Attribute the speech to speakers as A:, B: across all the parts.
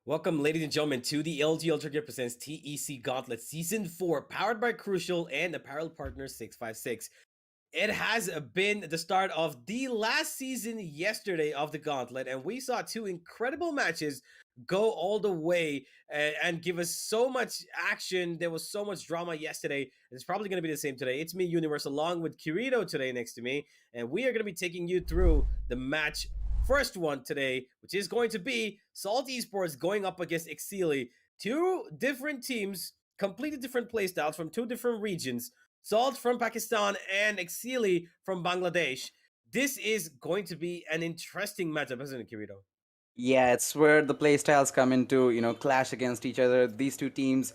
A: Welcome, ladies and gentlemen, to the LG Ultragear presents TEC Gauntlet Season 4, powered by Crucial and Apparel Partner 656. It has been the start of the last season yesterday of the Gauntlet, and we saw two incredible matches go all the way and give us so much action. There was so much drama yesterday. It's probably going to be the same today. It's me, Universe, along with Kirito today next to me, and we are going to be taking you through the match first one today, which is going to be Salt Esports going up against Exceeli. Two different teams, completely different playstyles from two different regions. Salt from Pakistan and Exceeli from Bangladesh. This is going to be an interesting matchup, isn't it, Kirito?
B: Yeah, it's where the playstyles come into, clash against each other. These two teams,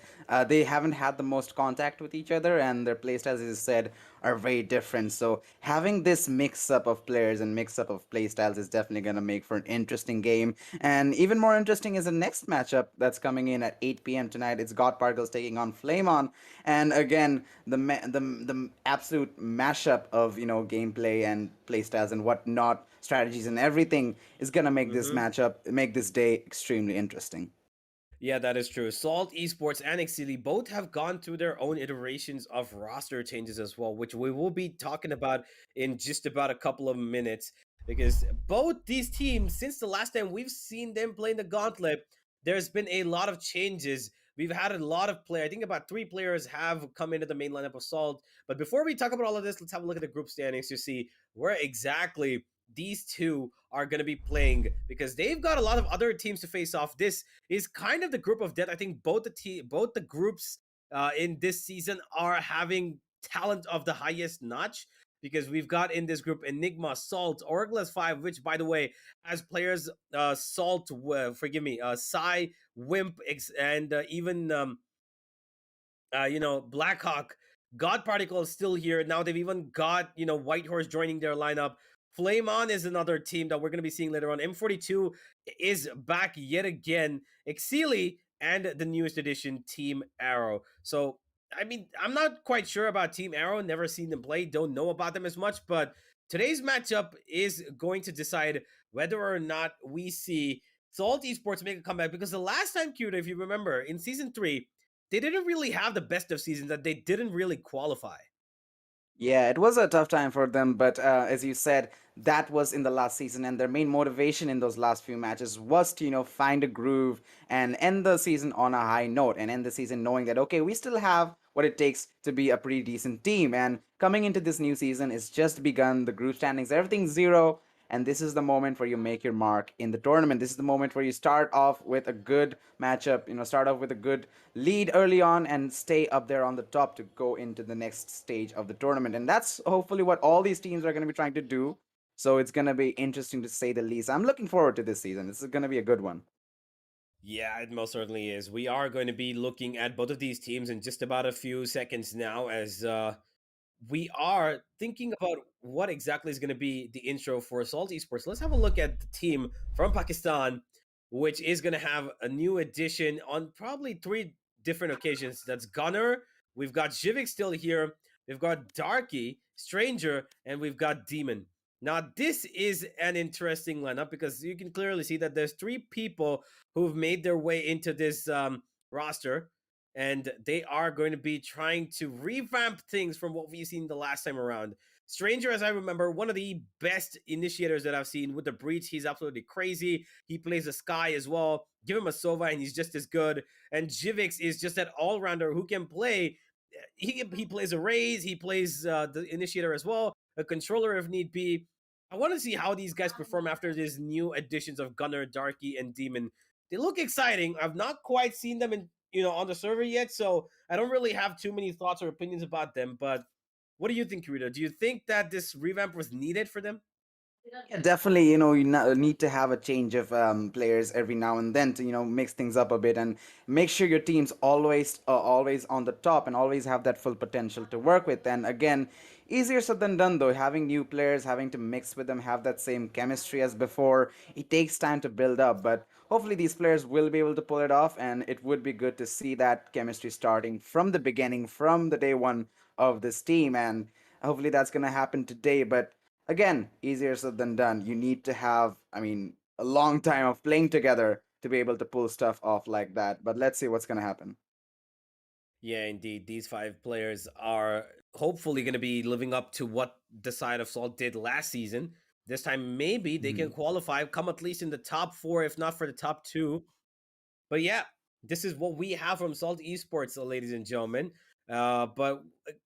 B: they haven't had the most contact with each other, and their playstyles, as you said, are very different. So having this mix-up of players and mix-up of playstyles is definitely going to make for an interesting game. And even more interesting is the next matchup that's coming in at 8 p.m. tonight. It's God Particles taking on Flamon. And again, the absolute mashup of, gameplay and playstyles and whatnot, strategies and everything is gonna make this matchup, make this day extremely interesting.
A: Yeah, that is true. Salt Esports and Exceeli both have gone through their own iterations of roster changes as well, which we will be talking about in just about a couple of minutes. Because both these teams, since the last time we've seen them play in the Gauntlet, there's been a lot of changes. We've had a lot of play. I think about 3 players have come into the main lineup of Salt. But before we talk about all of this, let's have a look at the group standings to see where exactly these two are going to be playing, because they've got a lot of other teams to face off. This is kind of the group of death. I think both the groups in this season are having talent of the highest notch, because we've got in this group Enigma, Salt, Orglas 5, which by the way has players Salt, forgive me, Psy, Wimp, and even Blackhawk. God Particle is still here. Now they've even got, Whitehorse joining their lineup. Flame On is another team that we're going to be seeing later on. M42 is back yet again. Exceeli and the newest edition, Team Arrow. So I mean, I'm not quite sure about Team Arrow. Never seen them play. Don't know about them as much. But today's matchup is going to decide whether or not we see Salt Esports make a comeback. Because the last time, Cuda, if you remember, in season three, they didn't really have the best of seasons. That they didn't really qualify.
B: Yeah, it was a tough time for them, but as you said, that was in the last season, and their main motivation in those last few matches was to, find a groove and end the season on a high note, and end the season knowing that, okay, we still have what it takes to be a pretty decent team. And coming into this new season, it's just begun, the group standings, everything's zero, and this is the moment where you make your mark in the tournament. This is the moment where you start off with a good matchup, start off with a good lead early on and stay up there on the top to go into the next stage of the tournament. And that's hopefully what all these teams are going to be trying to do. So it's going to be interesting to say the least. I'm looking forward to this season. This is going to be a good one.
A: Yeah, it most certainly is. We are going to be looking at both of these teams in just about a few seconds now, as we are thinking about what exactly is going to be the intro for Assault Esports. Let's have a look at the team from Pakistan, which is going to have a new addition on probably three different occasions. That's Gunner, we've got Jivik still here, we've got Darky, Stranger, and we've got Demon. Now, this is an interesting lineup because you can clearly see that there's three people who've made their way into this roster, and they are going to be trying to revamp things from what we've seen the last time around. Stranger, as I remember, one of the best initiators that I've seen with the Breach. He's absolutely crazy. He plays the Sky as well. Give him a Sova and he's just as good. And Jivix is just that all rounder who can play. He plays a Raze. He plays the initiator as well, a controller if need be. I want to see how these guys perform after these new additions of Gunner, Darky, and Demon. They look exciting. I've not quite seen them in on the server yet, so I don't really have too many thoughts or opinions about them. But what do you think, Rita? Do you think that this revamp was needed for them?
B: Yeah, definitely, you need to have a change of players every now and then to, mix things up a bit and make sure your team's always on the top and always have that full potential to work with. And again, easier said than done though. Having new players, having to mix with them, have that same chemistry as before, it takes time to build up. But hopefully, these players will be able to pull it off, and it would be good to see that chemistry starting from the beginning, from the day one of this team. And hopefully, that's going to happen today. But again, easier said than done. You need to have, a long time of playing together to be able to pull stuff off like that. But let's see what's going to happen.
A: Yeah, indeed. These five players are hopefully going to be living up to what the side of Salt did last season. This time, maybe they can
B: Mhm.
A: qualify, come at least in the top four, if not for the top two. But yeah, this is what we have from Salt Esports, ladies and gentlemen. But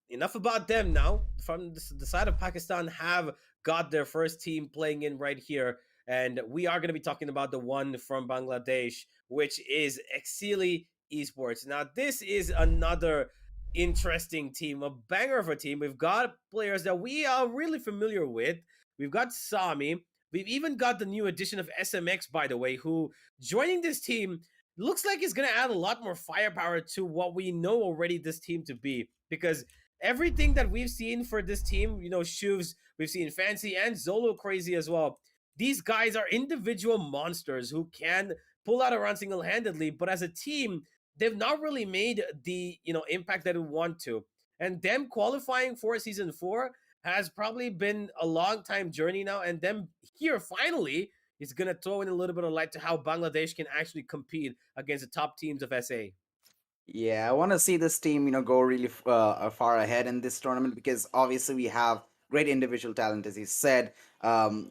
A: enough about them now. From the side of Pakistan, have got their first team playing in right here, and we are going to be talking about the one from Bangladesh, which is Exceeli Esports. Now, this is another interesting team, a banger of a team. We've got players that we are really familiar with. We've got Sami. We've even got the new addition of SMX, by the way, who joining this team looks like it's going to add a lot more firepower to what we know already this team to be, because everything that we've seen for this team, Shuvs, we've seen Fancy and Zolo crazy as well. These guys are individual monsters who can pull out a run single-handedly, but as a team, they've not really made the impact that we want to. And them qualifying for season 4 has probably been a long time journey now, and them here finally is going to throw in a little bit of light to how Bangladesh can actually compete against the top teams of SA.
B: Yeah, I want to see this team, go really far ahead in this tournament because obviously we have great individual talent, as you said.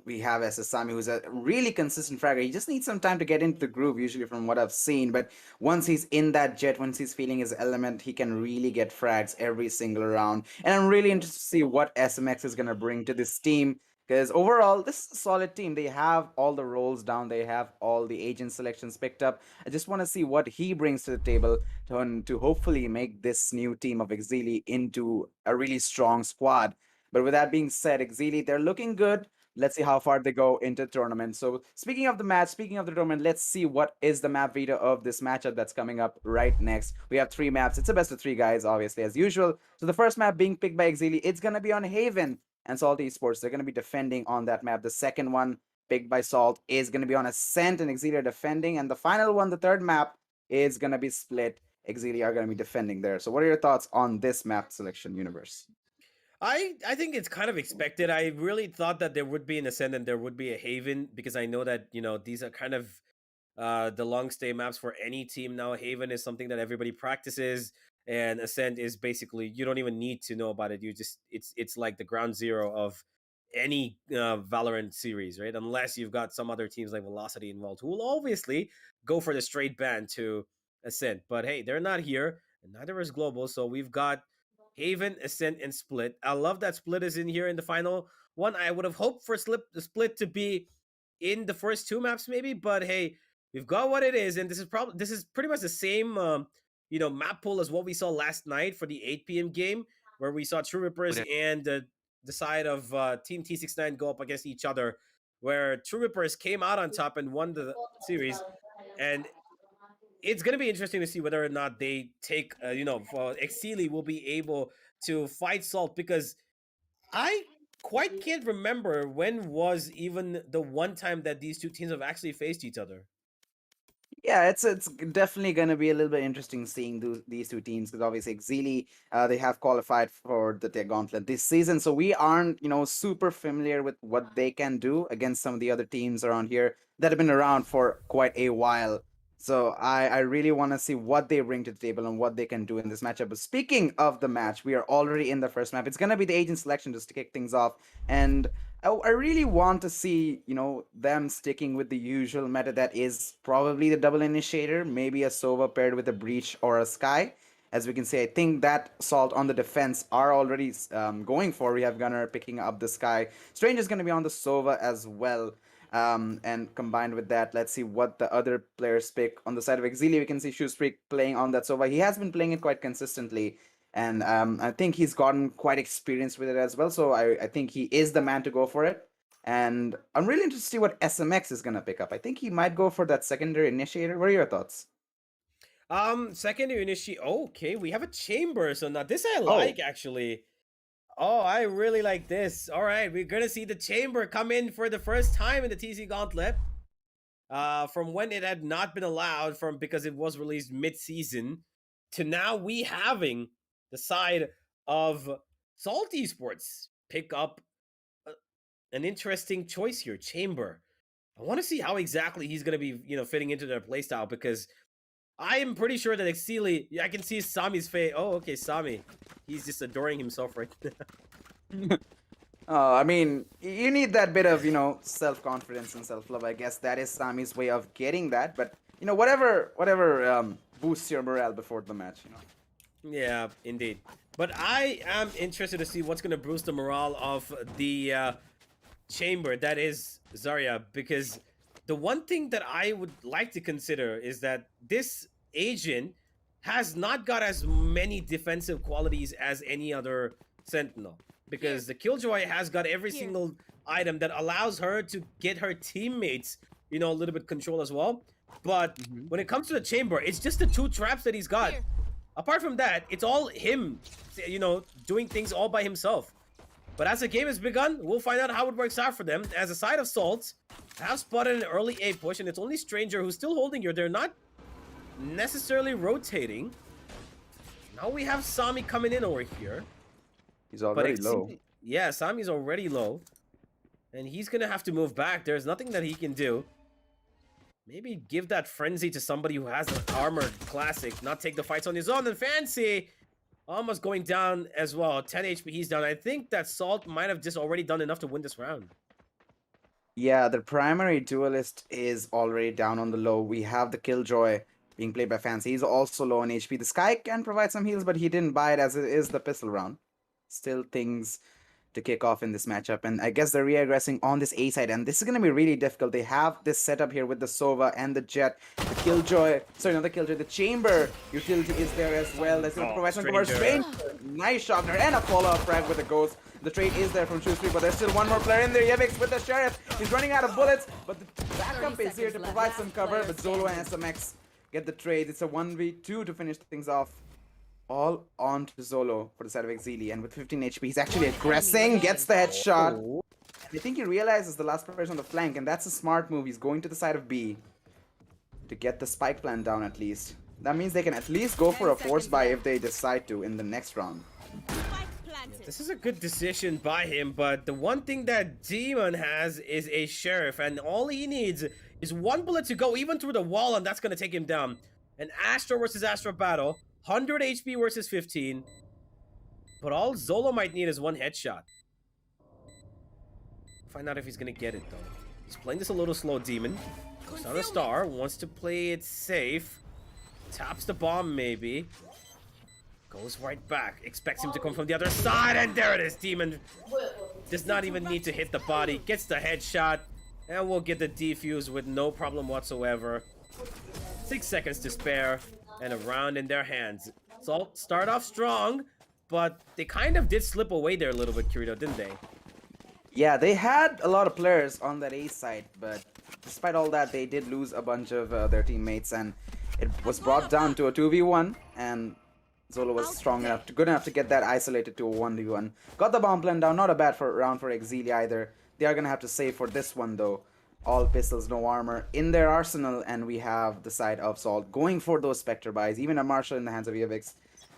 B: We have SS Sami, who's a really consistent fragger. He just needs some time to get into the groove, usually from what I've seen. But once he's in that jet, once he's feeling his element, he can really get frags every single round. And I'm really interested to see what SMX is going to bring to this team. Because overall, this is a solid team. They have all the roles down. They have all the agent selections picked up. I just want to see what he brings to the table to hopefully make this new team of Exili into a really strong squad. But with that being said, Exili, they're looking good. Let's see how far they go into the tournament. So speaking of the match, speaking of the tournament, let's see what is the map video of this matchup that's coming up right next. We have three maps. It's a best of three, guys, obviously, as usual. So the first map being picked by Exili, it's gonna be on Haven and Salt Esports. They're gonna be defending on that map. The second one, picked by Salt, is gonna be on Ascent and Exili are defending. And the final one, the third map, is gonna be split Exceeli are going to be defending there. So what are your thoughts on this map selection universe?
A: I think it's kind of expected. I really thought that there would be an Ascent and there would be a Haven, because I know that, these are kind of the long stay maps for any team now. Haven is something that everybody practices, and Ascent is basically, you don't even need to know about it. You just, it's like the ground zero of any Valorant series, right? Unless you've got some other teams like Velocity involved, who will obviously go for the straight ban to Ascent. But hey, they're not here, and neither is Global. So we've got Haven, Ascent, and Split. I love that Split is in here in the final one. I would have hoped for the Split to be in the first two maps, maybe, but hey, we've got what it is, and this is pretty much the same map pool as what we saw last night for the 8 p.m. game, where we saw True Rippers and the side of Team T69 go up against each other, where True Rippers came out on top and won the series. And it's going to be interesting to see whether or not they take, for Exceeli will be able to fight Salt, because I quite can't remember when was even the one time that these two teams have actually faced each other.
B: Yeah, it's definitely going to be a little bit interesting seeing these two teams, because obviously Exceeli, they have qualified for the Tec Gauntlet this season, so we aren't super familiar with what they can do against some of the other teams around here that have been around for quite a while. So I really want to see what they bring to the table and what they can do in this matchup. But speaking of the match, we are already in the first map. It's going to be the agent selection just to kick things off, and I really want to see, them sticking with the usual meta that is probably the double initiator, maybe a Sova paired with a Breach or a Sky. As we can see, I think that Salt on the defense are already going for. We have Gunner picking up the Sky. Strange is going to be on the Sova as well. And combined with that, let's see what the other players pick. On the side of Exceeli, we can see Shoespreek playing on that Sova. He has been playing it quite consistently, and I think he's gotten quite experienced with it as well. So I think he is the man to go for it. And I'm really interested to see what SMX is going to pick up. I think he might go for that secondary initiator. What are your thoughts?
A: Secondary initiate. Okay, we have a chamber, so now this I
B: Oh,
A: like actually. Oh, I really like this. All right, we're gonna see the chamber come in for the first time in the TC Gauntlet. From when it had not been allowed, from because it was released mid-season, to now we having the side of Salt Esports pick up an interesting choice here, Chamber. I want to see how exactly he's gonna be, fitting into their playstyle, because I am pretty sure that Exceeli, I can see Sami's face. Oh, okay, Sami. He's just adoring himself right now.
B: I mean, you need that bit of, self-confidence and self-love. I guess that is Sami's way of getting that. But, whatever boosts your morale before the match.
A: Yeah, indeed. But I am interested to see what's going to boost the morale of the chamber, that is Zarya, because the one thing that I would like to consider is that this agent has not got as many defensive qualities as any other sentinel, because the Killjoy has got every single item that allows her to get her teammates, a little bit control as well. But when it comes to the chamber, it's just the two traps that he's got. Apart from that, it's all him, doing things all by himself. But as the game has begun, we'll find out how it works out for them. As a side of Salt have spotted an early A push, and it's only Stranger who's still holding here. They're not necessarily rotating. Now we have Sami coming in over here.
B: He's already low.
A: Yeah, Sami's already low. And he's going to have to move back. There's nothing that he can do. Maybe give that frenzy to somebody who has an armored classic. Not take the fights on his own. And Fancy almost going down as well. 10 HP, he's down. I think that Salt might have just already done enough to win this round.
B: Yeah, the primary duelist is already down on the low. We have the Killjoy being played by Fancy. He's also low on HP. The Sky can provide some heals, but he didn't buy it as it is the pistol round. Still things to kick off in this matchup, and I guess they're re-aggressing on this A side, and this is going to be really difficult. They have this setup here with the Sova and the Jet, the Killjoy, sorry, not the Killjoy, the Chamber utility is there as well. Let's provide some cover. Stranger, nice shot there, and a follow-up frag with the Ghost. The trade is there from Shoespreek, but there's still one more player in there. Yevix with the Sheriff. He's running out of bullets, but the backup is here to provide some cover, but Zolo and SMX get the trade. It's a 1v2 to finish things off. All on to Zolo for the side of Exceeli, and with 15 HP, he's actually aggressing, gets the headshot. I think he realizes the last person on the flank, and that's a smart move. He's going to the side of B to get the spike plant down at least. That means they can at least go for a force buy if they decide to in the next round.
A: This is a good decision by him, but the one thing that Demon has is a Sheriff, and all he needs is one bullet to go even through the wall, and that's going to take him down. An Astro versus Astro battle, 100 HP versus 15. But all Zolo might need is one headshot. Find out if he's going to get it, though. He's playing this a little slow, Demon. Goes down a star, wants to play it safe. Taps the bomb, maybe. Goes right back. Expects him to come from the other side, and there it is. Demon does not even need to hit the body. Gets the headshot, and we'll get the defuse with no problem whatsoever. 6 seconds to spare, and a round in their hands. So start off strong, but they kind of did slip away there a little bit, Kirito, didn't they?
B: Yeah, they had a lot of players on that A side, but despite all that, they did lose a bunch of their teammates, and it was brought down to a 2v1, and Zolo was good enough to get that isolated to a 1v1. Got the bomb plant down, not a bad round for Exceeli either. They are gonna have to save for this one though. All pistols, no armor in their arsenal, and we have the side of Salt going for those Spectre buys, even a Marshal in the hands of Yavix.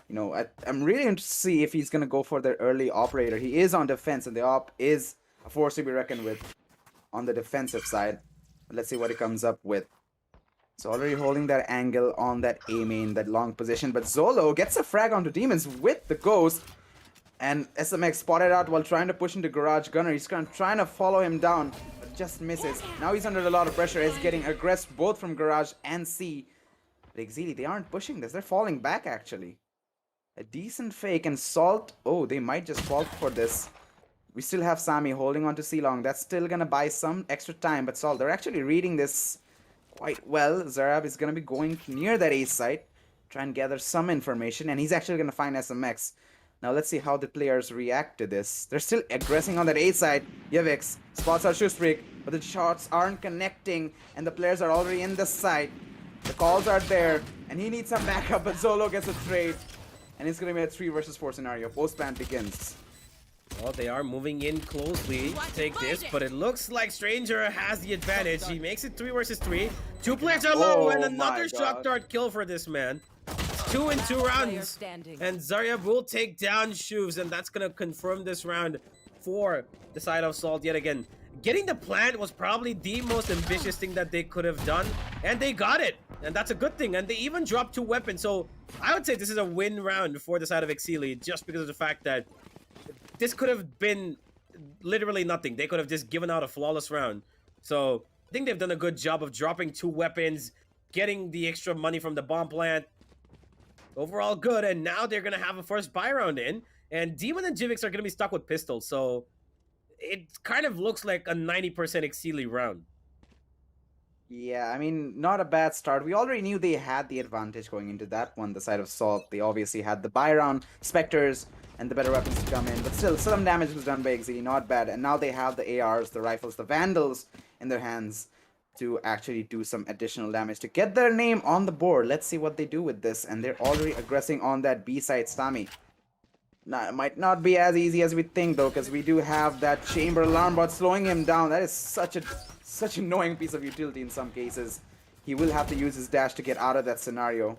B: You know, I'm really interested to see if he's gonna go for their early operator. He is on defense, and the op is a force to be reckoned with on the defensive side. Let's see what he comes up with. So already holding that angle on that A main, that long position, but Zolo gets a frag onto Demons with the Ghost, and SMX spotted out while trying to push into Garage Gunner. He's kind of trying to follow him down, but just misses. Now he's under a lot of pressure. He's getting aggressed both from Garage and C. But Exceeli, they aren't pushing this. They're falling back actually. A decent fake, and Salt, oh, they might just fall for this. We still have Sammy holding on to C-Long. That's still gonna buy some extra time, but Salt, they're actually reading this quite well. Zarab is going to be going near that A site, try and gather some information, and he's actually going to find SMX. Now let's see how the players react to this. They're still aggressing on that A side. Yavix spots our shoe streak, but the shots aren't connecting, and the players are already in the site. The calls are there, and he needs some backup, but Zolo gets a trade, and it's going to be a 3 versus 4 scenario. Post-ban begins.
A: Well, they are moving in closely to take this, but it looks like Stranger has the advantage. He makes it 3 versus 3. 2 players are low, and another shock dart kill for this man. It's 2 in 2 rounds, and Zarya will take down Shoes, and that's going to confirm this round for the side of Salt yet again. Getting the plant was probably the most ambitious thing that they could have done, and they got it, and that's a good thing. And they even dropped 2 weapons, so I would say this is a win round for the side of Exceeli, just because of the fact that this could have been literally nothing. They could have just given out a flawless round. So I think they've done a good job of dropping 2 weapons, getting the extra money from the bomb plant. Overall good, and now they're going to have a first buy round in. And Demon and Jivix are going to be stuck with pistols, so it kind of looks like a 90% Exceeli round.
B: Yeah, I mean, not a bad start. We already knew they had the advantage going into that one, the side of Salt. They obviously had the buy round, Spectres, and the better weapons to come in. But still, some damage was done by Exceeli, not bad. And now they have the ARs, the rifles, the Vandals in their hands to actually do some additional damage to get their name on the board. Let's see what they do with this. And they're already aggressing on that B side, Stami. Now, it might not be as easy as we think, though, because we do have that chamber alarm bot slowing him down. That is such an annoying piece of utility in some cases. He will have to use his dash to get out of that scenario.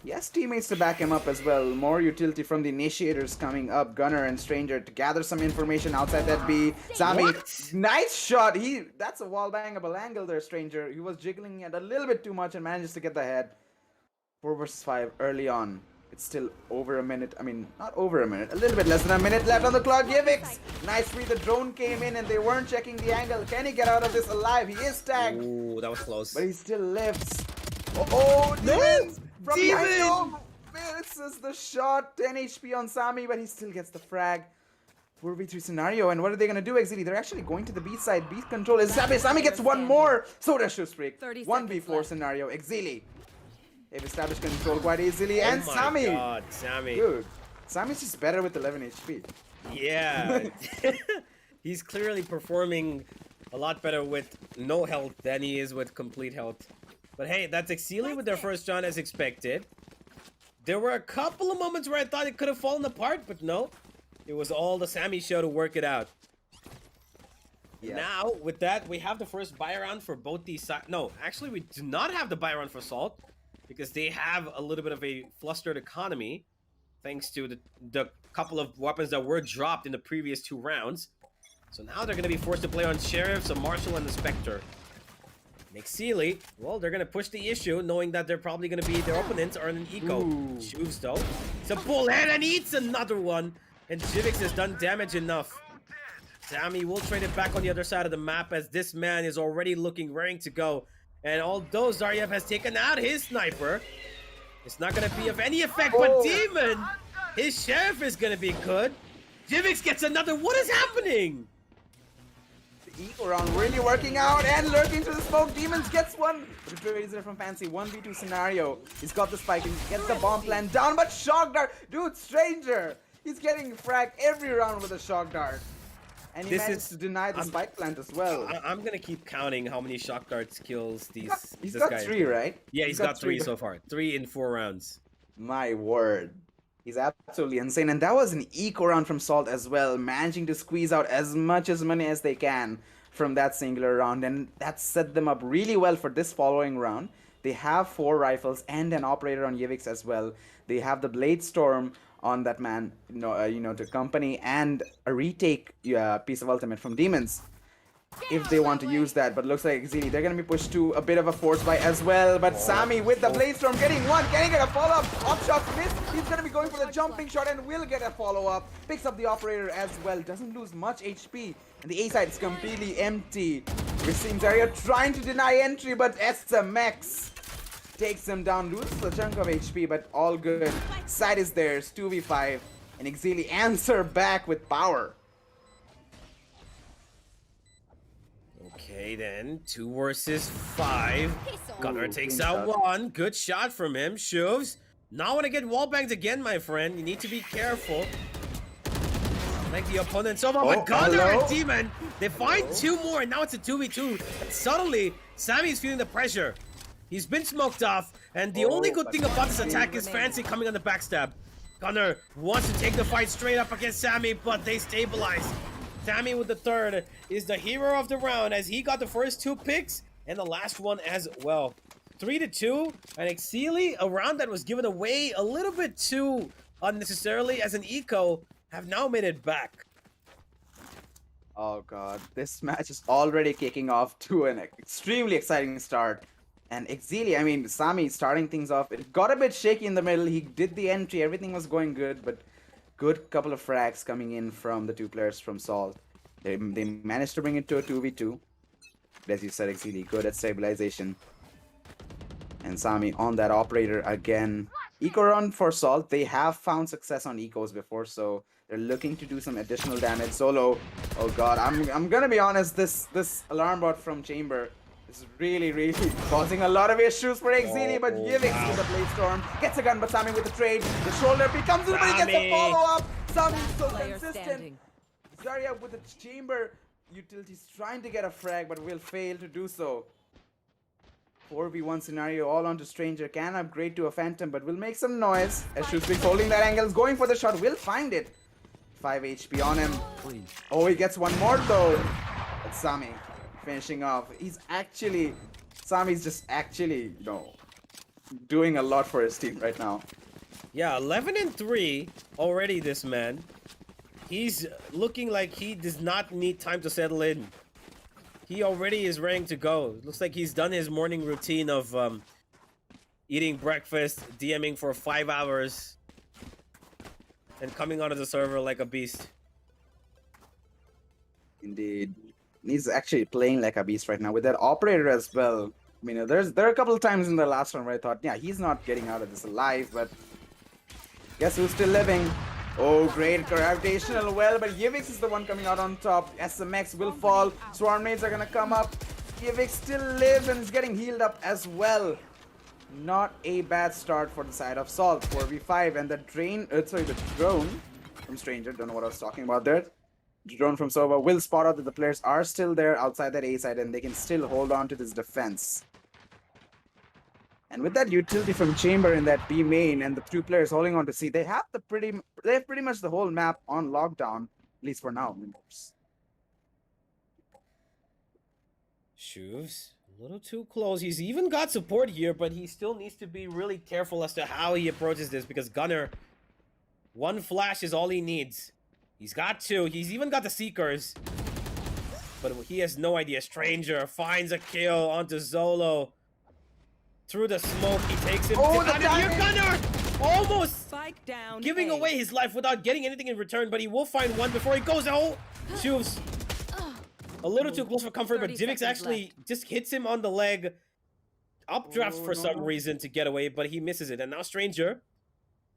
B: He has teammates to back him up as well. More utility from the initiators coming up. Gunner and Stranger to gather some information outside that B. Sammy, nice shot. That's a wall bangable angle there, Stranger. He was jiggling it a little bit too much and manages to get the head. 4 versus 5 early on. It's still over a minute. I mean, not over a minute. A little bit less than a minute left on the clock. Yavix! Nice read. The drone came in and they weren't checking the angle. Can he get out of this alive? He is tagged.
A: Ooh, that was close.
B: But he still lives. Oh, Demons! From behind. Oh, misses the shot. 10 HP on Sami, but he still gets the frag. 4v3 scenario, and what are they going to do, Exceeli? They're actually going to the B side. B control is Sami. Sami gets one more. So does Shoestreak. 1v4 scenario. Exceeli. They've established control quite easily. And Sami.
A: Oh my god, Sami.
B: Dude, Sami's just better with 11 HP.
A: Yeah. He's clearly performing a lot better with no health than he is with complete health. But hey, that's Exceeli with their first round as expected. There were a couple of moments where I thought it could have fallen apart, but no. It was all the Sammy show to work it out. Yeah. Now, with that, we have the first buy round for both these sides. No, actually, we do not have the buy round for Salt. because they have a little bit of a flustered economy thanks to the couple of weapons that were dropped in the previous 2 rounds. So now they're going to be forced to play on Sheriffs, a Marshal, and the Spectre. Exceeli, well, they're going to push the issue, knowing that they're probably going to be, their opponents are in an eco. Shoes, though. It's a bull head and eats another one. And Jivix has done damage enough. Sammy will trade it back on the other side of the map as this man is already looking raring to go. And although Zaryev has taken out his sniper, it's not going to be of any effect, but Demon, his Sheriff is going to be good. Jivix gets another. What is happening?
B: Eco round really working out and lurking through the smoke. Demons gets one. Ultragear from Fancy 1v2 scenario. He's got the spike and gets the bomb plant down, but shock dart, dude, Stranger. He's getting fragged every round with a shock dart. And he managed to deny the spike plant as well.
A: I'm gonna keep counting how many shock darts kills these.
B: He's got
A: guy.
B: 3, right?
A: Yeah, he's got 3 so far. 3 in 4 rounds.
B: My word. He's absolutely insane. And that was an eco round from Salt as well, managing to squeeze out as much as money as they can from that singular round. And that set them up really well for this following round. They have 4 rifles and an operator on Yevix as well. They have the Blade Storm on that man, to company, and a retake piece of ultimate from Demons if they want to use that. But looks like Exceeli, they're going to be pushed to a bit of a force buy as well. But Sammy with the Blade Storm getting one. Can he get a follow-up? Op shots missed. He's going to be going for the jumping shot and will get a follow-up. Picks up the operator as well. Doesn't lose much HP. And the A side is completely empty. We're seeing Zarya trying to deny entry, but SMX takes him down, loses a chunk of HP, but all good. Side is theirs, 2v5, and Exceeli answer back with power.
A: Okay then, 2 versus 5. Gunner takes out one. Good shot from him. Shoves. Not want to get wall banged again, my friend. You need to be careful. Like the opponent's over, but Gunner and Demon, they find 2 more, and now it's a 2v2. And suddenly, Sammy's feeling the pressure. He's been smoked off, and the only good thing about this attack is Fancy coming on the backstab. Gunner wants to take the fight straight up against Sammy, but they stabilize. Sammy with the third is the hero of the round as he got the first 2 picks and the last one as well. 3-2, and Exceeli, a round that was given away a little bit too unnecessarily as an eco, have now made it back.
B: Oh god, this match is already kicking off to an extremely exciting start. And Exceeli, I mean, Sammy starting things off. It got a bit shaky in the middle. He did the entry. Everything was going good, but good couple of frags coming in from the 2 players from Salt. They managed to bring it to a 2v2. As you said, Exceeli, good at stabilization. And Sammy on that operator again. Eco run for Salt. They have found success on ecos before, so they're looking to do some additional damage. Solo. Oh god, I'm gonna be honest. This alarm bot from Chamber is really causing a lot of issues for Exceeli, but Yevix with the Blade Storm gets a gun, but Sammy with the trade. The shoulder becomes it, but he gets a follow-up. Sammy's so consistent. Zarya with the Chamber utilities trying to get a frag, but will fail to do so. 4v1 scenario all onto Stranger. Can upgrade to a Phantom, but will make some noise. As Shushvik's holding that angle, is going for the shot, will find it. 5 HP on him. Oh, he gets one more though. That's Sammy finishing off. Sammy's just actually, doing a lot for his team right now.
A: Yeah, 11-3 already, this man. He's looking like he does not need time to settle in. He already is ready to go. Looks like he's done his morning routine of eating breakfast, DMing for 5 hours, and coming onto the server like a beast.
B: Indeed. He's actually playing like a beast right now with that operator as well. I mean, there are a couple of times in the last one where I thought, yeah, he's not getting out of this alive, but guess who's still living? Oh, great gravitational well, but Yevix is the one coming out on top. SMX will fall. Swarm nades are gonna come up. Yevix still lives and is getting healed up as well. Not a bad start for the side of Salt. 4v5, and the the drone from Stranger, don't know what I was talking about there. The drone from Sova will spot out that the players are still there outside that A side, and they can still hold on to this defense. And with that utility from Chamber in that B main and the 2 players holding on to C, they have pretty much the whole map on lockdown, at least for now, members.
A: Shoes A little too close. He's even got support here, but he still needs to be really careful as to how he approaches this because Gunner, one flash is all he needs. He's got two. He's even got the Seekers. But he has no idea. Stranger finds a kill onto Zolo. Through the smoke, he takes him
B: Oh,
A: down. And here Gunner almost
C: Spike down.
A: giving
C: A.
A: away his life without getting anything in return, but he will find one before he goes out. Shooves. A little too close for comfort, but
C: 30
A: Divix
C: seconds
A: actually just hits him on the leg. Updrafts
B: Oh,
A: for some
B: no.
A: reason to get away, but he misses it. And now Stranger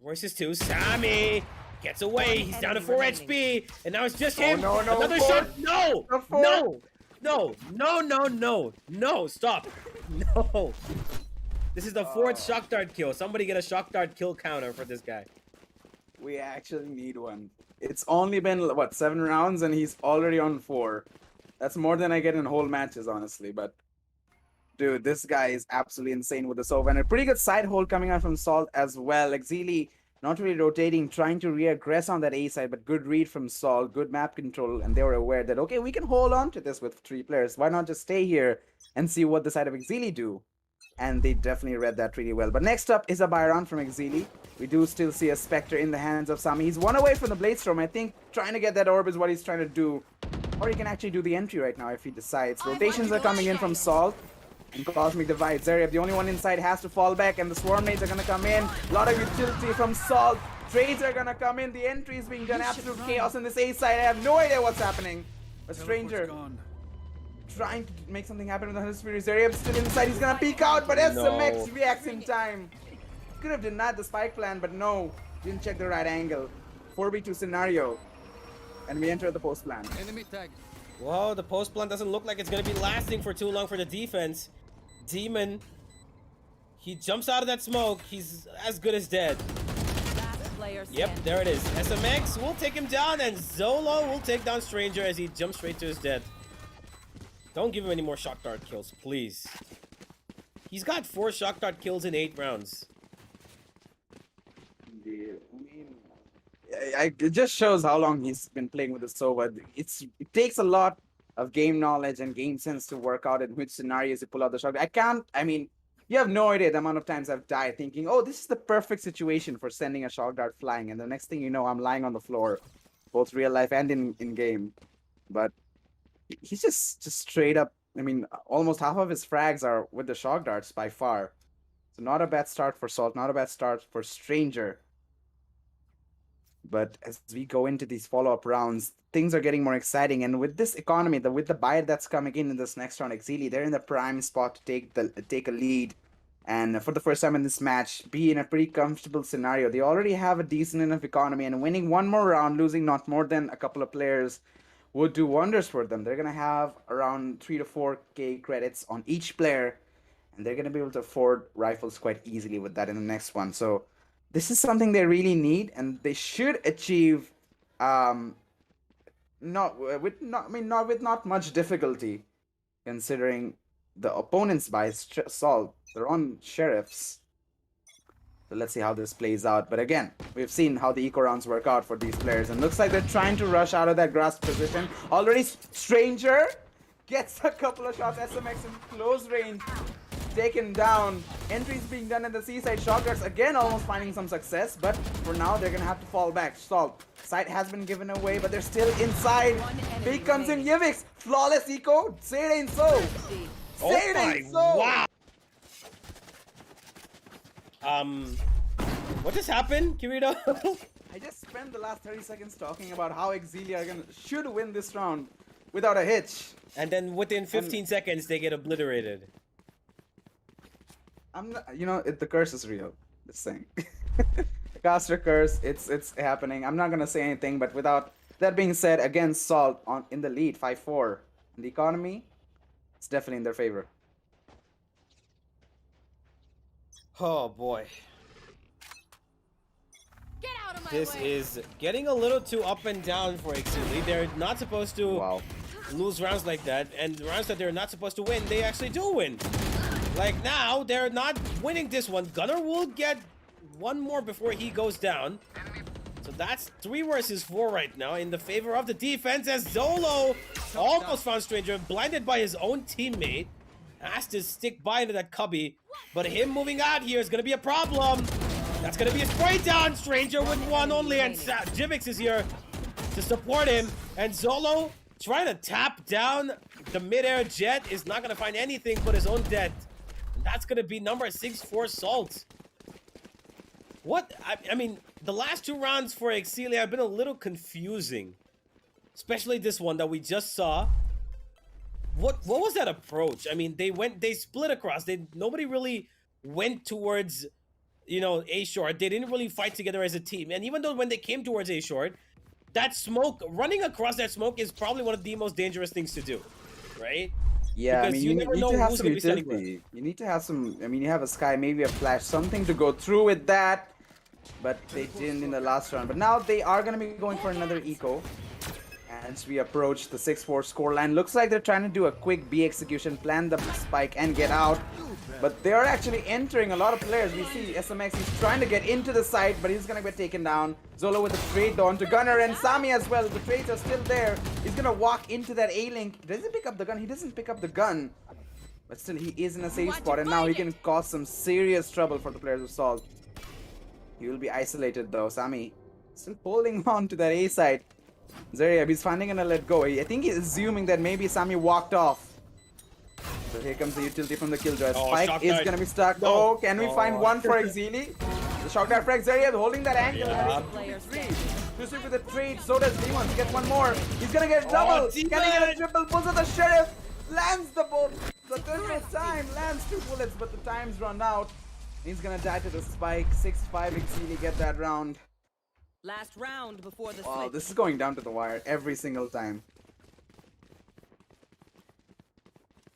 A: versus two. Sammy gets away. He's down to 4 HP. And now it's just him.
B: no, no,
A: Another
B: four.
A: shot. No.
B: The four.
A: No. No. No, no, no. No. Stop. No. This is the fourth shock dart kill. Somebody get a shock dart kill counter for this guy.
B: We actually need one. It's only been, what, 7 rounds, and he's already on 4. That's more than I get in whole matches, honestly. But, dude, this guy is absolutely insane with the Sova. And a pretty good side hold coming out from Salt as well. Exceeli not really rotating, trying to reaggress on that A side, but good read from Salt, good map control. And they were aware that, okay, we can hold on to this with 3 players. Why not just stay here and see what the side of Exceeli do? And they definitely read that really well. But next up is a Byron from Exceeli. We do still see a Spectre in the hands of Sami. He's one away from the Bladestorm. I think trying to get that orb is what he's trying to do. Or he can actually do the entry right now if he decides. Rotations are coming in from Salt. And Cosmic Divide. Zareb, the only one inside, has to fall back. And the Swarm Nades are going to come in. A lot of utility from Salt. Trades are going to come in. The entry is being done. Absolute chaos on this A side. I have no idea what's happening. A Stranger trying to make something happen with the 100 Spirit. Zaryab's still inside. He's gonna peek out, but SMX reacts in time. Could have denied the spike plan, but no. Didn't check the right angle. 4v2 scenario. And we enter the post plan.
D: Enemy tag.
A: Whoa, the post plan doesn't look like it's going to be lasting for too long for the defense. Demon, he jumps out of that smoke. He's as good as dead.
C: Last player
A: Yep,
C: standing.
A: there it is. SMX will take him down, and Zolo will take down Stranger as he jumps straight to his death. Don't give him any more shock dart kills, please. He's got 4 shock dart kills in 8 rounds.
B: Yeah, I mean, it just shows how long he's been playing with the Sova. It takes a lot of game knowledge and game sense to work out in which scenarios you pull out the shot. I mean, you have no idea the amount of times I've died thinking, oh, this is the perfect situation for sending a shock dart flying. And the next thing you know, I'm lying on the floor, both real life and in game. But he's just straight up. I mean, almost half of his frags are with the shock darts by far. So not a bad start for Salt, not a bad start for Stranger. But as we go into these follow-up rounds, things are getting more exciting. And with this economy, with the buy that's coming in this next round, Exceeli, they're in the prime spot to take a lead. And for the first time in this match, be in a pretty comfortable scenario. They already have a decent enough economy, and winning one more round, losing not more than a couple of players, would do wonders for them. They're going to have around 3 to 4k credits on each player, and they're going to be able to afford rifles quite easily with that in the next one. So this is something they really need, and they should achieve not with not much difficulty, considering the opponents by Salt. They're on Sheriffs. So let's see how this plays out. But again, we've seen how the eco rounds work out for these players. And looks like they're trying to rush out of that grasp position. Already Stranger gets a couple of shots. SMX in close range. Taken down. Entries being done at the seaside. Shockers again almost finding some success. But for now, they're going to have to fall back. Salt. Site has been given away, but they're still inside. Big comes in Yivix. Flawless eco. Say it ain't so. Say it ain't so.
A: Wow. What just happened, Kirito?
B: I just spent the last 30 seconds talking about how Exceeli should win this round without a hitch.
A: And then within 15 seconds, they get obliterated.
B: I'm not, the curse is real. This thing. The caster curse, it's happening. I'm not gonna say anything, but without that being said, again, Salt in the lead, 5-4. And the economy, it's definitely in their favor.
A: Oh boy.
C: Get out of my
A: This
C: way.
A: is getting a little too up and down for Exceeli. They're not supposed to lose rounds like that, and rounds that they're not supposed to win, they actually do win. Like now, they're not winning this one. Gunner will get one more before he goes down. So that's 3 versus 4 right now in the favor of the defense as Zolo almost found Stranger, blinded by his own teammate. has to stick by into that cubby. But him moving out here is going to be a problem. That's going to be a spray down. Stranger with one only, and Jivix is here to support him. And Zolo trying to tap down the mid-air jet is not going to find anything but his own death. And that's going to be number 6 for Salt. What? I mean, the last 2 rounds for Exceeli have been a little confusing. Especially this one that we just saw. What was that approach? I mean, they split across. Nobody really went towards, you know, A short. They didn't really fight together as a team. And even though when they came towards A short, that smoke, running across that smoke is probably one of the most dangerous things to do, right?
B: Yeah,
A: Because
B: I mean,
A: you
B: you
A: never
B: need
A: know
B: to have
A: who's
B: some
A: gonna be standing
B: utility. You need to have some. I mean, you have a Sky, maybe a Flash, something to go through with that. But they didn't in the last round. But now they are going to be going for another eco. As we approach the 6-4 scoreline, looks like they're trying to do a quick B execution, plan the spike, and get out. But they are actually entering a lot of players. We see SMX, he's trying to get into the site, but he's going to get taken down. Zolo with a trade though onto Gunner, and Sami as well. The trades are still there. He's going to walk into that A-link. Does he pick up the gun? He doesn't pick up the gun. But still, he is in a safe spot, and now he can cause some serious trouble for the players of Salt. He will be isolated though. Sami still holding on to that A side. Zarya, he's finally gonna let go. I think he's assuming that maybe Sami walked off. So here comes the utility from the Killjoy. Spike is gonna be stuck.
A: No.
B: Oh, can we find one for Exceeli? The shock dart for Zarya holding that angle.
A: Yeah.
B: Exclusive with the trade. So does Demons. Get one more. He's gonna get double. Can he get a triple? Pulls out the Sheriff. Lands the bolt. The third time lands 2 bullets, but the time's run out. He's gonna die to the spike. 6-5 Exceeli get that round.
C: Last round before the
B: Wow,
C: switch.
B: this is going down to the wire every single time.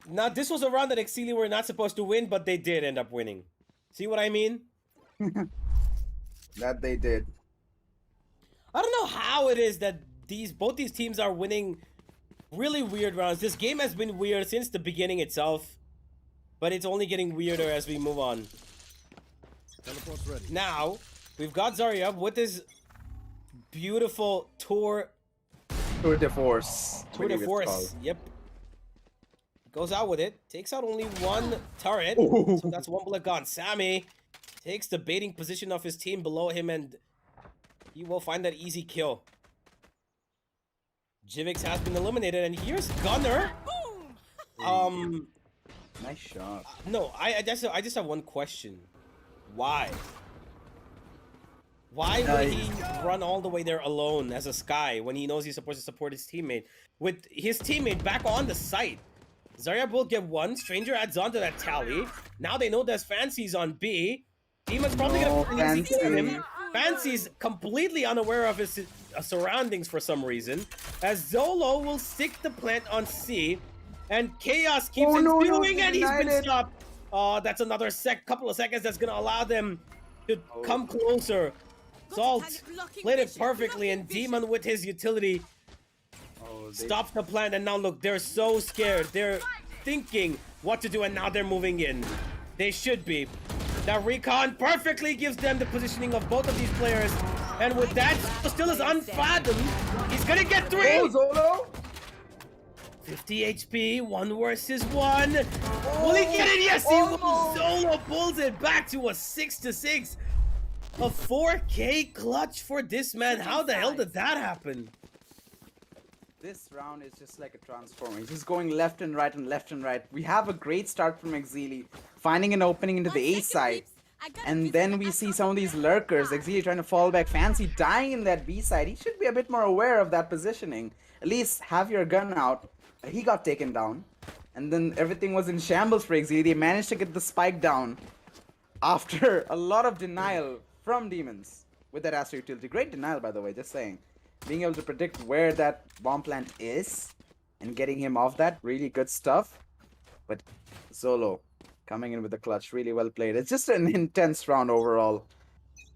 A: Now, this was a round that Exceeli were not supposed to win, but they did end up winning. See what I mean?
B: That they did.
A: I don't know how it is that both these teams are winning really weird rounds. This game has been weird since the beginning itself, but it's only getting weirder as we move on.
D: Teleport's ready.
A: Now, we've got Zarya with his beautiful Tour
B: de Force. I
A: de
B: believe it's
A: Force.
B: called.
A: Yep. Goes out with it. Takes out only one turret.
B: Ooh.
A: So that's one bullet gone. Sami takes the baiting position of his team below him, and he will find that easy kill. Jivix has been eliminated, and here's Gunner.
B: Nice shot.
A: No, I just have one question. Why? Why would he run all the way there alone as a Sky when he knows he's supposed to support his teammate? With his teammate back on the site, Zarya will get one. Stranger adds on to that tally. Now they know there's Fancy's on B. Demon's probably
B: No,
A: gonna kill
B: Fancy.
A: him. Fancy's completely unaware of his surroundings for some reason. As Zolo will stick the plant on C, and Chaos keeps ensuing, and he's been
B: denied it.
A: stopped. That's another couple of seconds that's gonna allow them to come closer. Salt played it perfectly, and Demon with his utility stops the plant, and now look, they're so scared. They're thinking what to do, and now they're moving in. They should be. That recon perfectly gives them the positioning of both of these players, and with that, still is unfathomed. He's gonna get 3!
B: Oh, Zolo!
A: 50 HP, 1 versus 1. Will he get it? Yes, he will. Zolo pulls it back to a 6-6. A 4K clutch for this man. How the hell did that happen?
B: This round is just like a transformer. He's just going left and right and left and right. We have a great start from Exceeli, finding an opening into the A side. And then we see some of these lurkers. Exceeli trying to fall back. Fancy dying in that B side. He should be a bit more aware of that positioning. At least have your gun out. He got taken down. And then everything was in shambles for Exceeli. They managed to get the spike down after a lot of denial from Demons with that Astro utility. Great denial, by the way, just saying. Being able to predict where that bomb plant is and getting him off that, really good stuff. But Zolo coming in with the clutch, really well played. It's just an intense round overall.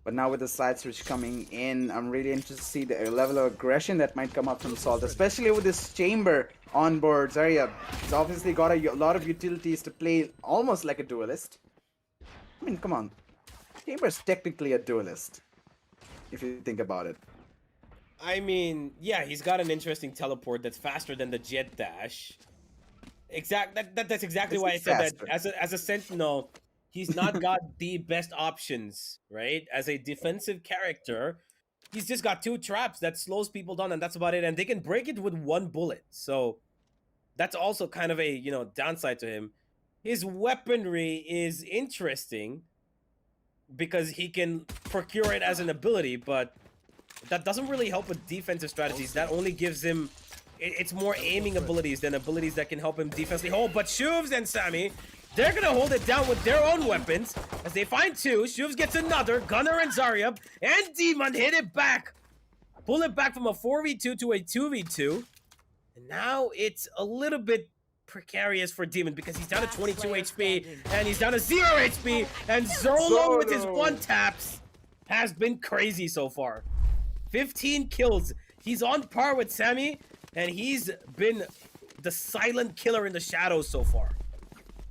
B: But now with the side switch coming in, I'm really interested to see the level of aggression that might come up from Salt, especially with this chamber on board. Zarya, he's obviously got a lot of utilities to play almost like a duelist. I mean, come on. Chamber's technically a duelist, if you think about it.
A: I mean, yeah, he's got an interesting teleport that's faster than the jet dash. That's exactly
B: This
A: why I
B: is
A: said that.
B: faster.
A: As a sentinel, he's not got the best options, right? As a defensive character, he's just got 2 traps that slows people down, and that's about it. And they can break it with 1 bullet. So that's also kind of a downside to him. His weaponry is interesting because he can procure it as an ability, but that doesn't really help with defensive strategies. That only gives him it's more aiming abilities than abilities that can help him defensively hold. But Shuvs and Sammy, they're gonna hold it down with their own weapons as they find 2. Shuvs gets another. Gunner and Zarya and Demon hit it back. Pull it back from a 4v2 to a 2v2. And now it's a little bit precarious for Demon because he's down to 22 HP and he's down to 0 HP. And Zolo with his 1 taps has been crazy so far. 15 kills. He's on par with Sammy, and he's been the silent killer in the shadows so far.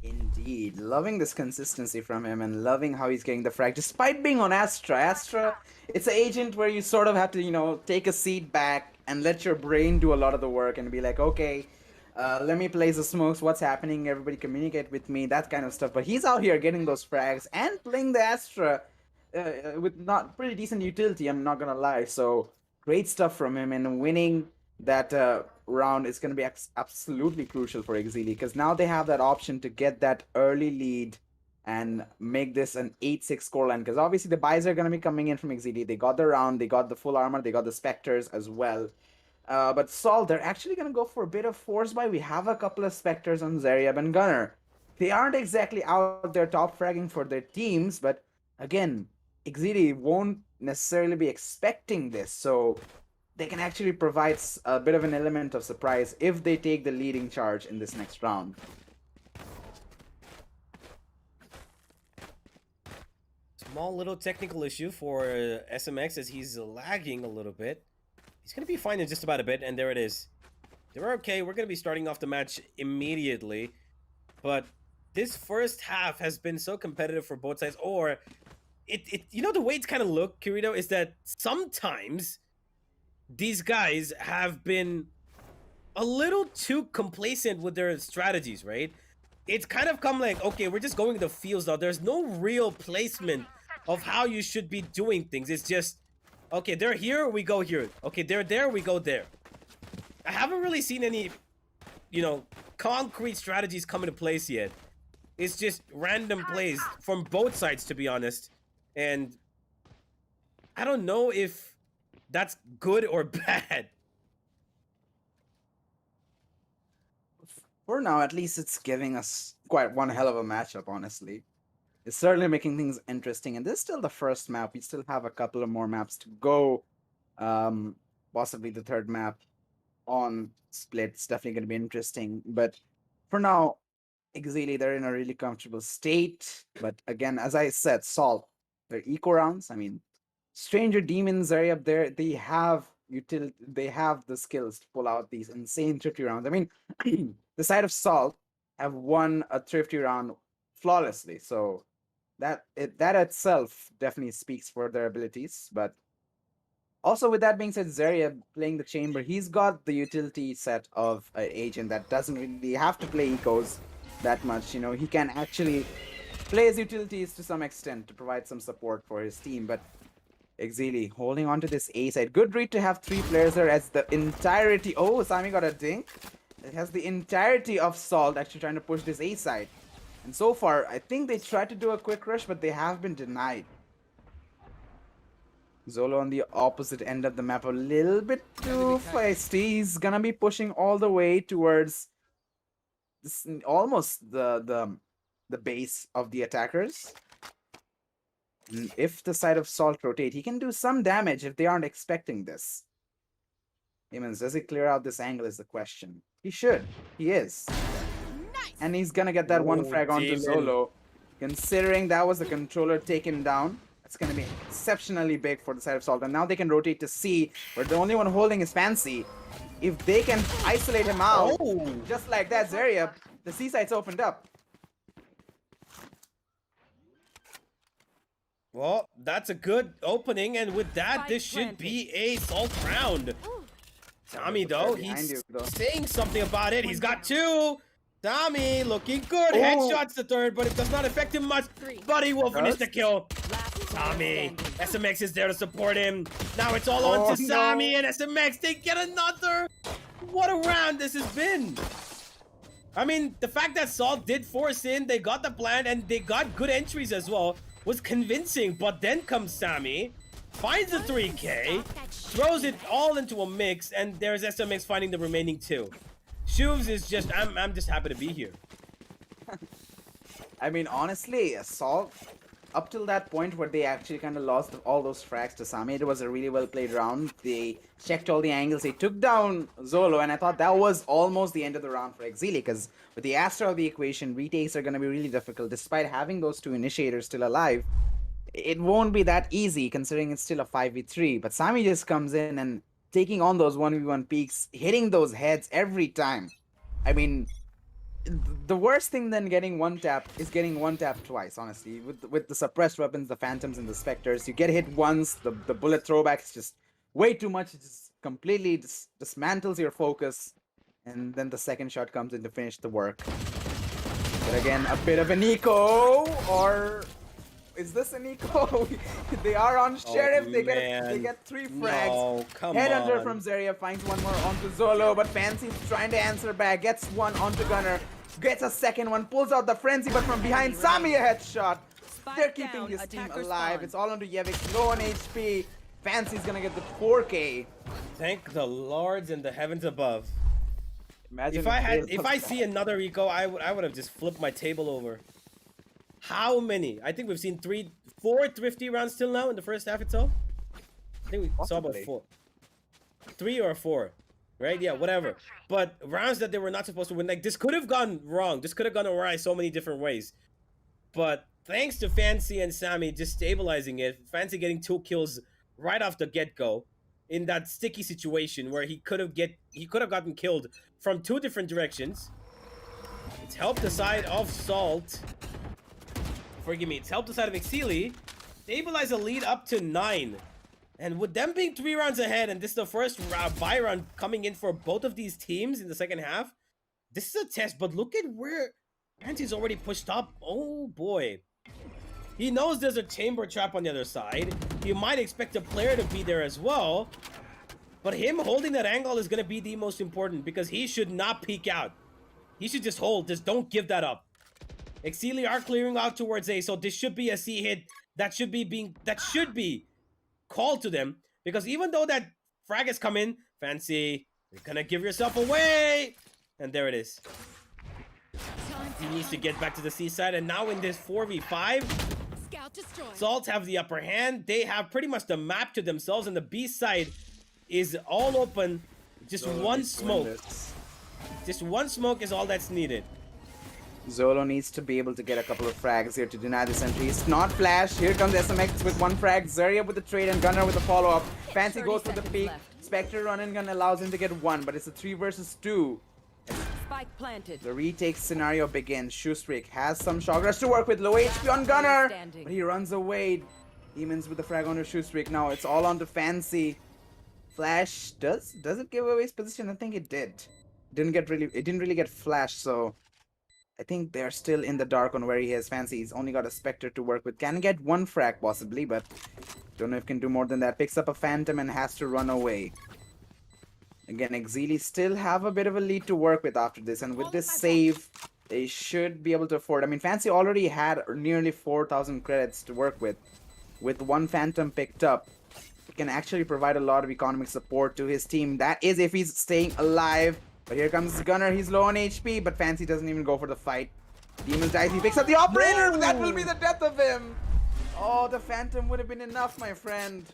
B: Indeed. Loving this consistency from him and loving how he's getting the frag despite being on Astra. Astra, it's an agent where you sort of have to, take a seat back and let your brain do a lot of the work and be like, okay, let me place the smokes, what's happening, everybody communicate with me, that kind of stuff. But he's out here getting those frags and playing the Astra with not pretty decent utility, I'm not gonna lie. So great stuff from him, and winning that round is going to be absolutely crucial for Exceeli because now they have that option to get that early lead and make this an 8-6 scoreline because obviously the buys are going to be coming in from Exceeli. They got the round, they got the full armor, they got the Spectres as well. But Salt, they're actually going to go for a bit of force buy. We have a couple of Spectres on Zaryab and Gunner. They aren't exactly out there top fragging for their teams, but again, Exceeli won't necessarily be expecting this, so they can actually provide a bit of an element of surprise if they take the leading charge in this next round.
A: Small little technical issue for SMX as he's lagging a little bit. He's going to be fine in just about a bit, and there it is. They're okay. We're going to be starting off the match immediately, but this first half has been so competitive for both sides, or the way it's kind of looked, Kirito, is that sometimes these guys have been a little too complacent with their strategies, right? It's kind of come like, okay, we're just going to the fields now. There's no real placement of how you should be doing things. It's just, okay, they're here, we go here. Okay, they're there, we go there. I haven't really seen any, concrete strategies come into place yet. It's just random plays from both sides, to be honest. And I don't know if that's good or bad.
B: For now, at least it's giving us quite one hell of a matchup, honestly. It's certainly making things interesting, and this is still the first map. We still have a couple of more maps to go. Possibly the third map on Split. It's definitely going to be interesting. But for now, Exceeli, they're in a really comfortable state. But again, as I said, Salt, they're eco rounds. I mean, Stranger Demons are up there. They have they have the skills to pull out these insane thrifty rounds. I mean, the side of Salt have won a thrifty round flawlessly. So that itself definitely speaks for their abilities. But also with that being said, Zarya playing the chamber, he's got the utility set of an agent that doesn't really have to play ecos that much. He can actually play his utilities to some extent to provide some support for his team. But Exceeli holding on to this A side. Good read to have 3 players there as the entirety... Oh, Sami got a dink. It has the entirety of Salt actually trying to push this A side. And so far, I think they tried to do a quick rush, but they have been denied. Zolo on the opposite end of the map, a little bit too feisty. He's gonna be pushing all the way towards this, almost the base of the attackers. And if the side of Salt rotate, he can do some damage if they aren't expecting this. Demons, does he clear out this angle is the question. He should. He is.
C: Nice.
B: And he's gonna get that one
A: Oh,
B: frag onto
A: Demon.
B: Zolo. Considering that was the controller taken down, it's gonna be exceptionally big for the side of Salt. And now they can rotate to C, where the only one holding is Fancy. If they can isolate him out, just like that, Zarya, the C side's opened up.
A: Well, that's a good opening, and with that, this should be a Salt round. Tommy, though,
B: Behind
A: he's
B: you, though.
A: saying something about it. He's got 2. Tommy looking good.
B: Oh.
A: Headshots the third, but it does not affect him much. But he will finish the kill.
C: Last player
A: Tommy,
C: standing.
A: SMX is there to support him. Now it's all on to
B: no.
A: Sammy and SMX. They get another. What a round this has been. I mean, the fact that Salt did force in, they got the plan, and they got good entries as well, was convincing. But then comes Sammy, finds the 3K, throws it all into a mix, and there's SMX finding the remaining 2. Shoves is just, I'm just happy to be here.
B: I mean, honestly, Assault, up till that point where they actually kind of lost all those frags to Sami, it was a really well played round. They checked all the angles, they took down Zolo, and I thought that was almost the end of the round for Exceeli, because with the Astra of the equation, retakes are going to be really difficult. Despite having those 2 initiators still alive, it won't be that easy considering it's still a 5v3. But Sami just comes in and taking on those 1v1 peaks, hitting those heads every time. I mean, the worst thing than getting one tap is getting one tap twice, honestly. With the suppressed weapons, the phantoms and the specters, you get hit once, the bullet throwback is just way too much. It just completely dismantles your focus, and then the second shot comes in to finish the work. But again, a bit of an eco, or is this an eco? They are on Sheriff. They get 3 frags.
A: No, come
B: Headhunter
A: on.
B: from Zarya finds one more onto Zolo, but Fancy's trying to answer back. Gets one onto Gunner. Gets a second one. Pulls out the frenzy, but from behind, Sami a headshot. They're keeping
C: down,
B: his team
C: attacker
B: alive.
C: spawn.
B: It's all onto Yevik. Low on HP. Fancy's gonna get the 4K.
A: Thank the lords and the heavens above.
B: Imagine
A: If I see another eco, I would have just flipped my table over. How many? I think we've seen 4 thrifty rounds till now in the first half itself. I think we saw about
B: Possibly.
A: 4. 3 or 4. Right? Yeah, whatever. But rounds that they were not supposed to win. Like, this could have gone wrong. This could have gone awry so many different ways. But thanks to Fancy and Sammy just stabilizing it, Fancy getting 2 kills right off the get-go in that sticky situation where he could have gotten killed from 2 different directions. It's helped the side of Salt. Forgive me, it's helped the side of Exceeli stabilize a lead up to 9. And with them being 3 rounds ahead, and this is the first bye round coming in for both of these teams in the second half, this is a test. But look at where Fancy's already pushed up. Oh boy. He knows there's a chamber trap on the other side. You might expect a player to be there as well. But him holding that angle is going to be the most important, because he should not peek out. He should just hold. Just don't give that up. Exceeli are clearing out towards A, so this should be a C hit that should be called to them, because even though that frag has come in, Fancy, you're gonna give yourself away, and there it is. He needs to get back to the C side, and now in this 4v5,
E: Scout destroyed.
A: Salts have the upper hand. They have pretty much the map to themselves, and the B side is all open. Just one smoke. Just one smoke is all that's needed.
B: Zolo needs to be able to get a couple of frags here to deny this entry. It's not flash. Here comes SMX with 1 frag. Zarya with the trade and Gunner with the follow-up. Fancy
C: 30
B: goes for the
C: seconds
B: peek.
C: left.
B: Spectre run and gun allows him to get 1, but it's a 3 versus 2.
C: Spike planted.
B: The retake scenario begins. Shoestreak has some shock rush to work with. Low HP on Gunner,
C: Standing.
B: but he runs away. Demons with the frag on the Shoestreak. Now it's all on to Fancy. Flash does it give away his position? I think it did. It didn't really get flash, so I think they're still in the dark on where he is. Fancy, he's only got a Spectre to work with. Can get 1 frag possibly, but don't know if can do more than that. Picks up a Phantom and has to run away. Again, Exceeli still have a bit of a lead to work with after this, and with this save, they should be able to afford. I mean, Fancy already had nearly 4,000 credits to work with. With 1 Phantom picked up, he can actually provide a lot of economic support to his team. That is if he's staying alive. But here comes Gunner. He's low on HP, but Fancy doesn't even go for the fight. Demons dies. He picks up the Operator.
A: No!
B: That will be the death of him. Oh, the Phantom would have been enough, my friend.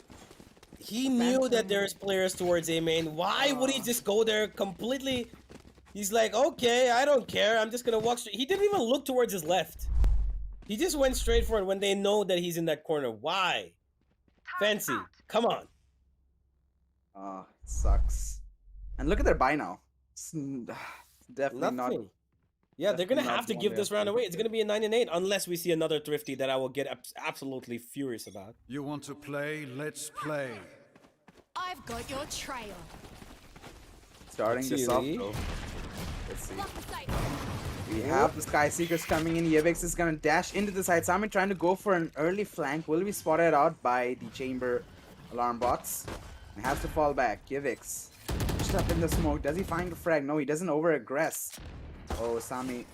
A: He knew that there's players towards A main. Why would he just go there completely? He's like, okay, I don't care. I'm just gonna walk straight. He didn't even look towards his left. He just went straight for it when they know that he's in that corner. Why? Fancy, come on.
B: Oh, it sucks. And look at their buy now. It's definitely not.
A: Nothing. Yeah, they're gonna
B: definitely not
A: have to
B: one
A: give
B: they
A: this
B: have
A: round
B: to
A: away.
B: give
A: It's gonna be a 9 and 8 unless we see another thrifty that I will get absolutely furious about.
D: You want to play? Let's play.
E: I've got your trail.
B: Starting this off
A: Exceeli.
B: though. Let's see.
E: Lock the sight.
B: We have the Sky Seekers coming in. Yevix is gonna dash into the side. Sami trying to go for an early flank. Will be spotted out by the chamber alarm box. And has to fall back. Yevix pushed up in the smoke. Does he find the frag? No, he doesn't over-aggress. Oh, Sami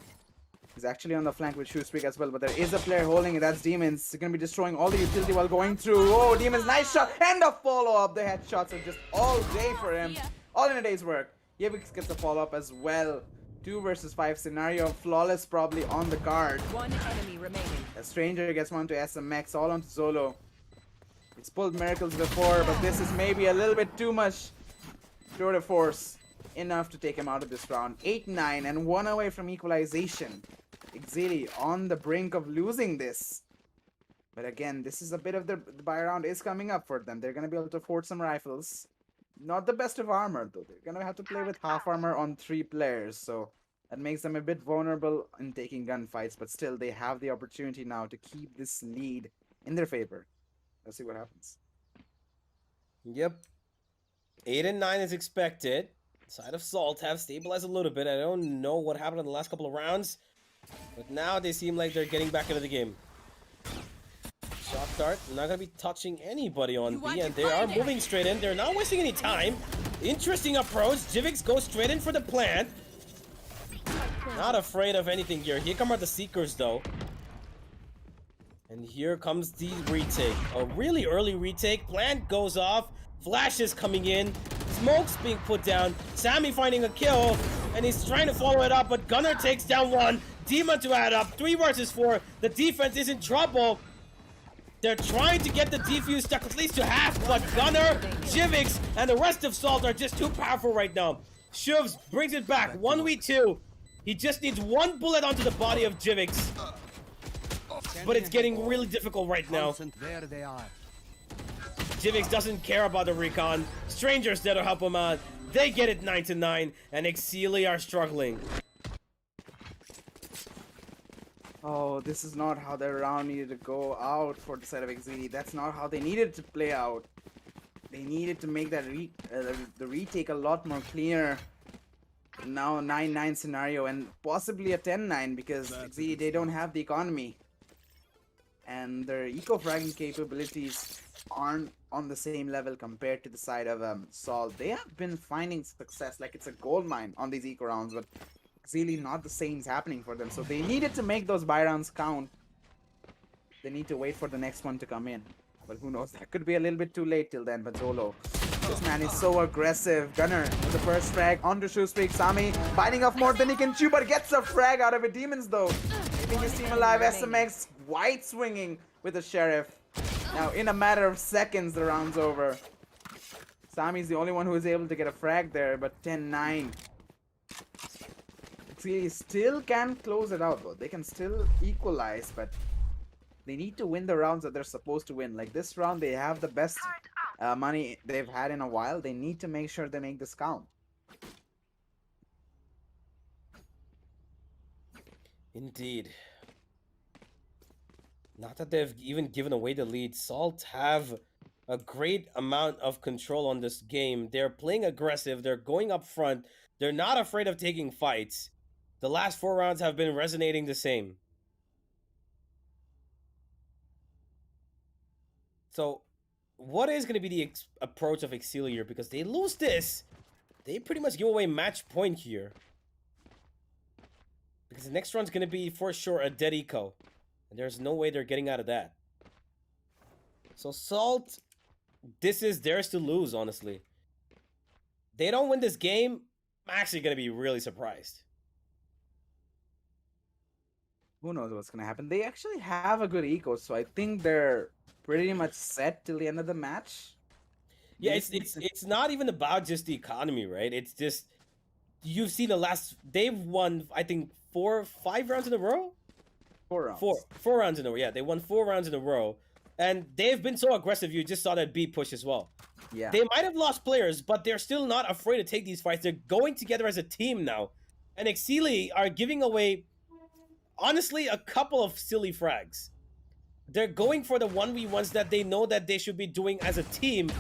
B: is actually on the flank with Shoestreak as well, but there is a player holding it. That's Demons. He's gonna be destroying all the utility while going through. Oh, Demons, nice shot and a follow-up. The headshots are just all day for him. All in a day's work. Yevix gets a follow-up as well. 2 versus 5 scenario. Flawless probably on the card.
C: One enemy remaining.
B: A Stranger gets one to SMX, all onto Zolo. He's pulled miracles before, but this is maybe a little bit too much tour de force. Enough to take him out of this round. 8-9 and 1 away from equalization. Exceeli on the brink of losing this. But again, this is a bit of the buy round is coming up for them. They're going to be able to afford some rifles. Not the best of armor though. They're going to have to play with half armor on 3 players. So that makes them a bit vulnerable in taking gunfights. But still, they have the opportunity now to keep this lead in their favor. Let's see what happens.
A: Yep. 8-9 is expected. Side of Salt have stabilized a little bit. I don't know what happened in the last couple of rounds. But now they seem like they're getting back into the game. Shot start. Not going to be touching anybody on B. And they are moving straight in. They're not wasting any time. Interesting approach. Jivix goes straight in for the plant. Not afraid of anything here. Here come the Seekers though. And here comes the retake. A really early retake. Plant goes off. Flash is coming in. Smoke's being put down. Sami finding a kill. And he's trying to follow it up. But Gunner takes down one. Demon to add up. 3 versus 4. The defense is in trouble. They're trying to get the defuse stuck at least to half. But Gunner, Jivix, and the rest of Salt are just too powerful right now. Shuvs brings it back. 1v2. He just needs 1 bullet onto the body of Jivix. But it's getting really difficult right now.
D: There they are.
A: Jivix doesn't care about the recon. Strangers there to help him out. They get it 9-9, and Exceeli are struggling.
B: Oh, this is not how their round needed to go out for the side of Exceeli. That's not how they needed to play out. They needed to make that the retake a lot more clear. Now 9-9 scenario and possibly a 10-9 because Exceeli, they don't have the economy. And their eco-fragging capabilities aren't on the same level compared to the side of Salt. They have been finding success like it's a gold mine on these eco rounds, but Exceeli, not the same's happening for them. So they needed to make those buy rounds count. They need to wait for the next one to come in. But who knows, that could be a little bit too late till then. But Zolo, this man is so aggressive. Gunner with the first frag onto Shoestreak. Sami biting off more than he can chew, but gets a frag out of it. Demons though, keeping his team alive. SMX white swinging with the Sheriff. Now in a matter of seconds the round's over. Sami's the only one who is able to get a frag there, but 10-9. Exceeli still can close it out though. They can still equalize, but they need to win the rounds that they're supposed to win. Like this round, they have the best money they've had in a while. They need to make sure they make this count.
A: Indeed. Not that they've even given away the lead. Salt have a great amount of control on this game. They're playing aggressive. They're going up front. They're not afraid of taking fights. The last 4 rounds have been resonating the same. So, what is going to be the approach of Exceeli here? Because they lose this, they pretty much give away match point here. Because the next round's going to be, for sure, a dead eco. And there's no way they're getting out of that. So, Salt, this is theirs to lose, honestly. They don't win this game, I'm actually going to be really surprised.
B: Who knows what's going to happen? They actually have a good eco, so I think they're pretty much set till the end of the match.
A: Yeah, it's not even about just the economy, right? It's just, you've seen the last, they've won, I think, 5 rounds in a row?
B: 4 rounds.
A: Four rounds in a row. Yeah, they won 4 rounds in a row. And they've been so aggressive, you just saw that B push as well.
B: Yeah.
A: They might have lost players, but they're still not afraid to take these fights. They're going together as a team now. And Exceeli are giving away, honestly, a couple of silly frags. They're going for the 1v1s that they know that they should be doing as a team.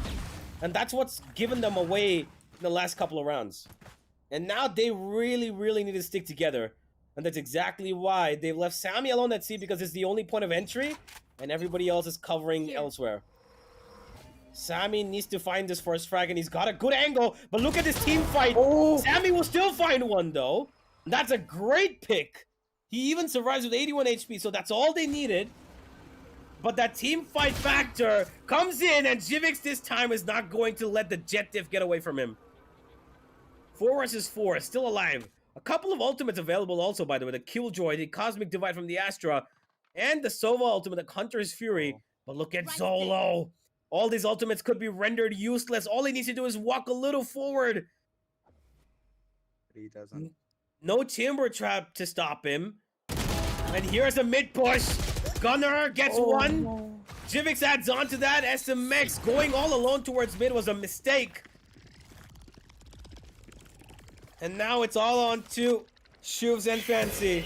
A: And that's what's given them away in the last couple of rounds. And now they really, really need to stick together. And that's exactly why they've left Sammy alone at C, because it's the only point of entry, and everybody else is covering elsewhere. Sammy needs to find this first frag, and he's got a good angle, but look at this team fight.
B: Oh.
A: Sammy will still find one, though. That's a great pick. He even survives with 81 HP, so that's all they needed. But that team fight factor comes in, and Jivix this time is not going to let the Jet Diff get away from him. 4 versus 4, still alive. A couple of ultimates available also, by the way. The Killjoy, the Cosmic Divide from the Astra, and the Sova ultimate, the Hunter's Fury. But look at Zolo. All these ultimates could be rendered useless. All he needs to do is walk a little forward.
B: He doesn't.
A: No Chamber Trap to stop him. And here's a mid push. Gunner gets one.
B: No.
A: Jivix adds on to that. SMX going all alone towards mid was a mistake. And now it's all on to Shuvs and Fancy,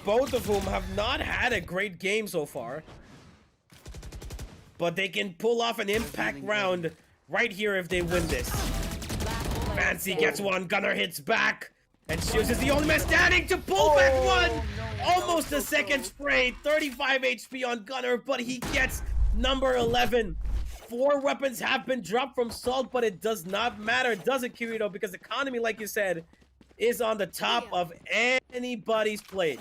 A: both of whom have not had a great game so far. But they can pull off an impact round right here if they win this. Fancy gets one, Gunner hits back, and Shuvs is the only man standing to pull back one! Almost a second spray, 35 HP on Gunner, but he gets number 11. 4 weapons have been dropped from Salt, but it does not matter, does it, Kirito? Because economy, like you said, is on the top of anybody's plate.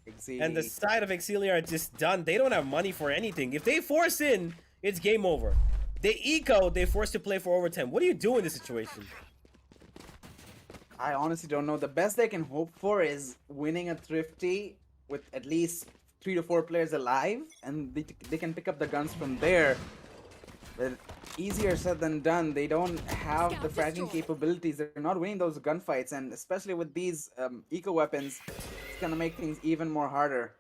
B: Exceeli.
A: And the side of Exceeli are just done. They don't have money for anything. If they force in, it's game over. They eco, they force to play for overtime. What do you do in this situation?
B: I honestly don't know. The best they can hope for is winning a Thrifty with at least 3 to 4 players alive, and they can pick up the guns from there. But easier said than done. They don't have the fragging capabilities. They're not winning those gunfights, and especially with these eco weapons, it's gonna make things even more harder.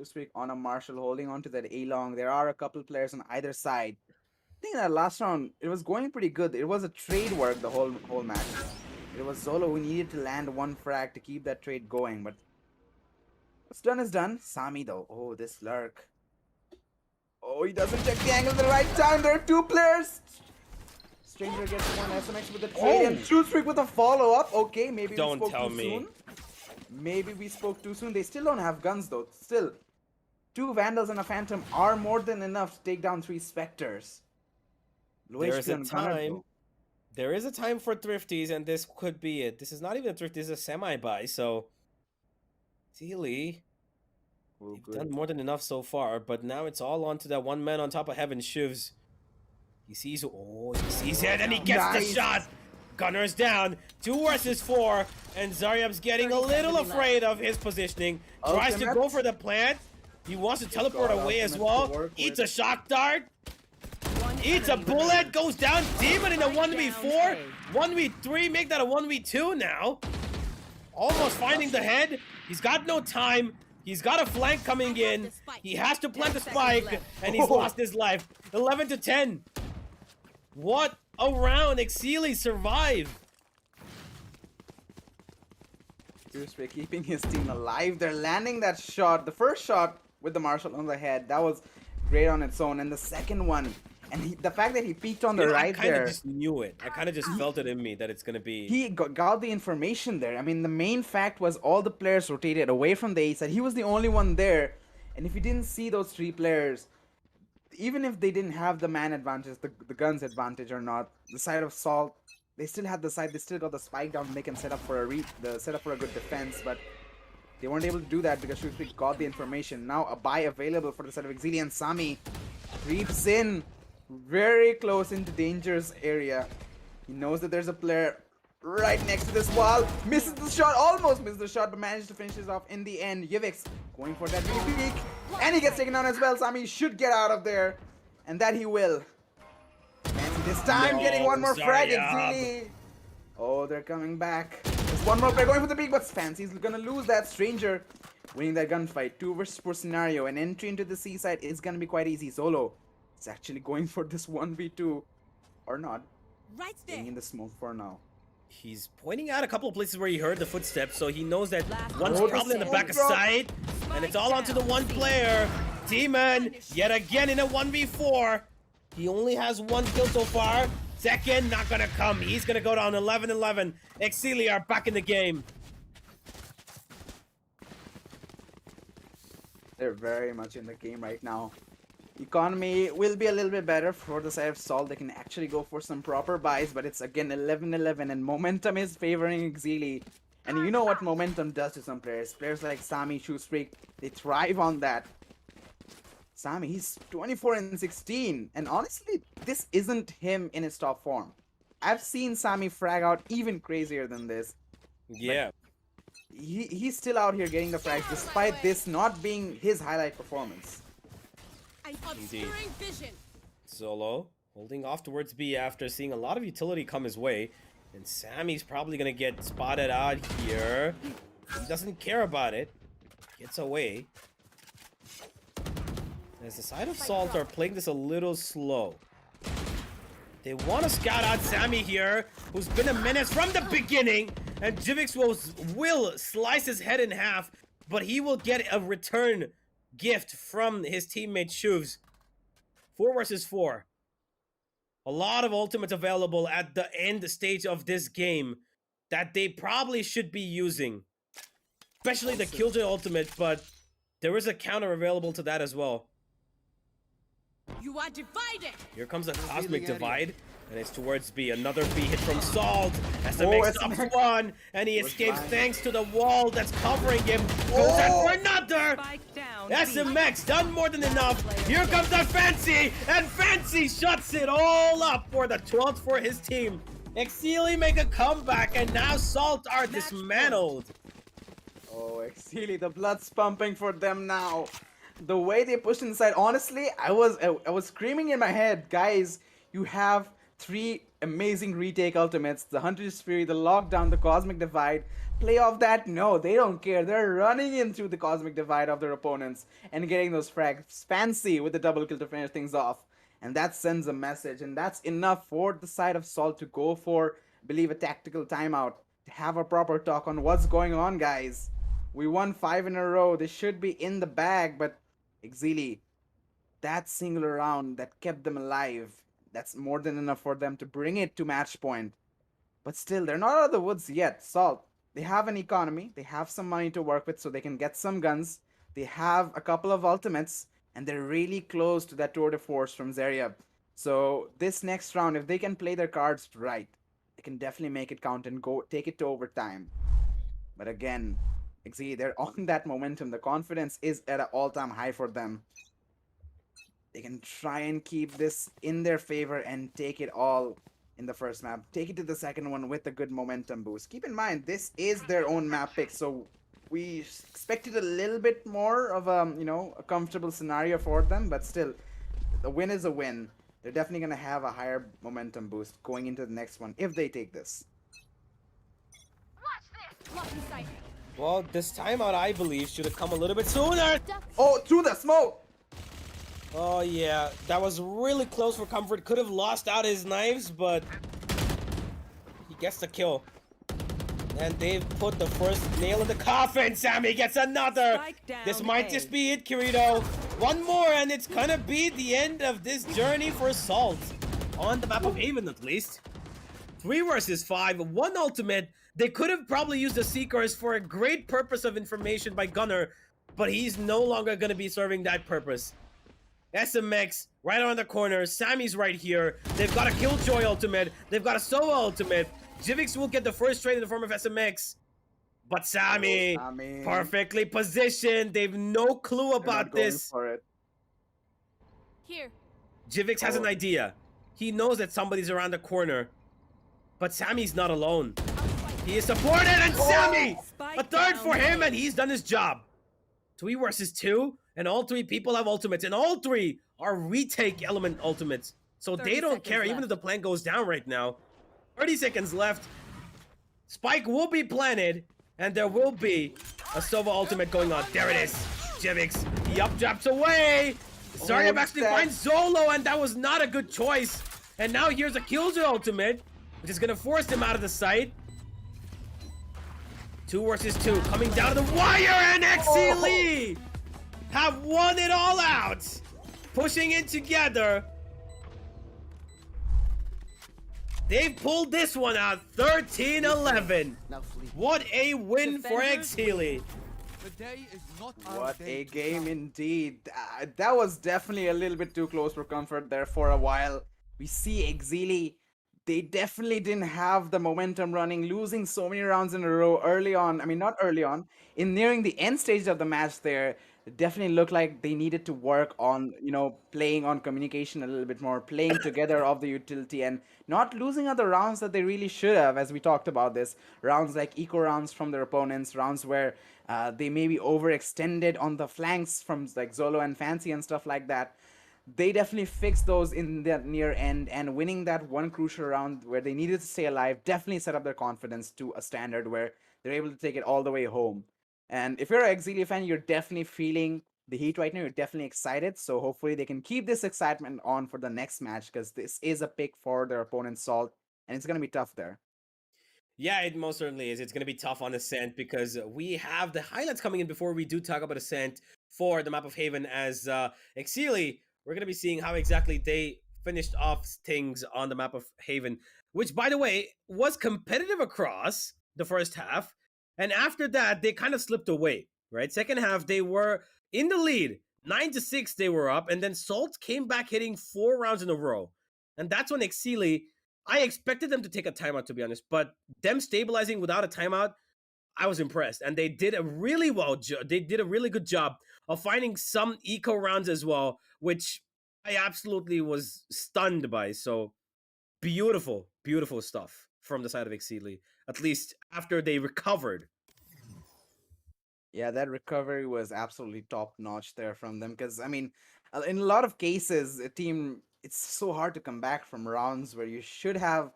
B: Speak on a Marshall holding on to that A-long. There are a couple players on either side. I think that last round it was going pretty good. It was a trade work the whole match. It was Zolo who needed to land one frag to keep that trade going, but what's done is done. Sami though, oh, this lurk. Oh, he doesn't check the angle at the right time. There are 2 players. Stranger gets one SMX with the trade and True Streak with a follow-up. Okay, maybe
A: Don't
B: we spoke
A: tell
B: too
A: me.
B: soon. Maybe we spoke too soon. They still don't have guns though. Still, 2 Vandals and a Phantom are more than enough to take down 3 Spectres.
A: There is a time for thrifties, and this could be it. This is not even a thrift, this is a semi-buy, so Exceeli, you've done more than enough so far, but now it's all on to that one man on top of heaven, Shivs. He sees it, and he gets the shot! Gunner's down, 2 versus 4, and Zaryab's getting a little afraid of his positioning. Tries to go for the plant. He wants to teleport away as well. Eats a shock dart. Eats a bullet, goes down. Demon in a 1v4. 1v3, make that a 1v2 now. Almost finding the head. He's got no time. He's got a flank coming in. He has to plant the spike, and he's lost his life. 11 to 10. What a round. Exceeli survive.
B: Seriously, keeping his team alive. They're landing that shot. The first shot with the Marshall on the head, that was great on its own. And the second one, and the fact that he peeked on the right there. I
A: kind of just knew it. I kind of just felt it in me that it's going to be.
B: He got the information there. I mean, the main fact was all the players rotated away from the A side. He was the only one there. And if he didn't see those 3 players, even if they didn't have the man advantage, the guns advantage or not, the side of Salt, they still had the side. They still got the spike down. They can set up for a good defense, but they weren't able to do that because Shutri got the information. Now a buy available for the side of Exceeli, and Sami creeps in very close into dangerous area. He knows that there's a player right next to this wall. Misses the shot, almost missed the shot, but managed to finish this off in the end. Yivix going for that peek, and he gets taken down as well. Sami should get out of there, and that he will. And this time getting one more frag. Exceeli. Oh, they're coming back. There's one more player going for the peak, but Fancy's gonna lose that. Stranger winning that gunfight. 2 versus 4 scenario. An entry into the seaside is gonna be quite easy. Solo is actually going for this 1v2 or not.
E: Right there.
B: Staying in the smoke for now.
A: He's pointing out a couple of places where he heard the footsteps, so he knows that one's
B: Oh,
A: probably in the
B: the
A: back of
B: drop.
A: sight, and it's all onto the one player. Demon, yet again in a 1v4. He only has 1 kill so far. Second, not gonna come. He's gonna go down 11-11. Exceeli are back in the game.
B: They're very much in the game right now. Economy will be a little bit better for the side of Salt. They can actually go for some proper buys, but it's again 11-11 and momentum is favoring Exceeli. And you know what momentum does to some players. Players like Sami, Shoestreak, they thrive on that. Sami, he's 24-16, and honestly, this isn't him in his top form. I've seen Sami frag out even crazier than this.
A: Yeah.
B: He's still out here getting the frags despite this not being his highlight performance.
E: Obscuring vision.
A: Solo holding off towards B after seeing a lot of utility come his way. And Sammy's probably gonna get spotted out here. He doesn't care about it. Gets away. As the side of Salt are playing this a little slow. They want to scout out Sammy here, who's been a menace from the beginning. And Jivix will slice his head in half, but he will get a return gift from his teammate Shuvs. 4 versus 4. A lot of ultimates available at the end stage of this game that they probably should be using. Especially the Killjoy ultimate, but there is a counter available to that as well.
E: You are divided.
A: Here comes a Cosmic Divide, and it's towards B. Another B hit from Salt. SMX stops one, and he escapes thanks to the wall that's covering him. Goes out for another!
C: Spike down.
A: SMX done more than enough. Here comes the Fancy, and Fancy shuts it all up for the 12th for his team. Exceeli make a comeback, and now Salt are dismantled.
B: Oh, Exceeli, the blood's pumping for them now. The way they pushed inside, honestly, I was screaming in my head, guys, you have 3 amazing retake ultimates, the Hunter's Fury, the Lockdown, the Cosmic Divide. Play off that? No, they don't care. They're running into the Cosmic Divide of their opponents and getting those frags. Fancy with the double kill to finish things off. And that sends a message, and that's enough for the side of Salt to go for, I believe, a tactical timeout. To have a proper talk on what's going on, guys. We won 5 in a row. They should be in the bag, but Exceeli, that singular round that kept them alive, that's more than enough for them to bring it to match point. But still, they're not out of the woods yet. Salt, they have an economy, they have some money to work with so they can get some guns, they have a couple of ultimates, and they're really close to that tour de force from Zarya. So this next round, if they can play their cards right, they can definitely make it count and go take it to overtime. But again, Exceeli, they're on that momentum. The confidence is at an all-time high for them. They can try and keep this in their favor and take it all in the first map. Take it to the second one with a good momentum boost. Keep in mind, this is their own map pick, so we expected a little bit more of a comfortable scenario for them, but still, the win is a win. They're definitely going to have a higher momentum boost going into the next one if they take this.
E: Lock in sight.
A: Well, this timeout, I believe, should have come a little bit sooner.
B: Oh, through the smoke!
A: Oh, yeah. That was really close for Comfort. Could have lost out his knives, but he gets the kill. And they've put the first nail in the coffin. Sammy gets another.
C: Spike down
A: This might
C: A.
A: just be it, Kirito. One more, and it's gonna be the end of this journey for Salt. On the map of Haven, at least. 3 versus 5, 1 ultimate. They could have probably used the Seekers for a great purpose of information by Gunner, but he's no longer going to be serving that purpose. SMX right on the corner. Sammy's right here. They've got a Killjoy ultimate. They've got a Sova ultimate. Jivix will get the first trade in the form of SMX. But Sammy, perfectly positioned. They've no clue about this.
B: For it.
E: Here.
A: Jivix has an idea. He knows that somebody's around the corner. But Sammy's not alone. He is supported, and Sammy! A third for him, and he's done his job. 3 versus 2, and all 3 people have ultimates, and all 3 are retake element ultimates. So they don't care, even if the plan goes down right now. 30 seconds left. Spike will be planted, and there will be a Sova ultimate going on. There it is. Jivix, he up drops away. Zarya actually finds Zolo, and that was not a good choice. And now here's a Killjoy ultimate, which is going to force him out of the sight. 2 versus 2, coming down to the wire, and Exceeli have won it all out. Pushing it together. They pulled this one out 13-11. What a win for
C: Defenders
A: Exceeli.
D: The day is not our
B: What
D: day
B: a
D: to
B: game
D: shine.
B: indeed. That was definitely a little bit too close for comfort there for a while. We see Exili, they definitely didn't have the momentum running, losing so many rounds in a row early on. I mean, not early on, in nearing the end stage of the match there, it definitely looked like they needed to work on, playing on communication a little bit more, playing together of the utility and not losing other rounds that they really should have, as we talked about this. Rounds like eco rounds from their opponents, rounds where they maybe overextended on the flanks from like Zolo and Fancy and stuff like that. They definitely fixed those in that near end, and winning that one crucial round where they needed to stay alive definitely set up their confidence to a standard where they're able to take it all the way home. And if you're an Exilio fan, you're definitely feeling the heat right now. You're definitely excited. So hopefully they can keep this excitement on for the next match because this is a pick for their opponent Salt, and it's gonna be tough there.
A: Yeah, it most certainly is. It's going to be tough on Ascent because we have the highlights coming in before we do talk about Ascent for the map of Haven as Exceeli. We're going to be seeing how exactly they finished off things on the map of Haven, which, by the way, was competitive across the first half. And after that, they kind of slipped away, right? Second half, they were in the lead. 9-6, they were up. And then Salt came back hitting 4 rounds in a row. And that's when Exceeli, I expected them to take a timeout, to be honest, but them stabilizing without a timeout, I was impressed, and they did a really they did a really good job of finding some eco rounds as well, which I absolutely was stunned by. So beautiful, beautiful stuff from the side of Exceeli. At least after they recovered.
B: Yeah, that recovery was absolutely top notch there from them. Because I mean, in a lot of cases, a team it's so hard to come back from rounds where you should have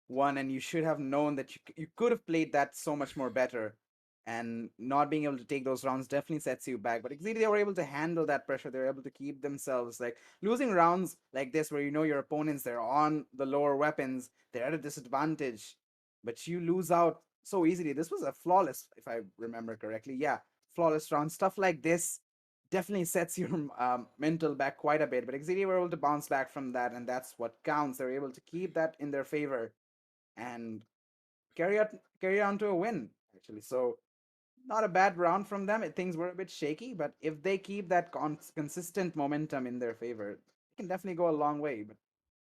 B: won and you should have known that you could have played that so much more better. And not being able to take those rounds definitely sets you back. But exactly, they were able to handle that pressure. They were able to keep themselves like losing rounds like this, where you know your opponents they're on the lower weapons, they're at a disadvantage, but you lose out so easily. This was a flawless, if I remember correctly. Yeah, flawless round. Stuff like this definitely sets your mental back quite a bit. But Exedia were able to bounce back from that, and that's what counts. They're able to keep that in their favor and carry out carry on to a win. Actually, so not a bad round from them. Things were a bit shaky, but if they keep that consistent momentum in their favor, they can definitely go a long way. But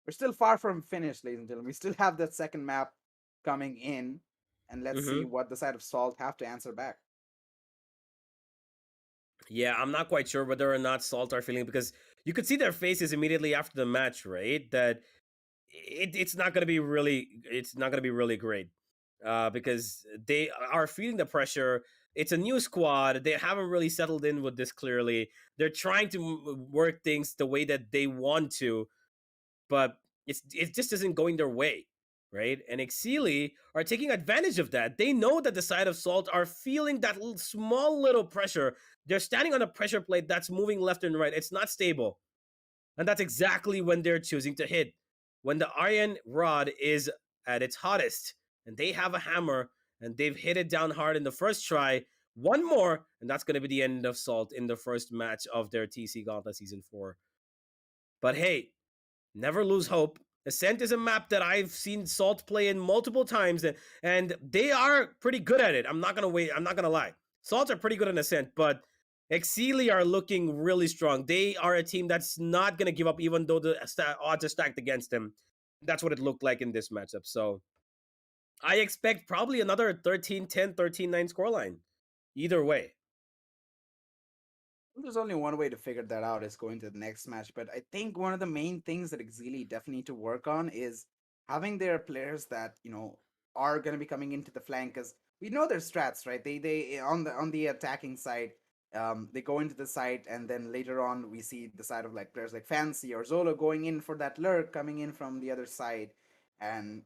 B: we're still far from finished, ladies and gentlemen. We still have that second map coming in, and let's see
A: Mm-hmm.
B: what the side of Salt have to answer back.
A: Yeah, I'm not quite sure whether or not Salt are feeling because you could see their faces immediately after the match, right? That it's not gonna be really great because they are feeling the pressure. It's a new squad. They haven't really settled in with this clearly. They're trying to work things the way that they want to, but it just isn't going their way, right? And Exceeli are taking advantage of that. They know that the side of Salt are feeling that small little pressure. They're standing on a pressure plate that's moving left and right. It's not stable. And that's exactly when they're choosing to hit. When the iron rod is at its hottest and they have a hammer and they've hit it down hard in the first try, one more, and that's going to be the end of Salt in the first match of their TC Gauntlet Season 4. But hey, never lose hope. Ascent is a map that I've seen Salt play in multiple times, and they are pretty good at it. I'm not gonna wait. I'm not gonna lie. Salt are pretty good in Ascent, but Exceeli are looking really strong. They are a team that's not gonna give up, even though the odds are stacked against them. That's what it looked like in this matchup. So I expect probably another 13-10, 13-9 scoreline. Either way.
B: Well, there's only one way to figure that out is going to the next match. But I think one of the main things that Exili definitely need to work on is having their players that are going to be coming into the flank because we know their strats, right? They on the attacking side, they go into the site and then later on we see the side of like players like Fancy or Zolo going in for that lurk, coming in from the other side and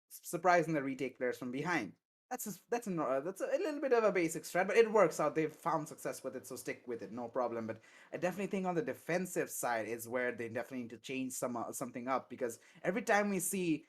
B: surprising the retake players from behind. That's a little bit of a basic strat, but it works out. They've found success with it, so stick with it, no problem. But I definitely think on the defensive side is where they definitely need to change something up because every time we see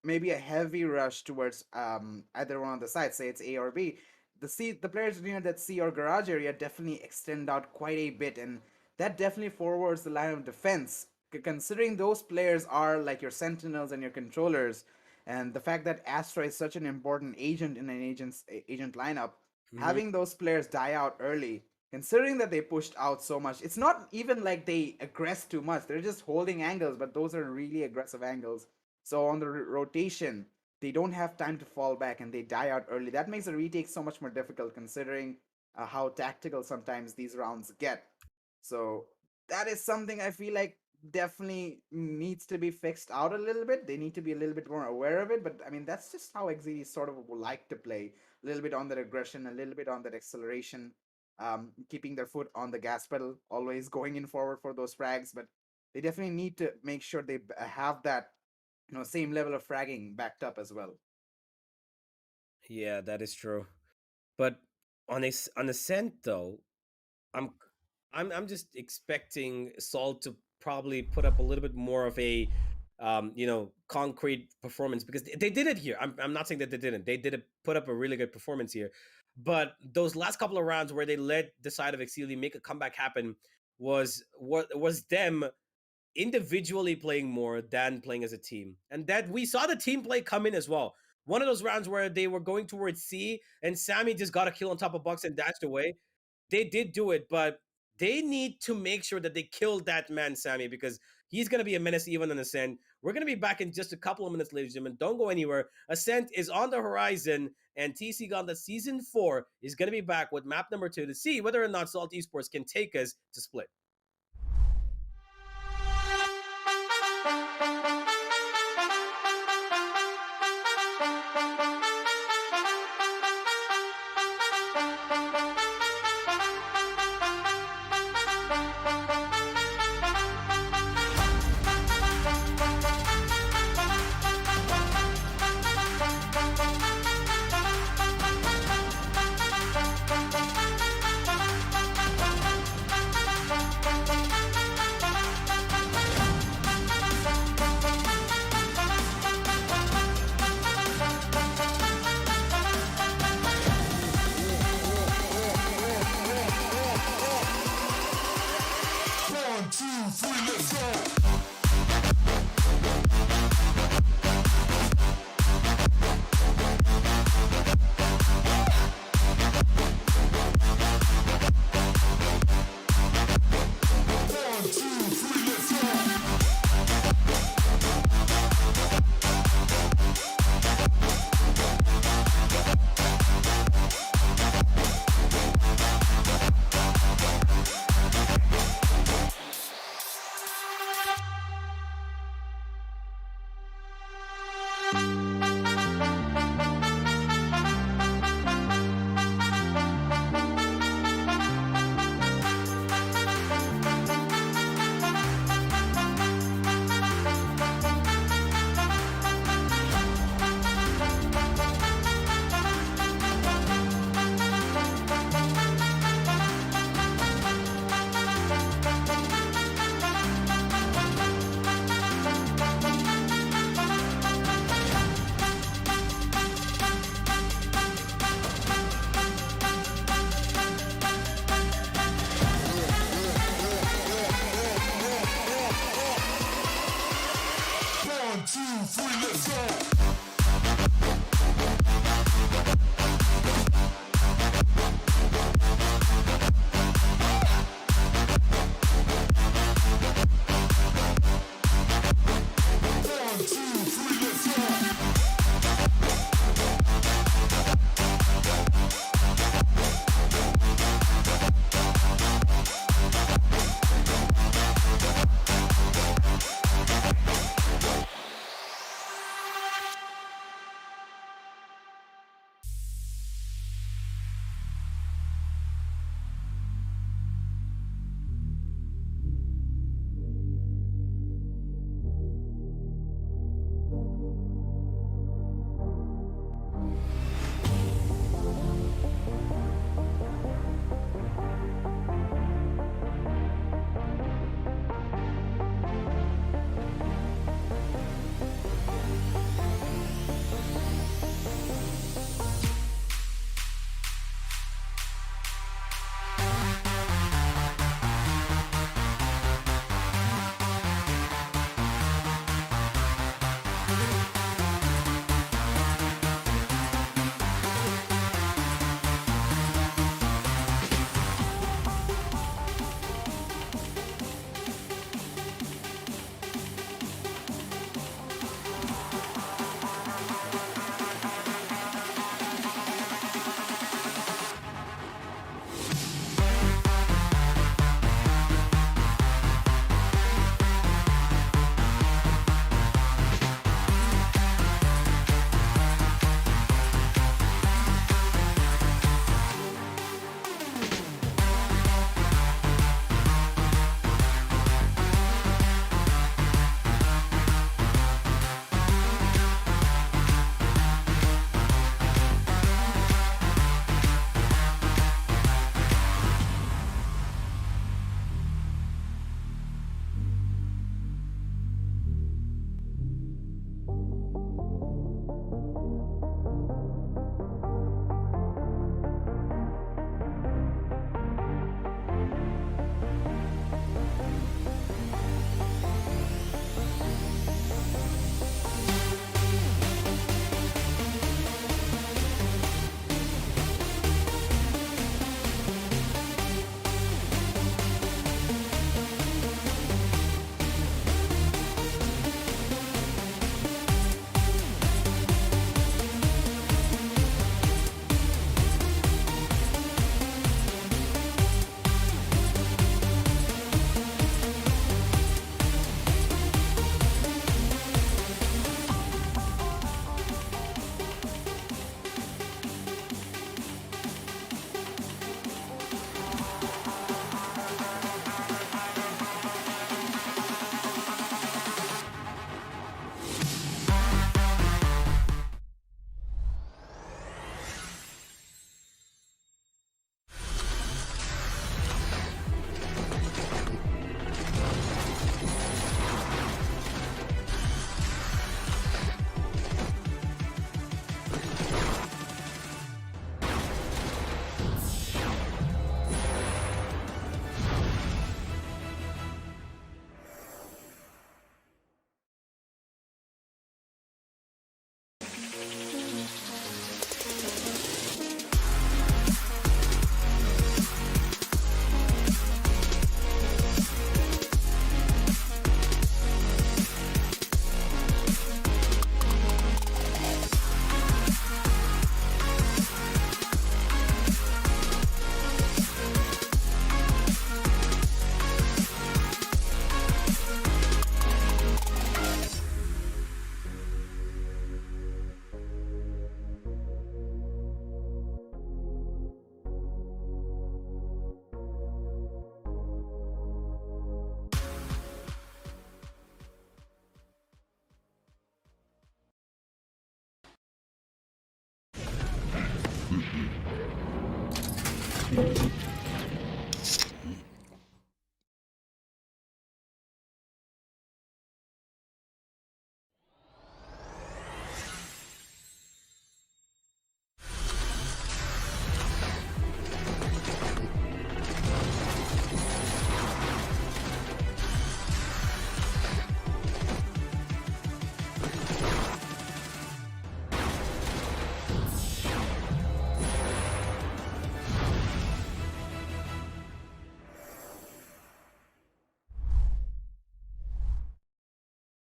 B: maybe a heavy rush towards either one of the sides, say it's A or B, the players near that C or garage area definitely extend out quite a bit, and that definitely forwards the line of defense. Considering those players are like your sentinels and your controllers, And the fact that Astra is such an important agent in an agent lineup,
A: Hmm.
B: having those players die out early, considering that they pushed out so much, it's not even like they aggress too much. They're just holding angles, but those are really aggressive angles. So on the rotation, they don't have time to fall back and they die out early. That makes the retake so much more difficult considering how tactical sometimes these rounds get. So that is something I feel like definitely needs to be fixed out a little bit. They need to be a little bit more aware of it. But I mean, that's just how Exceeli sort of like to play. A little bit on that aggression, a little bit on that acceleration, keeping their foot on the gas pedal, always going in forward for those frags. But they definitely need to make sure they have that same level of fragging backed up as well.
A: Yeah, that is true. But on Ascent though, I'm I'm just expecting Salt to probably put up a little bit more of a concrete performance because they did it here. I'm not saying that they didn't. They did put up a really good performance here. But those last couple of rounds where they let the side of Exceeli make a comeback happen was what was them individually playing more than playing as a team. And that we saw the team play come in as well. One of those rounds where they were going towards C and Sammy just got a kill on top of Bucks and dashed away. They did do it, but they need to make sure that they kill that man, Sammy, because he's going to be a menace even on Ascent. We're going to be back in just a couple of minutes, ladies and gentlemen. Don't go anywhere. Ascent is on the horizon, and TC Gauntlet Season 4 is going to be back with map number 2 to see whether or not Salt Esports can take us to Split.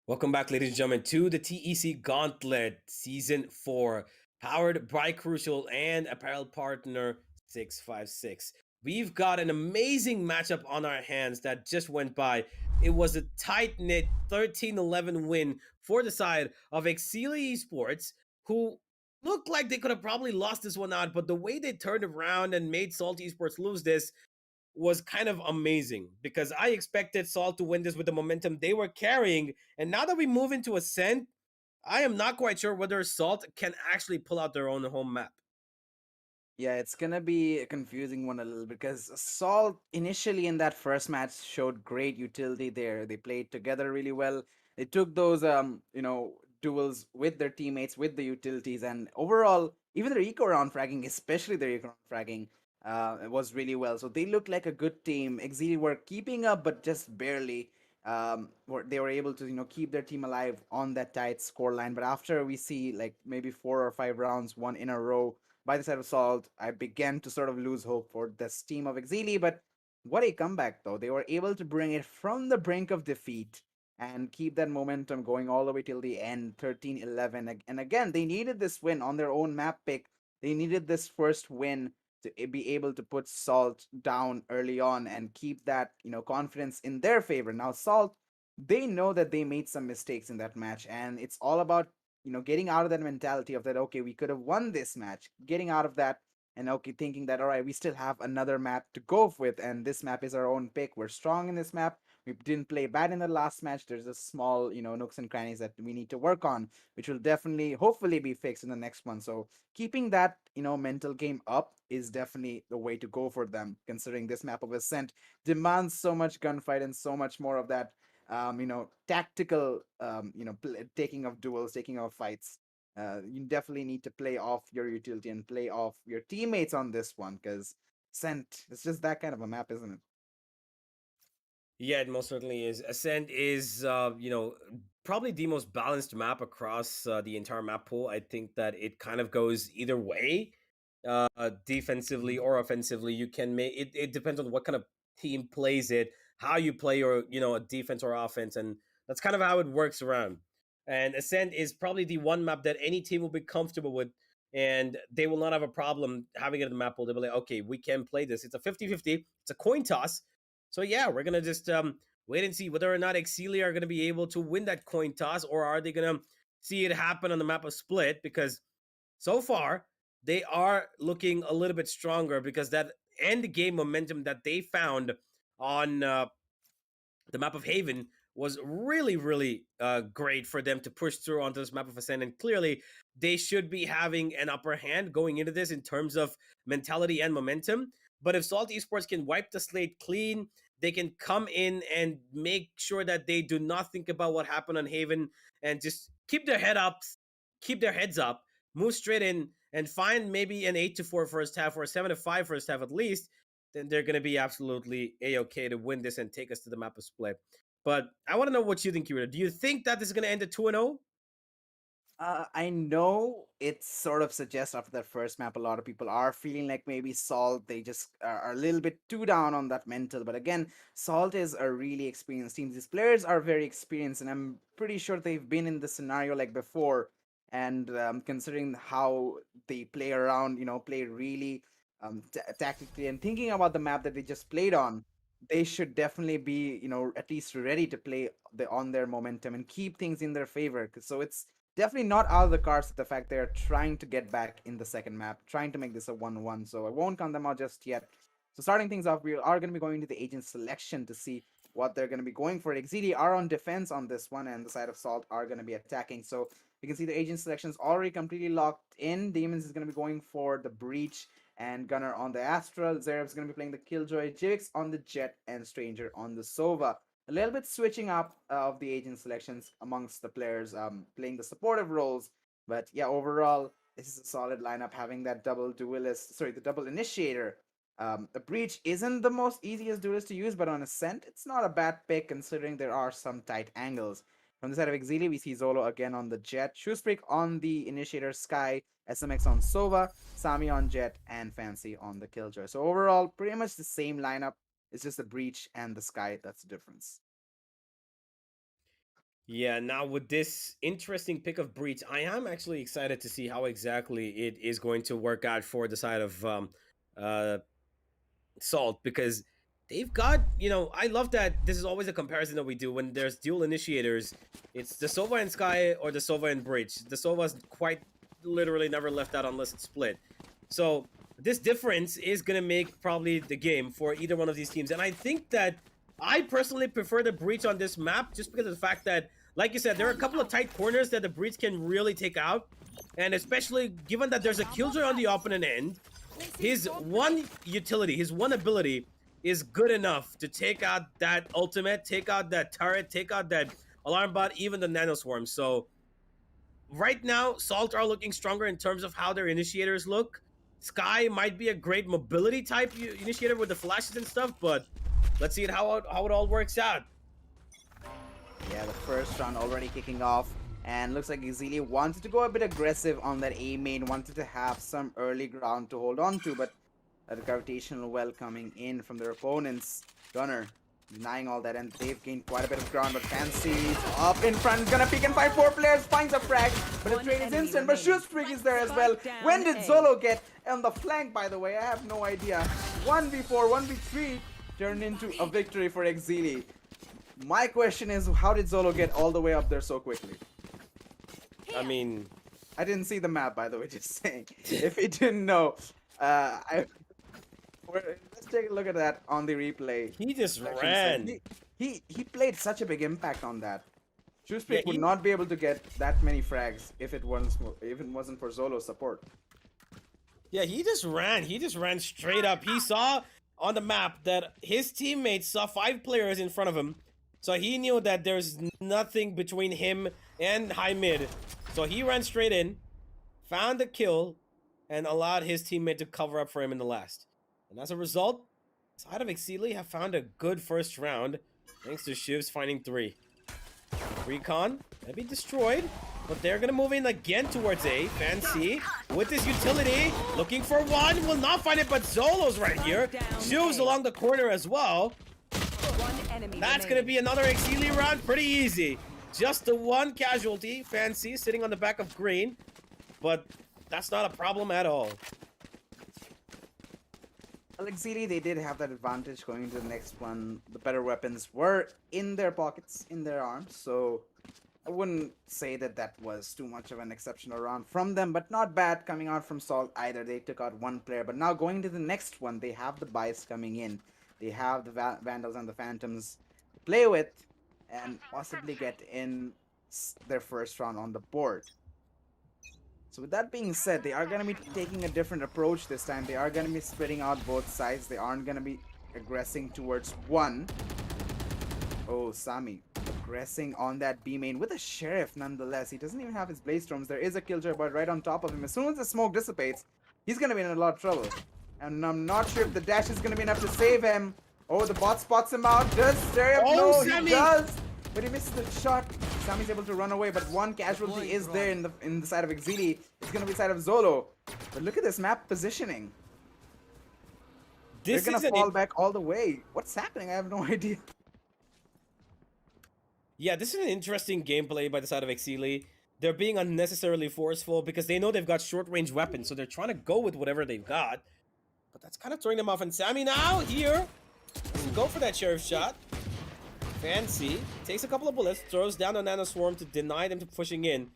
A: Welcome back, ladies and gentlemen, to the TEC Gauntlet Season 4, powered by Crucial and apparel partner 656. We've got an amazing matchup on our hands that just went by. It was a tight knit 13-11 win for the side of Exceeli Esports, who looked like they could have probably lost this one out, but the way they turned around and made Salt Esports lose this was kind of amazing because I expected Salt to win this with the momentum they were carrying. And now that we move into Ascent, I am not quite sure whether Salt can actually pull out their own home map.
B: Yeah, it's gonna be a confusing one a little because Salt initially in that first match showed great utility there. They played together really well. They took those duels with their teammates with the utilities, and overall even their eco round fragging, especially their eco round fragging, it was really well. So they looked like a good team. Exili were keeping up, but just barely. They were able to keep their team alive on that tight score line. But after we see like maybe 4 or 5 rounds, one in a row by the side of Salt, I began to sort of lose hope for this team of Exili. But what a comeback, though. They were able to bring it from the brink of defeat and keep that momentum going all the way till the end, 13-11. And again, they needed this win on their own map pick. They needed this first win to be able to put Salt down early on and keep that, confidence in their favor. Now, Salt, they know that they made some mistakes in that match, and it's all about getting out of that mentality of that, okay, we could have won this match, getting out of that, and okay, thinking that, all right, we still have another map to go with, and this map is our own pick. We're strong in this map. We didn't play bad in the last match. There's a small, nooks and crannies that we need to work on, which will definitely, hopefully, be fixed in the next one. So keeping that, mental game up is definitely the way to go for them, considering this map of Ascent demands so much gunfight and so much more of that tactical, taking of duels, taking of fights. You definitely need to play off your utility and play off your teammates on this one because Scent, it's just that kind of a map, isn't it?
A: Yeah, it most certainly is. Ascent is, probably the most balanced map across the entire map pool. I think that it kind of goes either way, defensively
B: Mhm.
A: or offensively. You can make it. It depends on what kind of team plays it, how you play your, a defense or offense, and that's kind of how it works around. And Ascent is probably the one map that any team will be comfortable with, and they will not have a problem having it in the map pool. They'll be like, okay, we can play this. It's a 50-50. It's a coin toss, so yeah, we're gonna just wait and see whether or not Exceeli are gonna be able to win that coin toss, or are they gonna see it happen on the map of Split? Because so far they are looking a little bit stronger because that end game momentum that they found on the map of Haven was really, really great for them to push through onto this map of Ascent. And clearly, they should be having an upper hand going into this in terms of mentality and momentum. But if Salt Esports can wipe the slate clean, they can come in and make sure that they do not think about what happened on Haven and just keep their head up, keep their heads up, move straight in, and find maybe an 8-4 first half or a 7-5 first half at least, then they're going to be absolutely a-okay to win this and take us to the map of Split. But I want to know what you think, Kira. Do you think that this is going to end at 2-0?
B: I know it sort of suggests after that first map, a lot of people are feeling like maybe Salt, they just are a little bit too down on that mental. But again, Salt is a really experienced team. These players are very experienced, and I'm pretty sure they've been in this scenario like before. And considering how they play around, play really tactically and thinking about the map that they just played on, they should definitely be, at least ready to play on their momentum and keep things in their favor. So it's definitely not out of the cards the fact they're trying to get back in the second map, trying to make this a 1-1. So I won't count them out just yet. So starting things off, we are going to be going to the agent selection to see what they're going to be going for. Exceeli are on defense on this one, and the side of Salt are going to be attacking. So you can see the agent selection is already completely locked in. Demons is going to be going for the Breach. and Gunner on the Astral. Zerev's going to be playing the Killjoy, Jivix on the Jet, and Stranger on the Sova. A little bit switching up of the agent selections amongst the players, playing the supportive roles. But yeah, overall, this is a solid lineup having that double duelist, sorry, the double initiator. The Breach isn't the most easiest duelist to use, but on Ascent, it's not a bad pick considering there are some tight angles. From the side of Exceeli, we see Zolo again on the Jet, Shoespreak on the Initiator Sky, SMX on Sova, Sami on Jet, and Fancy on the Killjoy. So overall, pretty much the same lineup. It's just the Breach and the Sky that's the difference.
A: Yeah, now with this interesting pick of Breach, I am actually excited to see how exactly it is going to work out for the side of uh, Salt, because they've got, I love that this is always a comparison that we do when there's dual initiators. It's the Sova and Sky or the Sova and Breach. The Sova's quite literally never left out unless it's split. So this difference is going to make probably the game for either one of these teams. And I think that I personally prefer the Breach on this map just because of the fact that, like you said, there are a couple of tight corners that the Breach can really take out. And especially given that there's a Killjoy on the opponent end, his one utility, his one ability is good enough to take out that ultimate, take out that turret, take out that alarm bot, even the nanoswarm. So right now, Salt are looking stronger in terms of how their initiators look. Sky might be a great mobility type initiator with the flashes and stuff, but let's see how it all works out.
B: Yeah, the first round already kicking off. And looks like Exceeli wanted to go a bit aggressive on that A main, wanted to have some early ground to hold on to, but the gravitational well coming in from their opponents. Gunner denying all that, and they've gained quite a bit of ground, but Fancy's up in front, is gonna peek and fight 4 players, finds a frag, but the trade is instant, but Shoespreak is there as well. When did Zolo get on the flank, by the way? I have no idea. 1v4, 1v3 turned into a victory for Exceeli. My question is, how did Zolo get all the way up there so quickly?
A: I mean,
B: I didn't see the map, by the way, just saying. If you didn't know, let's take a look at that on the replay.
A: he just ran.
B: He played such a big impact on that. Shoespreak would not be able to get that many frags if it wasn't for Zolo's support.
A: Yeah, he just ran. He just ran straight up. He saw on the map that his teammates saw 5 players in front of him. So he knew that there's nothing between him and high mid. So he ran straight in, found the kill, and allowed his teammate to cover up for him in the last. And as a result, side of Exceeli have found a good first round, thanks to Shivs finding 3. Recon gonna be destroyed, but they're gonna move in again towards A. Fancy with his utility, looking for one, will not find it, but Zolo's right here. Shivs along the corner as well. That's gonna be another Exceeli round, pretty easy. Just the one casualty, Fancy sitting on the back of green, but that's not a problem at all.
B: Well, Exceeli, they did have that advantage going into the next one. The better weapons were in their pockets, in their arms, so I wouldn't say that that was too much of an exceptional round from them, but not bad coming out from Salt either. They took out 1 player, but now going to the next one, they have the bias coming in. They have the Vandals and the Phantoms to play with and possibly get in their first round on the board. So with that being said, they are going to be taking a different approach this time. They are going to be spreading out both sides. They aren't going to be aggressing towards one. Oh, Sami aggressing on that B main with a Sheriff nonetheless. He doesn't even have his Blaze Storms. There is a Killjoy bot right on top of him. As soon as the smoke dissipates, he's going to be in a lot of trouble. And I'm not sure if the dash is going to be enough to save him. Oh, the bot spots him out. Does Sheriff?
A: Oh,
B: No,
A: Sami!
B: he does. But he misses the shot. Sami's able to run away, but one casualty is there in the side of Exceeli. It's gonna be side of Zolo. But look at this map positioning. They're gonna fall back all the way. What's happening? I have no idea.
A: Yeah, this is an interesting gameplay by the side of Exceeli. They're being unnecessarily forceful because they know they've got short-range weapons, so they're trying to go with whatever they've got. But that's kind of throwing them off. And Sami now here doesn't go for that Sheriff shot. Fancy takes a couple of bullets, throws down a nanoswarm to deny them to pushing in.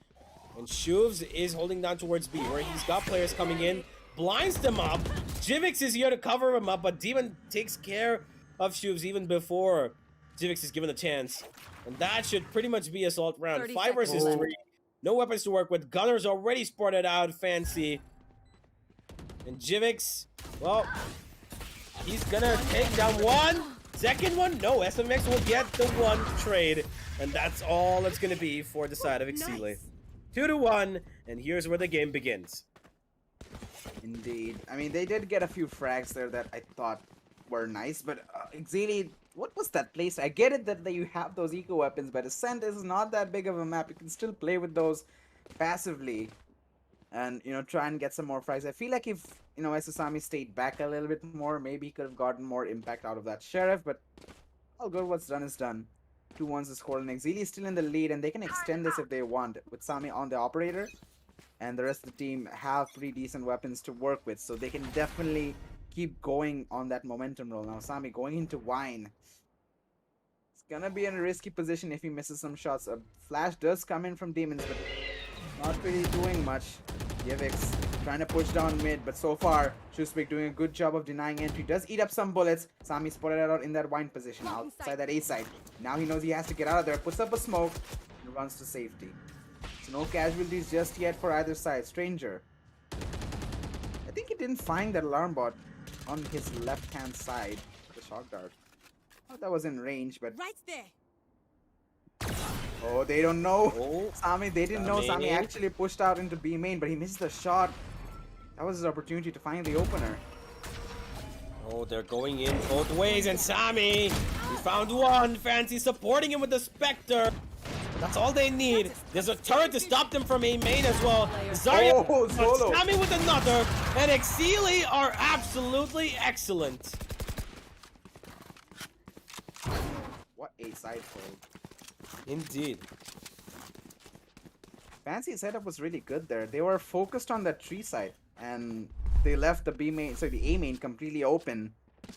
A: And Shuvs is holding down towards B, where he's got players coming in, blinds them up. Jivix is here to cover him up, but Demon takes care of Shuvs even before Jivix is given a chance. And that should pretty much be Assault round. 5 versus 3. No weapons to work with. Gunner's already spotted out. Fancy. And Jivix, well, he's gonna take down one. Second one, no, SMX will get the one trade. And that's all it's gonna be for the side of Exceeli.
E: Nice.
A: 2-1, and here's where the game begins.
B: Indeed. I mean, they did get a few frags there that I thought were nice, but Exceeli, what was that place? I get it that you have those eco weapons, but Ascent is not that big of a map. You can still play with those passively and, you know, try and get some more frags. I feel like if, you know, Sasami stayed back a little bit more, maybe he could have gotten more impact out of that Sheriff, but all good, what's done is done. 2-1's the score, and Exceeli is still in the lead, and they can extend this if they want, with Sami on the operator, and the rest of the team have pretty decent weapons to work with, so they can definitely keep going on that momentum roll. Now Sami going into Wine. It's gonna be in a risky position if he misses some shots. A flash does come in from Demons, but not really doing much. Yevix trying to push down mid, but so far Shuspik doing a good job of denying entry. Does eat up some bullets. Sami spotted it out in that Wine position outside that A side. Now he knows he has to get out of there. Puts up a smoke and runs to safety. So no casualties just yet for either side. Stranger, I think he didn't find that alarm bot on his left hand side. The shock dart. Oh, that was in range, but
E: Right there.
B: oh, they don't know.
A: Oh,
B: Sami, they didn't know Sami
A: Sami.
B: actually pushed out into B main, but he missed the shot. That was his opportunity to find the opener.
A: oh, they're going in both ways, and Sami, he found one. Fancy supporting him with the Spectre. That's all they need. There's a turret to stop them from a main as well. Zarya,
B: Oh, solo.
A: Sami with another, and Exceeli are absolutely excellent.
B: What a side fold.
A: Indeed.
B: Fancy setup was really good there. They were focused on that tree side, and they left the B main, sorry, the A main completely open.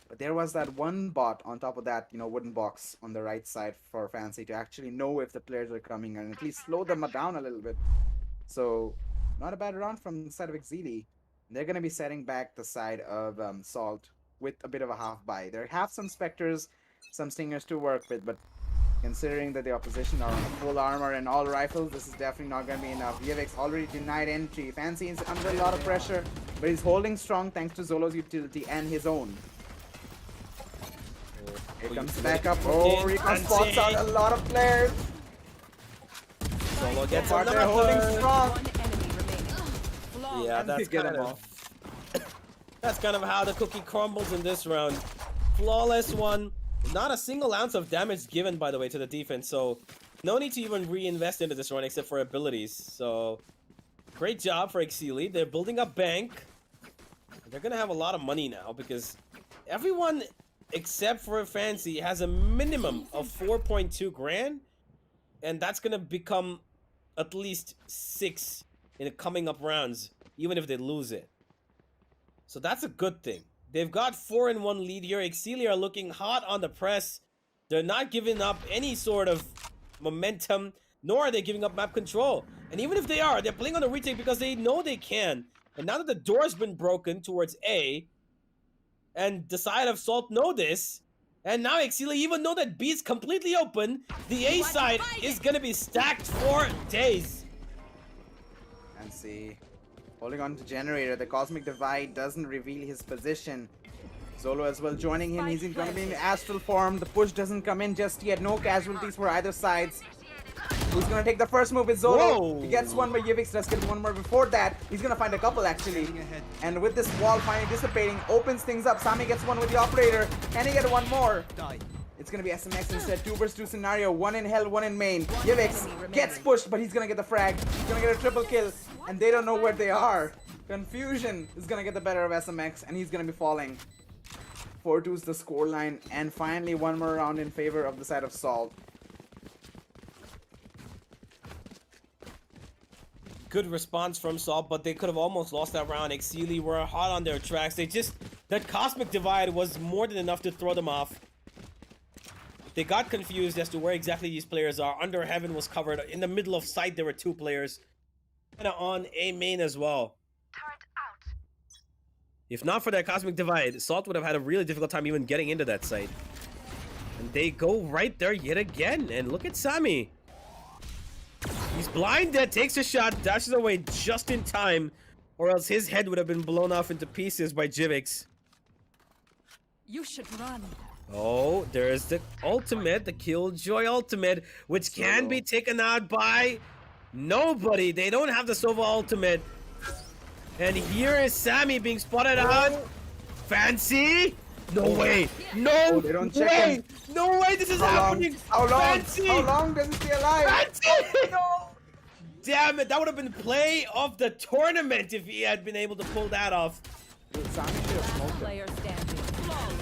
B: But there was that one bot on top of that, you know, wooden box on the right side for Fancy to actually know if the players are coming and at least slow them down a little bit. So, not a bad round from the side of Exceeli. They're going to be setting back the side of Salt with a bit of a half buy. They have some Spectres, some Stingers to work with, but considering that the opposition are on full armor and all rifles, this is definitely not going to be enough. Yevix already denied entry. Fancy is under a lot of pressure, but he's holding strong thanks to Zolo's utility and his own. Here comes back up. Oh, Recon spots out a lot of players.
A: Solo gets
B: But they're holding
A: another.
B: strong.
C: One enemy remaining. Flawless.
A: Yeah,
B: And
A: that's
B: they get
A: kind
B: them
A: of
B: all.
A: that's kind of how the cookie crumbles in this round. Flawless one. Not a single ounce of damage given, by the way, to the defense. So no need to even reinvest into this run except for abilities. So great job for Exceeli. They're building a bank. They're gonna have a lot of money now because everyone except for Fancy has a minimum of 4.2 grand, and that's gonna become at least 6 in the coming up rounds, even if they lose it. So that's a good thing. They've got 4-1 lead here. Exceeli are looking hot on the press. They're not giving up any sort of momentum, nor are they giving up map control. And even if they are, they're playing on the retake because they know they can. And now that the door's been broken towards A, and the side of Salt know this, and now Exceeli even know that B is completely open, the A side is gonna be stacked for days.
B: Fancy holding on to Generator. The Cosmic Divide doesn't reveal his position. Zolo as well joining him. He's going to be in astral form. The push doesn't come in just yet. No casualties for either sides. Who's going to take the first move with Zolo?
A: Whoa.
B: He gets one, but Yevix does get one more before that. He's going to find a couple actually. And with this wall finally dissipating, opens things up. Sami gets one with the operator. Can he get one more?
D: Die.
B: It's gonna be SMX instead. 2 vs 2 scenario. 1 in hell, 1 in main. Yevix gets pushed, but he's gonna get the frag. He's gonna get a triple kill, and they don't know where they are. Confusion is gonna get the better of SMX, and he's gonna be falling. 4-2's the scoreline, and finally one more round in favor of the side of Salt.
A: Good response from Salt, but they could have almost lost that round. Exceeli were hot on their tracks. That Cosmic Divide was more than enough to throw them off. They got confused as to where exactly these players are. Under Heaven was covered. In the middle of sight, there were 2 players. And on A main as well. If not for that Cosmic Divide, Salt would have had a really difficult time even getting into that site. And they go right there yet again. And look at Sami. He's blinded, takes a shot, dashes away just in time or else his head would have been blown off into pieces by Jivix.
C: You should run.
A: Oh, there's the ultimate, the Killjoy ultimate, which can be taken out by nobody. They don't have the Sova ultimate. And here is Sammy being spotted out. Fancy? No way. No
B: they don't check
A: way.
B: him.
A: No way this is happening.
B: How long?
A: Fancy.
B: How long does he stay alive?
A: Fancy.
B: No.
A: Damn it. That would have been play of the tournament if he had been able to pull that off.
B: Dude, Sammy should have smoked him.
C: Player standing. Flawless.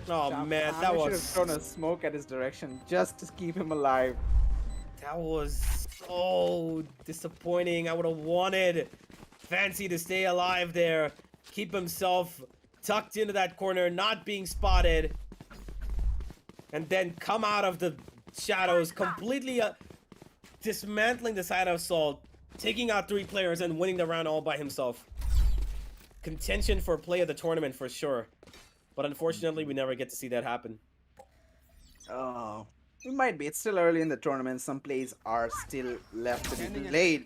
A: Oh, man.
B: Sammy
A: That
B: should have
A: was...
B: thrown a smoke at his direction just to keep him alive.
A: That was so disappointing. I would have wanted Fancy to stay alive there. Keep himself tucked into that corner, not being spotted. And then come out of the shadows, completely dismantling the side of Salt, taking out 3 players and winning the round all by himself. Contention for play of the tournament for sure. But unfortunately, we never get to see that happen.
B: Oh, it might be. It's still early in the tournament. Some plays are still left to be played.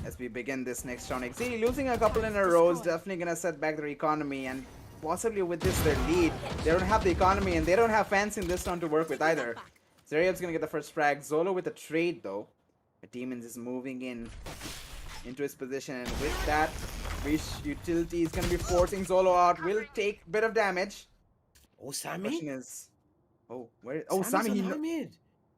B: As we begin this next round, Exceeli losing a couple in a row is definitely gonna set back their economy, and possibly with this their lead. They don't have the economy and they don't have fans in this round to work with either. Zeriab's gonna get the first frag. Zolo with a trade though. The Demons is moving into his position, and with that, Wish utility is gonna be forcing Zolo out. Will take a bit of damage.
A: Oh,
B: The
A: Sammy?
B: question is, oh, where? Oh,
A: Sammy's
B: Sammy,
A: on
B: he
A: high mid.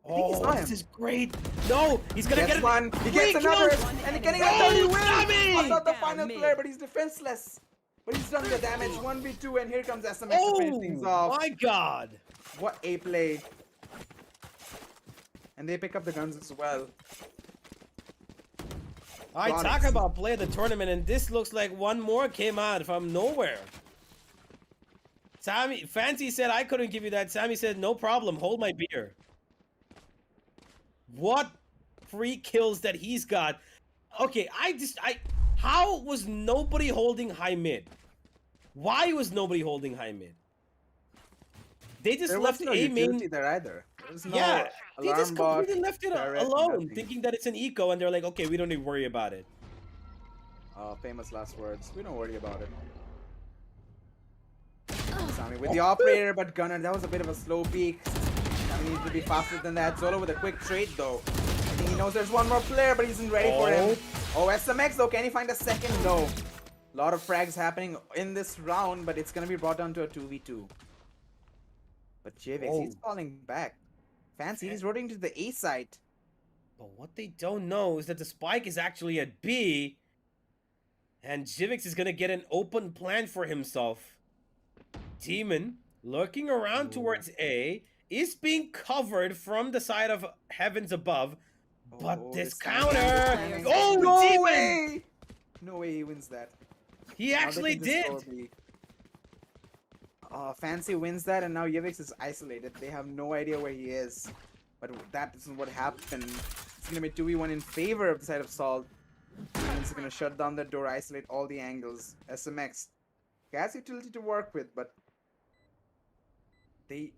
B: think he
A: Oh,
B: saw
A: this
B: him.
A: is great. No, he's gonna
B: gets
A: get
B: one. He
A: three
B: gets another,
A: kills.
B: and getting a
A: Oh,
B: 30 win.
A: Sammy!
B: I'm not the
C: Down
B: final
C: mid.
B: player, but he's defenseless. But he's done the damage. 1v2, and here comes SMX to finish things
A: Oh,
B: off.
A: my God.
B: What a play! And they pick up the guns as well.
A: I
B: Got
A: talk
B: it.
A: about play of the tournament, and this looks like one more came out from nowhere. Sammy, Fancy said I couldn't give you that. Sammy said, no problem, hold my beer. What free kills that he's got. Okay, how was nobody holding high mid? Why was nobody holding high mid? They just
B: There
A: left
B: was no
A: A main.
B: utility there either. There was no
A: Yeah, they
B: alarm
A: just
B: bot,
A: completely left it
B: turret,
A: alone,
B: nothing.
A: thinking that it's an eco, and they're like, okay, we don't need to worry about it.
B: Famous last words. We don't worry about it. Sammy with the operator, but Gunner, that was a bit of a slow peak. Sammy needs to be faster than that. Zolo with a quick trade though. I think he knows there's one more player, but he isn't ready for him. Oh, SMX though, can he find a second? No. A lot of frags happening in this round, but it's gonna be brought down to a 2v2. But Jivix, he's falling back. Fancy, he's rotating to the A side.
A: But what they don't know is that the spike is actually at B, and Jivix is gonna get an open plan for himself. Demon, lurking around towards A, is being covered from the side of Heavens Above, but
B: Oh,
A: this
B: this time
A: counter...
B: he's
A: Oh,
B: no
A: Demon!
B: way! No way he wins that.
A: He
B: Now they
A: actually
B: can just
A: did!
B: score B. Fancy wins that, and now Yevix is isolated. They have no idea where he is. But that isn't what happened. It's gonna be 2v1 in favor of the side of Salt. He's gonna shut down the door, isolate all the angles. SMX. Gas utility to work with, but they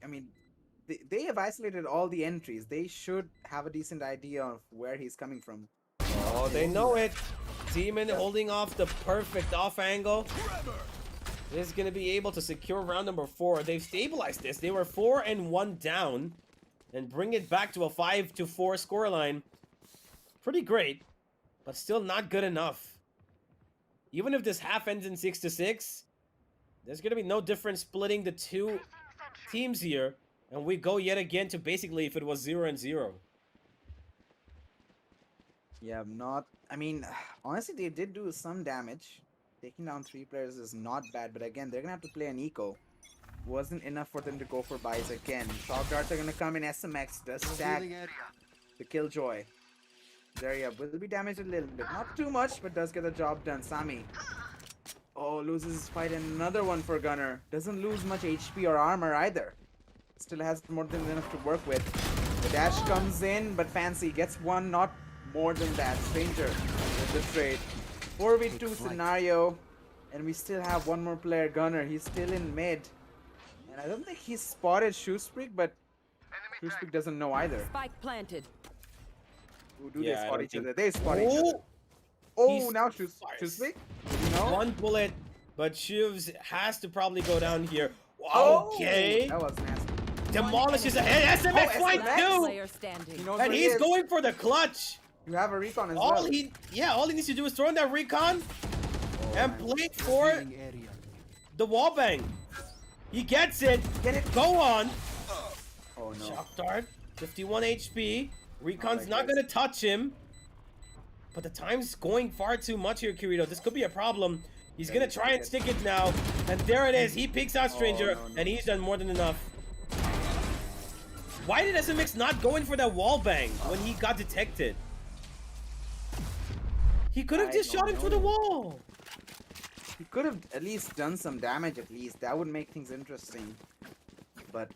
B: have isolated all the entries. They should have a decent idea of where he's coming from.
A: Oh, they know it. Demon holding off the perfect off angle. Is going to be able to secure round number 4. They've stabilized this. They were 4-1 down and bring it back to a 5-4 scoreline. Pretty great, but still not good enough. Even if this half ends in 6-6, there's going to be no difference splitting the two teams here, and we go yet again to basically if it was 0-0.
B: Yeah, I mean, honestly, they did do some damage. Taking down 3 players is not bad, but again, they're gonna have to play an eco. Wasn't enough for them to go for buys again. Shock darts are gonna come in. SMX does stack the Killjoy. Zarya will be damaged a little bit. Not too much, but does get the job done. Sami. Oh, loses his fight, and another one for Gunner. Doesn't lose much HP or armor either. Still has more than enough to work with. The dash comes in, but Fancy gets one, not more than that. Stranger with the trade. 4v2 scenario, and we still have one more player, Gunner. He's still in mid, and I don't think he's spotted Shoesprig, but Shoesprig doesn't know either.
C: Spike planted.
B: Who do
A: Yeah,
B: they
A: I
B: spot
A: don't
B: each
A: think-
B: other? They spot each other. Oh,
A: He's
B: now choose
A: fires.
B: me. You know?
A: One bullet, but Shivs has to probably go down here.
B: Oh,
A: Okay.
B: that was nasty.
A: Demolishes a head. SMX
B: Oh,
A: fight
B: SMX.
A: too.
C: Player standing.
B: He knows
A: And
B: where he
A: he's
B: is.
A: going for the clutch.
B: You have a recon as
A: All
B: well.
A: all he needs to do is throw in that recon and
B: man.
A: play for
D: Revealing area.
A: the wall bang. He gets it.
B: Get it.
A: Go on.
B: Oh no.
A: Shock dart. 51 HP. Recon's
B: like
A: not
B: this.
A: gonna touch him. But the time's going far too much here, Kirito. This could be a problem. He's gonna try and stick it now. And there it is. He peeks out Stranger,
B: no, no.
A: and he's done more than enough. Why did SMX not go in for that wall bang when he got detected? He could have
B: I
A: just
B: don't
A: shot him through the
B: know.
A: wall.
B: He could have at least done some damage at least. That would make things interesting. But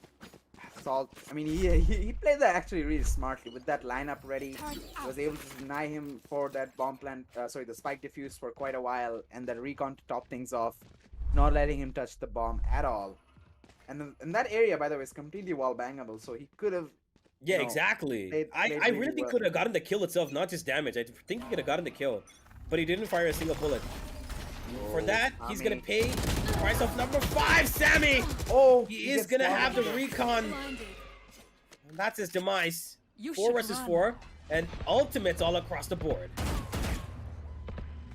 B: Salt, I mean, he played that actually really smartly with that lineup ready. He was able to deny him for that bomb plant, the spike defuse for quite a while, and that recon to top things off, not letting him touch the bomb at all. And that area, by the way, is completely wall bangable, so he could have.
A: Yeah,
B: No,
A: exactly.
B: played
A: I
B: really
A: really think
B: well.
A: could have gotten the kill itself, not just damage. I think he could have gotten the kill, but he didn't fire a single bullet. For that, he's gonna
B: Sammy.
A: pay the price of number 5, Sammy.
B: Oh,
A: He is
B: gets
A: gonna
B: bombed
A: have the
B: again.
A: recon.
E: Blinded.
A: And that's his demise.
C: You
A: 4
C: should
A: versus
C: run.
A: 4, and ultimates all across the board.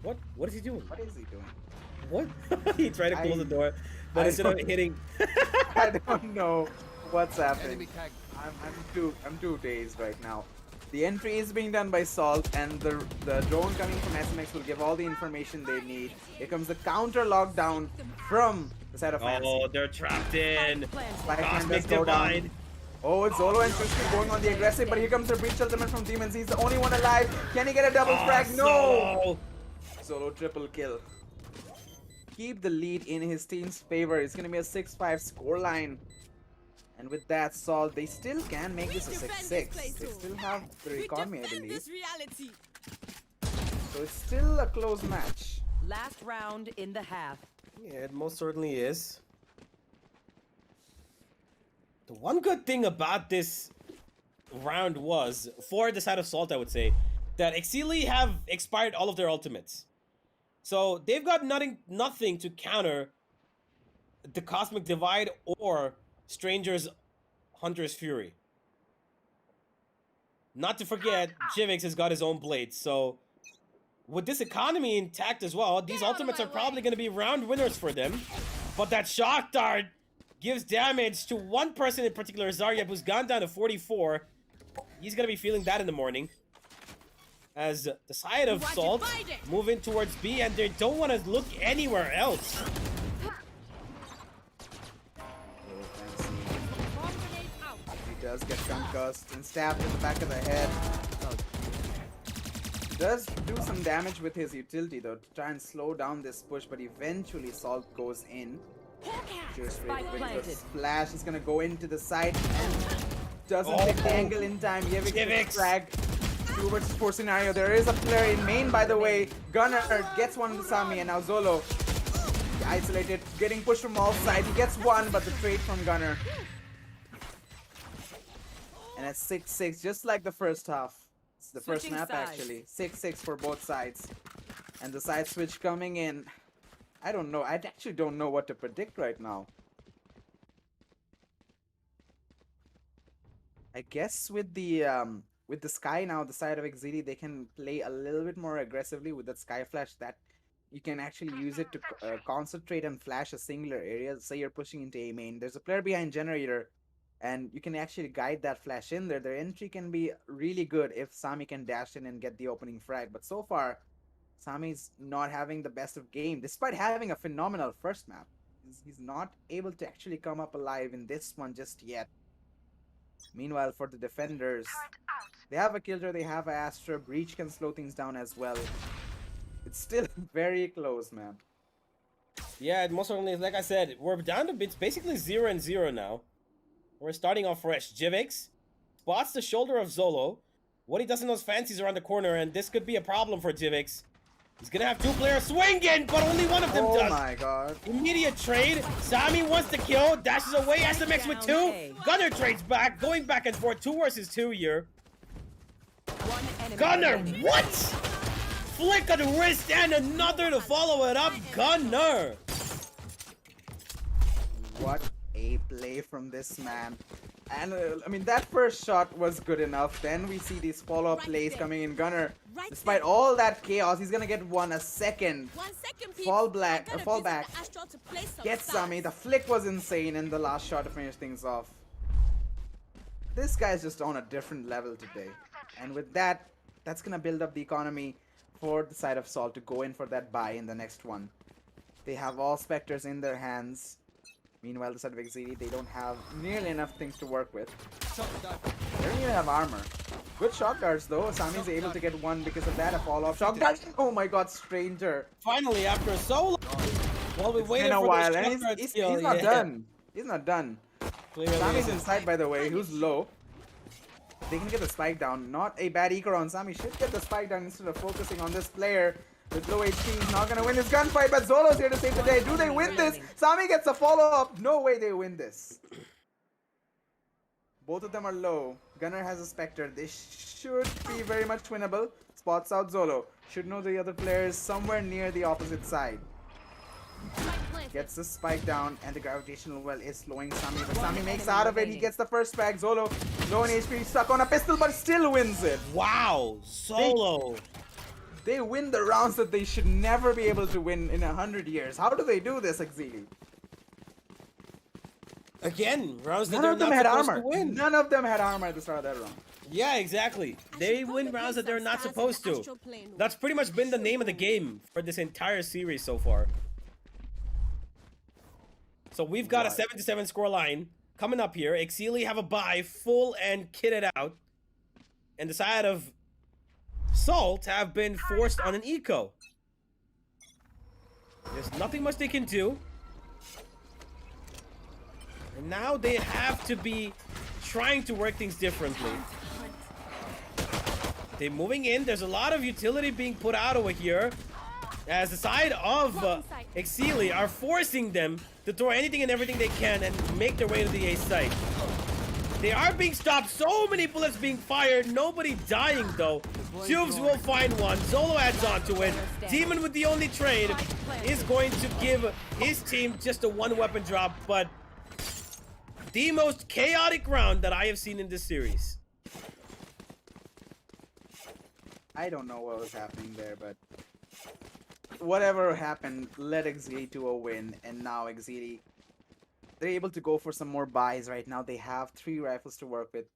A: What? What is he doing?
B: What is he doing?
A: What? He tried to close the door, but
B: I
A: instead of
B: don't-
A: hitting,
B: I don't know what's happening.
D: Enemy tag.
B: I'm too dazed right now. The entry is being done by Salt, and the drone coming from SMX will give all the information they need. Here comes the counter lockdown from the side of Fancy.
A: oh, they're trapped in.
B: Spike hand
A: Cosmic
B: does go down.
A: Divide.
B: Oh, it's Zolo and Tristan going on the aggressive, but here comes the breach ultimate from Demons. He's the only one alive. Can he get a double frag? No!
A: Solo.
B: Solo triple kill. Keep the lead in his team's favor. It's gonna be a 6-5 scoreline. And with that, Salt, they still can make this a
E: We defend
B: 6-6.
E: this place,
B: They
E: too.
B: still have the
E: We
B: economy, I
E: defend
B: believe.
E: this reality.
B: So it's still a close match.
C: Last round in the half.
A: Yeah, it most certainly is. The one good thing about this round was, for the side of Salt, I would say, that Exceeli have expired all of their ultimates. So they've got nothing to counter the Cosmic Divide or Stranger's Hunter's Fury. Not to forget, Jivix has got his own blades, so with this economy intact as well, these
E: Get out of
A: ultimates
E: my
A: are probably
E: way.
A: going to be round winners for them. But that shock dart gives damage to one person in particular, Zaryeb, who's gone down to 44. He's going to be feeling that in the morning. As the side of
E: You are
A: Salt
E: divided.
A: move in towards B, and they don't want to look anywhere else.
E: Bomb grenade out.
B: He does get concussed and stabbed in the back of the head. Does do some damage with his utility though to try and slow down this push, but eventually Salt goes in. Just
C: Spike
B: with the
C: planted.
B: splash, he's gonna go into the side and doesn't
A: Oh.
B: pick the angle in time. Yevix
A: Yevix.
B: with frag. 2 versus 4 scenario. There is a player in main, by the way. Gunner gets one to Sami, and now Zolo isolated, getting pushed from all sides. He gets one, but the trade from Gunner. And it's 6-6, just like the first half. It's the first
C: Switching
B: map
C: sides.
B: actually. 6-6 for both sides. And the side switch coming in. I don't know. I actually don't know what to predict right now. I guess with the Sky now, the side of Exceeli, they can play a little bit more aggressively with that Sky Flash. That you can actually use it to concentrate and flash a singular area. Say you're pushing into A main. There's a player behind Generator, and you can actually guide that flash in there. Their entry can be really good if Sami can dash in and get the opening frag. But so far, Sami's not having the best of game, despite having a phenomenal first map. He's not able to actually come up alive in this one just yet. Meanwhile, for the defenders, they have a Killjoy, they have a Astra. Breach can slow things down as well. It's still very close, man.
A: Yeah, most certainly, like I said, we're down to, it's basically 0-0 now. We're starting off fresh. Jivix spots the shoulder of Zolo. What he doesn't know is Fancy's around the corner, and this could be a problem for Jivix. He's gonna have 2 players swinging, but only one of them
B: Oh
A: does.
B: my god.
A: Immediate trade. Sami wants to kill, dashes away. SMX with 2.
C: A.
A: Gunner trades back, going back and forth. 2 versus 2 here.
C: One enemy
A: Gunner,
C: remaining.
A: what? flick of the wrist and another to follow it up. Gunner.
B: What a play from this man. And I mean, that first shot was good enough. Then we see these follow-up plays coming in. Gunner, despite all that chaos, he's gonna get a second.
E: 1 second, peeps.
B: Fall
E: I gotta
B: fall
E: visit
B: back.
E: the Astral to play some
B: Gets
E: stats.
B: Sammy. The flick was insane in the last shot to finish things off. This guy's just on a different level today. And with that, that's gonna build up the economy for the side of Salt to go in for that buy in the next one. They have all Spectres in their hands. Meanwhile, the side of Exceeli, they don't have nearly enough things to work with. They don't even have armor. Good shot guards though. Sammy's able to get one because of that. A follow-up shot guard. Oh my god, Stranger.
A: Finally, after so long, while we waited
B: In a
A: for
B: while,
A: the
B: and
A: shot guard
B: he's
A: skill,
B: not
A: yeah.
B: done. He's not done.
A: Clearly
B: Sammy's
A: isn't.
B: inside, by the way. Who's low? They can get the spike down. Not a bad eco round. Sammy should get the spike down instead of focusing on this player. With low HP, he's not gonna win this gunfight, but Zolo's here to save the day. Do they win this? Sammy gets a follow-up. No way they win this. Both of them are low. Gunner has a Spectre. They should be very much winnable. Spots out Zolo. Should know the other players somewhere near the opposite side. Gets the spike down, and the gravitational well is slowing Sammy. But Sammy makes out of it. He gets the first frag. Zolo, low in HP, stuck on a pistol, but still wins it.
A: Wow, Solo.
B: They win the rounds that they should never be able to win in 100 years. How do they do this, Exceeli?
A: Again, rounds that
B: None
A: they're
B: of them
A: not
B: had
A: supposed
B: armor.
A: to win.
B: None of them had armor at the start of that round.
A: Yeah, exactly. They win rounds that they're not supposed to. That's pretty much been the name of the game for this entire series so far. So we've got a 7-7 scoreline coming up here. Exceeli have a bye, full and kitted out. And the side of Salt have been forced on an eco. There's nothing much they can do. And now they have to be trying to work things differently. They're moving in. There's a lot of utility being put out over here. As the side of Exceeli are forcing them to throw anything and everything they can and make their way to the A site. They are being stopped. So many bullets being fired. Nobody dying though. Tubes will find one. Zolo adds on to it. Demon with the only trade is going to give his team just a one weapon drop, but the most chaotic round that I have seen in this series.
B: I don't know what was happening there, but whatever happened led Exceeli to a win, and now Exceeli, they're able to go for some more buys right now. They have 3 rifles to work with.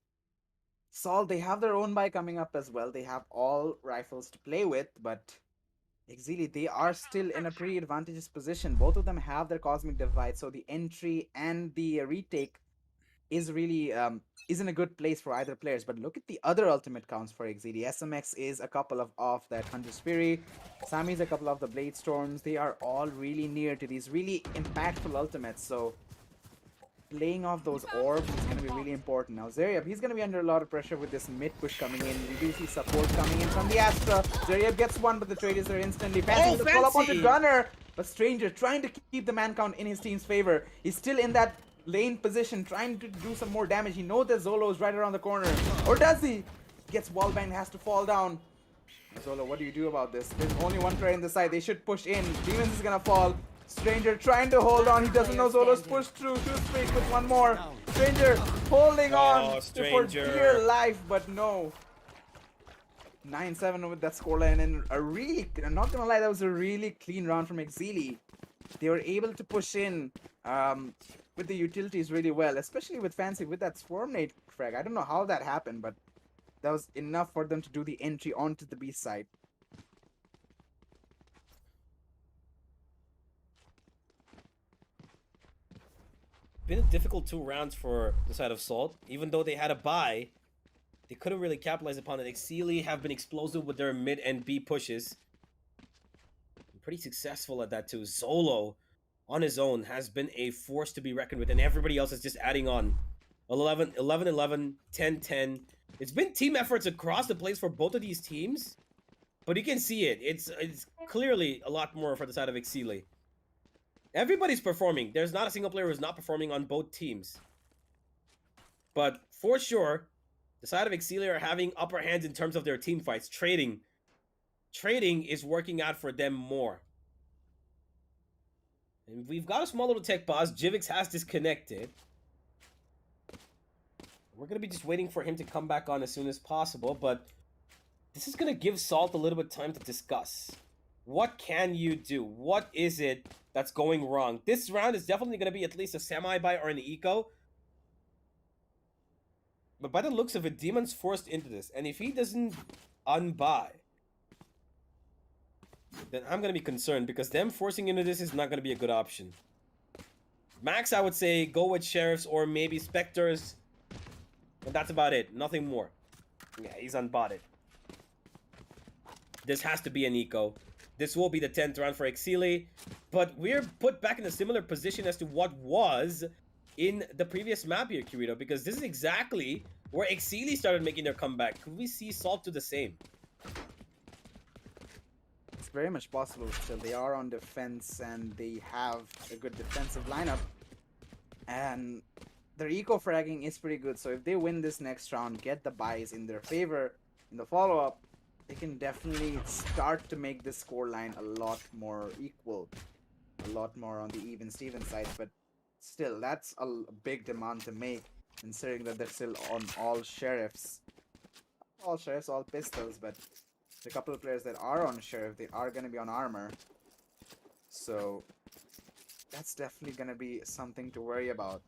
B: Salt, they have their own buy coming up as well. They have all rifles to play with, but Exceeli, they are still in a pretty advantageous position. Both of them have their Cosmic Divide, so the entry and the retake is really is in a good place for either players. But look at the other ultimate counts for Exceeli. SMX is a couple of that Hunter's Fury. Sammy's a couple of the Blade Storms. They are all really near to these really impactful ultimates. So playing off those orbs is going to be really important. Now Zeriab, he's going to be under a lot of pressure with this mid push coming in. We do see support coming in from the Astra. Zeriab gets one, but the trade is there instantly. Fancy to pull up onto Gunner, but Stranger trying to keep the man count in his team's favor. He's still in that lane position, trying to do some more damage. He knows that Zolo is right around the corner. Or does he? Gets wallbanged, has to fall down. Zolo, what do you do about this? There's only one player in the side. They should push in. Demons is gonna fall. Stranger trying to hold on. He doesn't know Zolo's pushed through. Toothpick with one more. Stranger holding on for dear life, but no. 9-7 with that scoreline, and a really, I'm not gonna lie, that was a really clean round from Exceeli. They were able to push in with the utilities really well, especially with Fancy with that Swarm Nade frag. I don't know how that happened, but that was enough for them to do the entry onto the B side.
A: Been a difficult 2 rounds for the side of Salt. Even though they had a bye, they couldn't really capitalize upon it. Exceeli have been explosive with their mid and B pushes. Pretty successful at that too. Zolo on his own has been a force to be reckoned with, and everybody else is just adding on. 11, 10. It's been team efforts across the place for both of these teams, but you can see it. It's clearly a lot more for the side of Exceeli. Everybody's performing. There's not a single player who's not performing on both teams. But for sure, the side of Exceeli are having upper hands in terms of their team fights, trading trading is working out for them more. And we've got a small little tech pause. Jivix has disconnected. We're going to be just waiting for him to come back on as soon as possible, but this is going to give Salt a little bit of time to discuss. What can you do? What is it that's going wrong? This round is definitely going to be at least a semi-buy or an eco. But by the looks of it, Demon's forced into this. And if he doesn't unbuy, then I'm going to be concerned, because them forcing into this is not going to be a good option. Max, I would say go with Sheriffs or maybe Spectres. But that's about it. Nothing more. Yeah, he's unbotted. This has to be an eco. This will be the 10th round for Exceeli. But we're put back in a similar position as to what was in the previous map here, Kirito. Because this is exactly where Exceeli started making their comeback. Could we see Salt do the same?
B: It's very much possible still. They are on defense and they have a good defensive lineup. And their eco-fragging is pretty good. So if they win this next round, get the buys in their favor in the follow-up, they can definitely start to make this scoreline a lot more equal. A lot more on the even-Steven side. But still, that's a big demand to make, considering that they're still on all Sheriffs. All Sheriffs, all pistols, but the couple of players that are on Sheriff, they are going to be on armor. So that's definitely going to be something to worry about.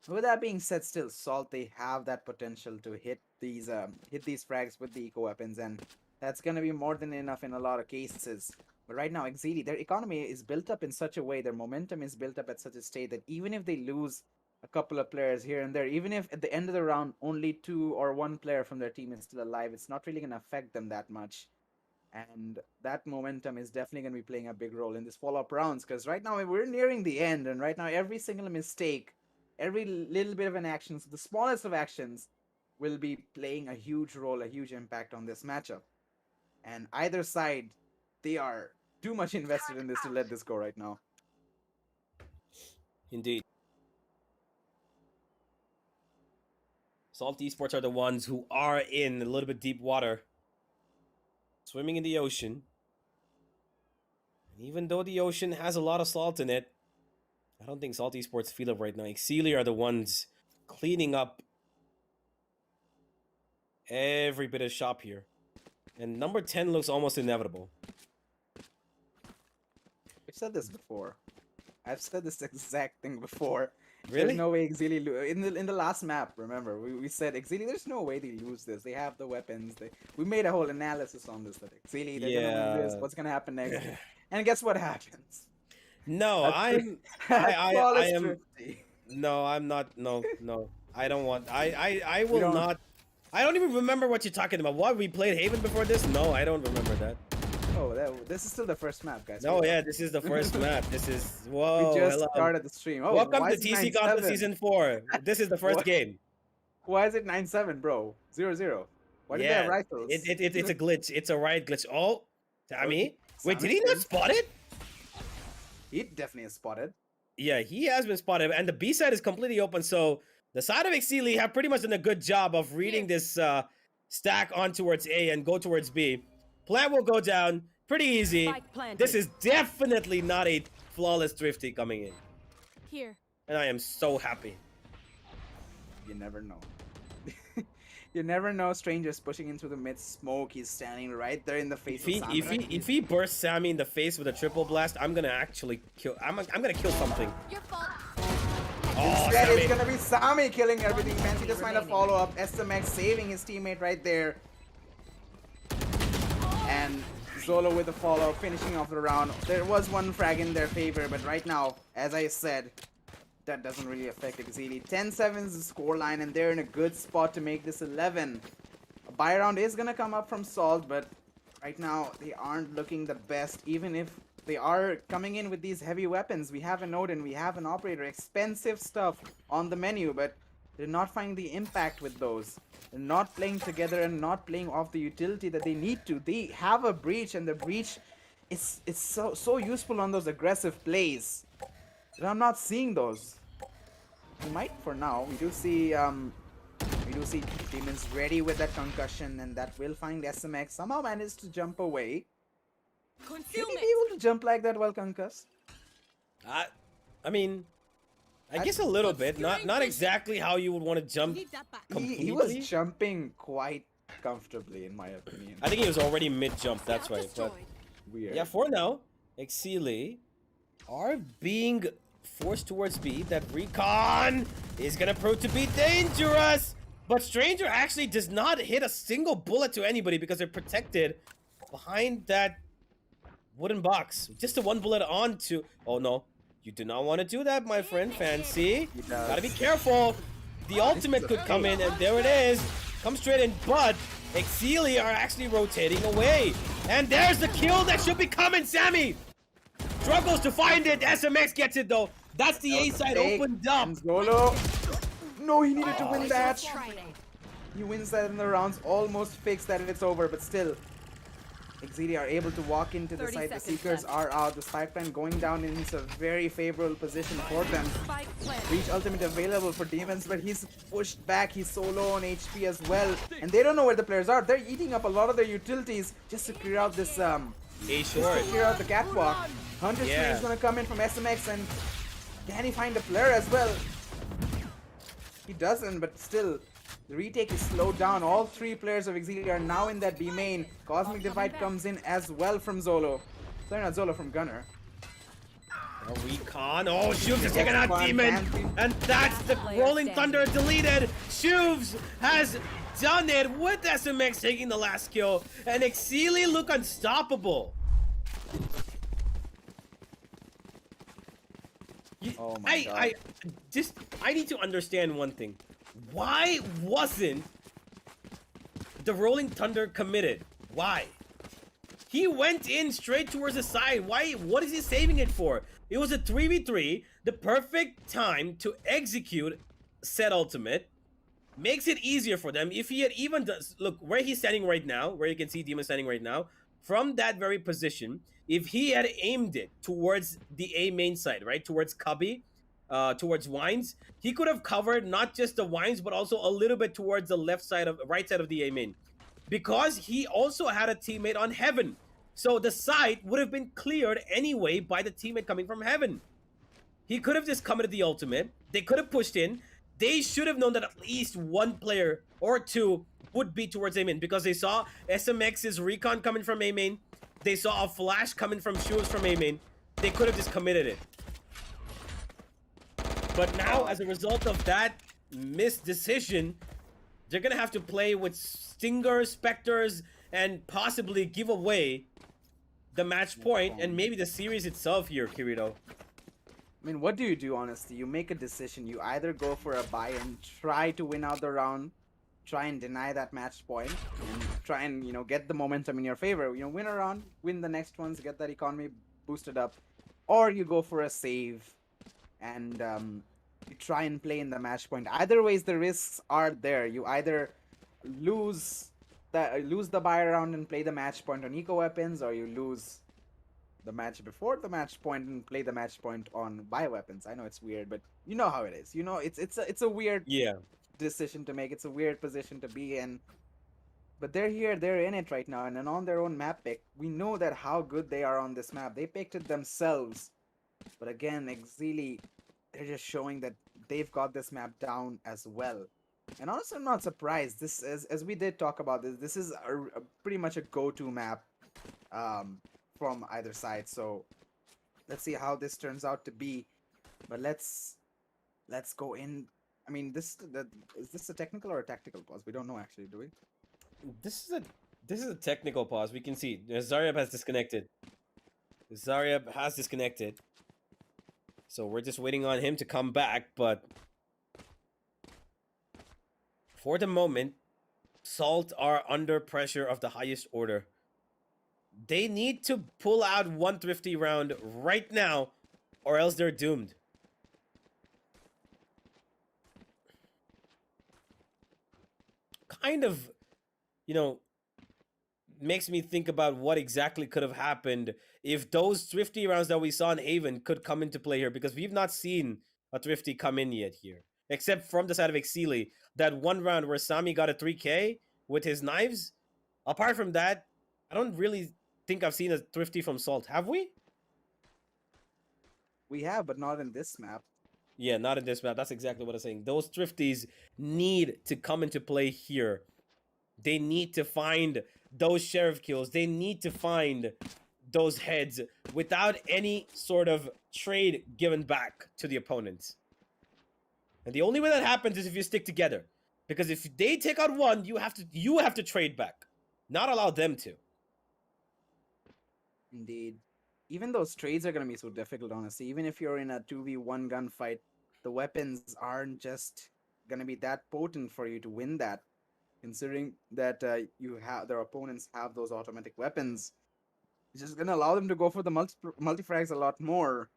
B: With that being said, still Salt, they have that potential to hit these frags with the eco weapons, and that's gonna be more than enough in a lot of cases. But right now, Exceeli, their economy is built up in such a way, their momentum is built up at such a state that even if they lose a couple of players here and there, even if at the end of the round only 2 or 1 player from their team is still alive, it's not really gonna affect them that much. And that momentum is definitely gonna be playing a big role in this follow-up rounds, because right now we're nearing the end, and right now every single mistake, every little bit of an action, the smallest of actions, will be playing a huge role, a huge impact on this matchup. And either side, they are too much invested in this to let this go right now.
A: Indeed. Salt Esports are the ones who are in a little bit deep water, swimming in the ocean. And even though the ocean has a lot of salt in it, I don't think Salt Esports feel it right now. Exceeli are the ones cleaning up every bit of shop here. And number 10 looks almost inevitable.
B: I've said this before. I've said this exact thing before.
A: Really?
B: There's no way Exceeli in the last map, remember, we said Exceeli, there's no way they lose this. They have the weapons. We made a whole analysis on this, that Exceeli, they're gonna win this, what's gonna happen next. And guess what happens?
A: No, I am No, I'm not. No. I don't want. I will not. I don't even remember what you're talking about. What, we played Haven before this? No, I don't remember that.
B: Oh, this is still the first map, guys.
A: No, yeah, this is the first map. This is whoa.
B: We just started the stream. Oh,
A: welcome to TC Gauntlet Season 4. This is the first game.
B: Why is it 9-7, bro? 0-0. Why did they have rifles?
A: It's a glitch. It's a riot glitch. Oh, Sammy. Wait, did he not spot it?
B: He definitely is spotted.
A: Yeah, he has been spotted, and the B side is completely open. So the side of Exceeli have pretty much done a good job of reading this stack on towards A and go towards B. Plant will go down pretty easy. This is definitely not a flawless thrifty coming in.
E: Here.
A: And I am so happy.
B: You never know. You never know. Strangers pushing into the mid smoke. He's standing right there in the face of Sammy.
A: If he bursts Sammy in the face with a triple blast, I'm gonna actually kill. I'm gonna kill something.
E: Your fault.
A: Oh,
B: Instead, it's gonna be Sammy killing everything. Fancy just find a follow up. SMX saving his teammate right there. And Zolo with the follow, finishing off the round. There was one frag in their favor, but right now, as I said, that doesn't really affect Exceeli. 10-7 is the scoreline, and they're in a good spot to make this 11. A buy round is gonna come up from Salt, but right now they aren't looking the best. Even if they are coming in with these heavy weapons, we have an Odin, we have an Operator, expensive stuff on the menu, but they're not finding the impact with those. They're not playing together and not playing off the utility that they need to. They have a breach, and the breach is so useful on those aggressive plays. But I'm not seeing those. We might for now. We do see do see Demons ready with that concussion, and that will find SMX. Somehow managed to jump away. Should he
E: Concealment.
B: be able to jump like that while concussed?
A: I mean, I guess a little bit. Not
E: Obscuring vision.
A: exactly how you would want to jump.
E: Need that back.
B: He was
A: Completely?
B: jumping quite comfortably, in my opinion.
A: I think he was already mid-jump, that's
E: Scout
A: right. But
E: destroyed.
B: Weird.
A: yeah, for now, Exceeli are being forced towards B. That recon is gonna prove to be dangerous. But Stranger actually does not hit a single bullet to anybody because they're protected behind that wooden box. Just a one bullet onto. Oh no, you do not want to do that, my friend. Fancy,
B: He does.
A: gotta be careful. The ultimate could come in, and there it is. Come straight in, but Exceeli are actually rotating away. And there's the kill that should be coming, Sammy. Struggles to find it. SMX gets it though. That's the A side
B: Take
A: opened up.
B: and Zolo. No, he needed to win that.
E: Training.
B: He wins that in the rounds, almost fixed that it's over, but still. Exceeli are able to walk into the
C: 30
B: site. The
C: seconds
B: Seekers
C: left.
B: are out. The spike plan going down in a very favorable position for them.
C: Spike planted.
B: Reach ultimate available for Demons, but he's pushed back. He's so low on HP as well. And they don't know where the players are. They're eating up a lot of their utilities just to clear out this
A: A short.
B: clear out the catwalk. Hunter Street
A: Yeah.
B: is gonna come in from SMX, and can he find a player as well? He doesn't, but still, the retake is slowed down. All three players of Exceeli are now in that B main. Cosmic Divide comes in as well from Zolo. Sorry, not Zolo, from Gunner.
A: A recon. Oh, Shoves is taking out
B: One,
A: Demon.
B: man.
A: And that's the Rolling Thunder deleted. Shoves has done it with SMX taking the last kill. And Exceeli look unstoppable.
B: Oh my God.
A: I need to understand one thing. Why wasn't the Rolling Thunder committed? Why? He went in straight towards the side. Why? What is he saving it for? It was a 3v3, the perfect time to execute said ultimate. Makes it easier for them. If he had even does look where he's standing right now, where you can see Demon standing right now, from that very position, if he had aimed it towards the A main side, right, towards Cubby, towards Wines, he could have covered not just the Wines, but also a little bit towards the right side of the A main, because he also had a teammate on Heaven. So the side would have been cleared anyway by the teammate coming from Heaven. He could have just committed the ultimate. They could have pushed in. They should have known that at least one player or two would be towards A main, because they saw SMX's recon coming from A main. They saw a flash coming from Shoes from A main. They could have just committed it. But now, as a result of that missed decision, they're gonna have to play with Stingers, Spectres, and possibly give away the match point and maybe the series itself here, Kirito.
B: I mean, what do you do, honestly? You make a decision. You either go for a buy and try to win out the round, try and deny that match point, and try and, get the momentum in your favor. Win a round, win the next ones, get that economy boosted up. Or you go for a save and you try and play in the match point. Either ways, the risks are there. You either lose the buy round and play the match point on eco weapons, or you lose the match before the match point and play the match point on buy weapons. I know it's weird, but you know how it is. It's a weird decision to make. It's a weird position to be in. But they're here, they're in it right now, and then on their own map pick, we know that how good they are on this map. They picked it themselves. But again, Exceeli, they're just showing that they've got this map down as well. And honestly, I'm not surprised. This is, as we did talk about this is a pretty much a go-to map from either side. So let's see how this turns out to be. But let's go in. I mean, is this a technical or a tactical pause? We don't know actually, do we?
A: This is a technical pause. We can see Zaryab has disconnected. Zaryab has disconnected. So we're just waiting on him to come back, but for the moment, Salt are under pressure of the highest order. They need to pull out one thrifty round right now, or else they're doomed. Kind of, makes me think about what exactly could have happened if those thrifty rounds that we saw in Haven could come into play here, because we've not seen a thrifty come in yet here. except from the side of Exceeli. That one round where Sami got a 3K with his knives. Apart from that, I don't really think I've seen a thrifty from Salt. Have we?
B: We have, but not in this map.
A: Yeah, not in this map. That's exactly what I'm saying. Those thrifties need to come into play here. They need to find those sheriff kills. They need to find those heads without any sort of trade given back to the opponents. And the only way that happens is if you stick together. Because if they take out one, you have to trade back. Not allow them to.
B: Indeed. Even those trades are going to be so difficult, honestly. Even if you're in a 2v1 gunfight, the weapons aren't just going to be that potent for you to win that. Considering that their opponents have those automatic weapons, it's just going to allow them to go for the multifrags a lot more.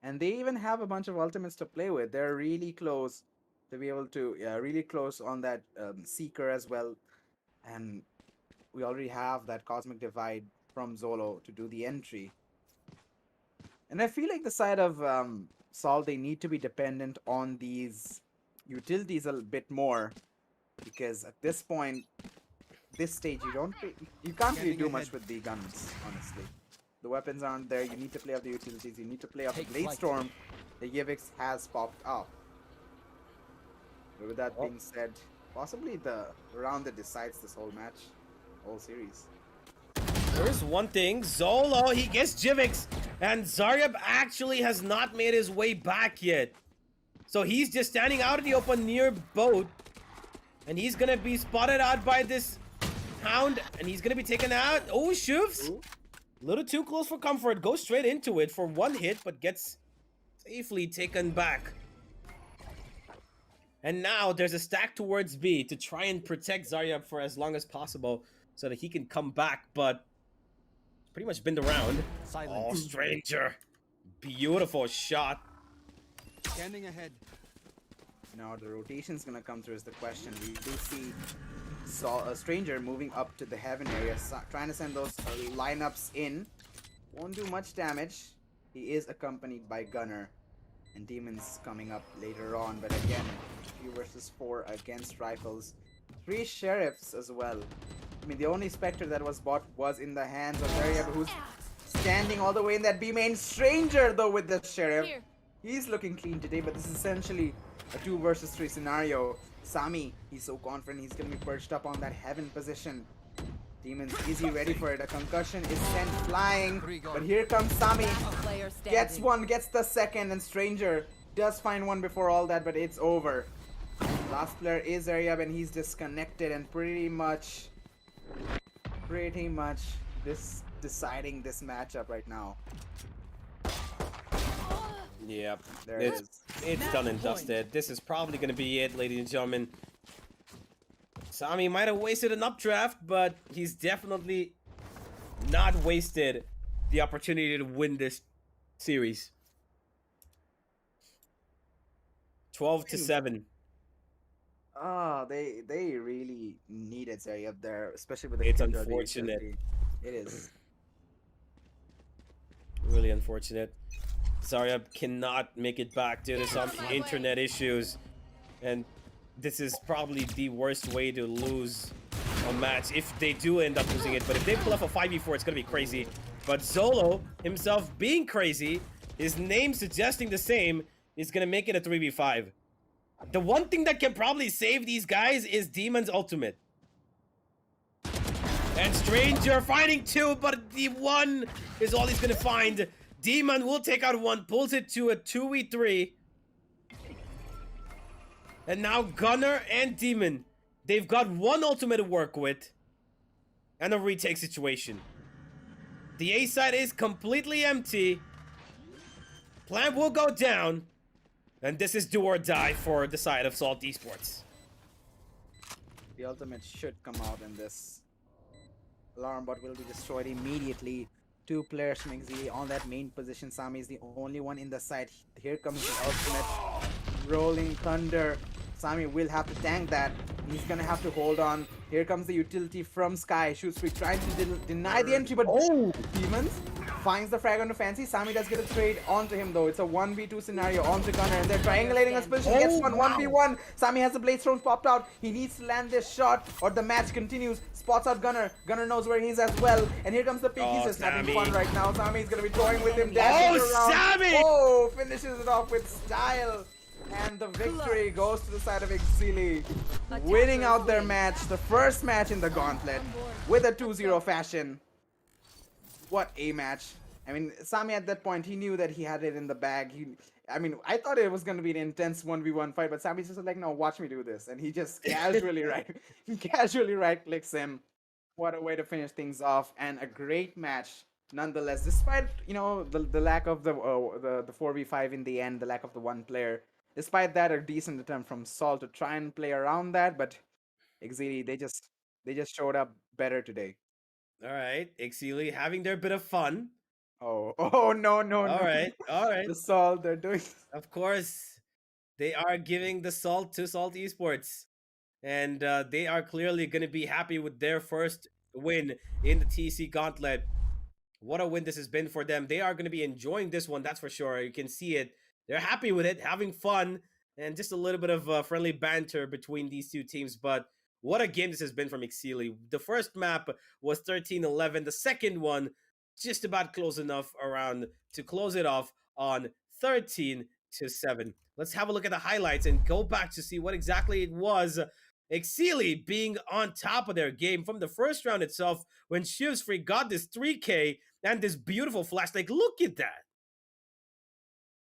B: And they even have a bunch of ultimates to play with. They're really close to be able to, really close on that Seeker as well. And we already have that Cosmic Divide from Zolo to do the entry. And I feel like the side of Sol, they need to be dependent on these utilities a bit more. Because at this point, this stage, you can't really do much with the guns, honestly. The weapons aren't there. You need to play off the utilities. You need to play off the Blade Storm. The Yivix has popped up. But with that being said, possibly the round that decides this whole match, whole series.
A: There's one thing. Zolo, he gets Jivix. And Zaryab actually has not made his way back yet. So he's just standing out in the open near boat. And he's going to be spotted out by this Hound. And he's going to be taken out. Oh, Shufs. A little too close for comfort. Goes straight into it for one hit, but gets safely taken back. And now there's a stack towards B to try and protect Zaryab for as long as possible so that he can come back, but it's pretty much been the round. Oh, Stranger. Beautiful shot.
D: Scanning ahead.
B: Now the rotation's gonna come through is the question. We do see a Stranger moving up to the heaven area, trying to send those lineups in. Won't do much damage. He is accompanied by Gunner. And Demons coming up later on, but again, 3 versus 4 against Rifles. 3 Sheriffs as well. I mean, the only Spectre that was bought was in the hands of Zaryab, who's standing all the way in that B main. Stranger, though, with the Sheriff.
E: Here.
B: He's looking clean today, but this is essentially a 2 versus 3 scenario. Sami, he's so confident he's going to be perched up on that heaven position. Demons, is he ready for it? A concussion is sent flying, but here comes Sami.
C: Player standing.
B: Gets one, gets the second, and Stranger does find one before all that, but it's over. Last player is Zaryab, and he's disconnected, and pretty much deciding this matchup right now.
A: Yep.
B: There it is.
A: It's done and dusted. This is probably going to be it, ladies and gentlemen. Sami might have wasted an updraft, but he's definitely not wasted the opportunity to win this series. 12-7.
B: They really needed Zaryab there, especially with the
A: It's
B: counter
A: unfortunate.
B: utility. It is.
A: Really unfortunate. Zaryab cannot make it back due to some internet issues. And this is probably the worst way to lose a match if they do end up losing it. But if they pull off a 5v4, it's going to be crazy. But Zolo himself being crazy, his name suggesting the same, is going to make it a 3v5. The one thing that can probably save these guys is Demon's ultimate. And Stranger finding 2, but the 1 is all he's going to find. Demon will take out 1, pulls it to a 2v3. And now Gunner and Demon, they've got 1 ultimate to work with. And a retake situation. The A side is completely empty. Plant will go down. And this is do or die for the side of Salt Esports.
B: The ultimate should come out in this. Alarm bot will be destroyed immediately. 2 players from Exceeli on that main position. Sami is the only one in the side. Here comes the ultimate. Rolling Thunder. Sami will have to tank that. He's gonna have to hold on. Here comes the utility from Sky. Shoot Streak trying to deny the entry, but Demons finds the frag onto Fancy. Sammy does get a trade onto him though. It's a 1v2 scenario onto Gunner, and they're triangulating his position. Gets one, 1v1. Sammy has the blade thrown popped out. He needs to land this shot or the match continues. Spots out Gunner. Gunner knows where he's as well. And here comes the pick. He's just having fun right now. Sammy's gonna be toying with him, dashing around.
A: Sammy!
B: Oh, finishes it off with style. And the victory goes to the side of Exceeli, winning out their match, the first match in the Gauntlet, with a 2-0 fashion. What a match. I mean, Sami at that point, he knew that he had it in the bag. I thought it was going to be an intense 1v1 fight, but Sami's just like, no, watch me do this. And he just casually right clicks him. What a way to finish things off, and a great match nonetheless, despite, the lack of the 4v5 in the end, the lack of the one player. Despite that, a decent attempt from Sol to try and play around that, but Exceeli, they just showed up better today.
A: All right, Exceeli having their bit of fun.
B: Oh no, no,
A: All
B: no.
A: right, all right.
B: The Sol, they're doing.
A: Of course, they are giving the salt to Salt Esports, and they are clearly going to be happy with their first win in the TC Gauntlet. What a win this has been for them. They are going to be enjoying this one, that's for sure. You can see it. They're happy with it, having fun, and just a little bit of friendly banter between these two teams. But what a game this has been from Exceeli. The first map was 13-11. The second one, just about close enough around to close it off on 13-7. Let's have a look at the highlights and go back to see what exactly it was. Exceeli being on top of their game from the first round itself when Shivsfree got this 3K and this beautiful flash. Like, look at that.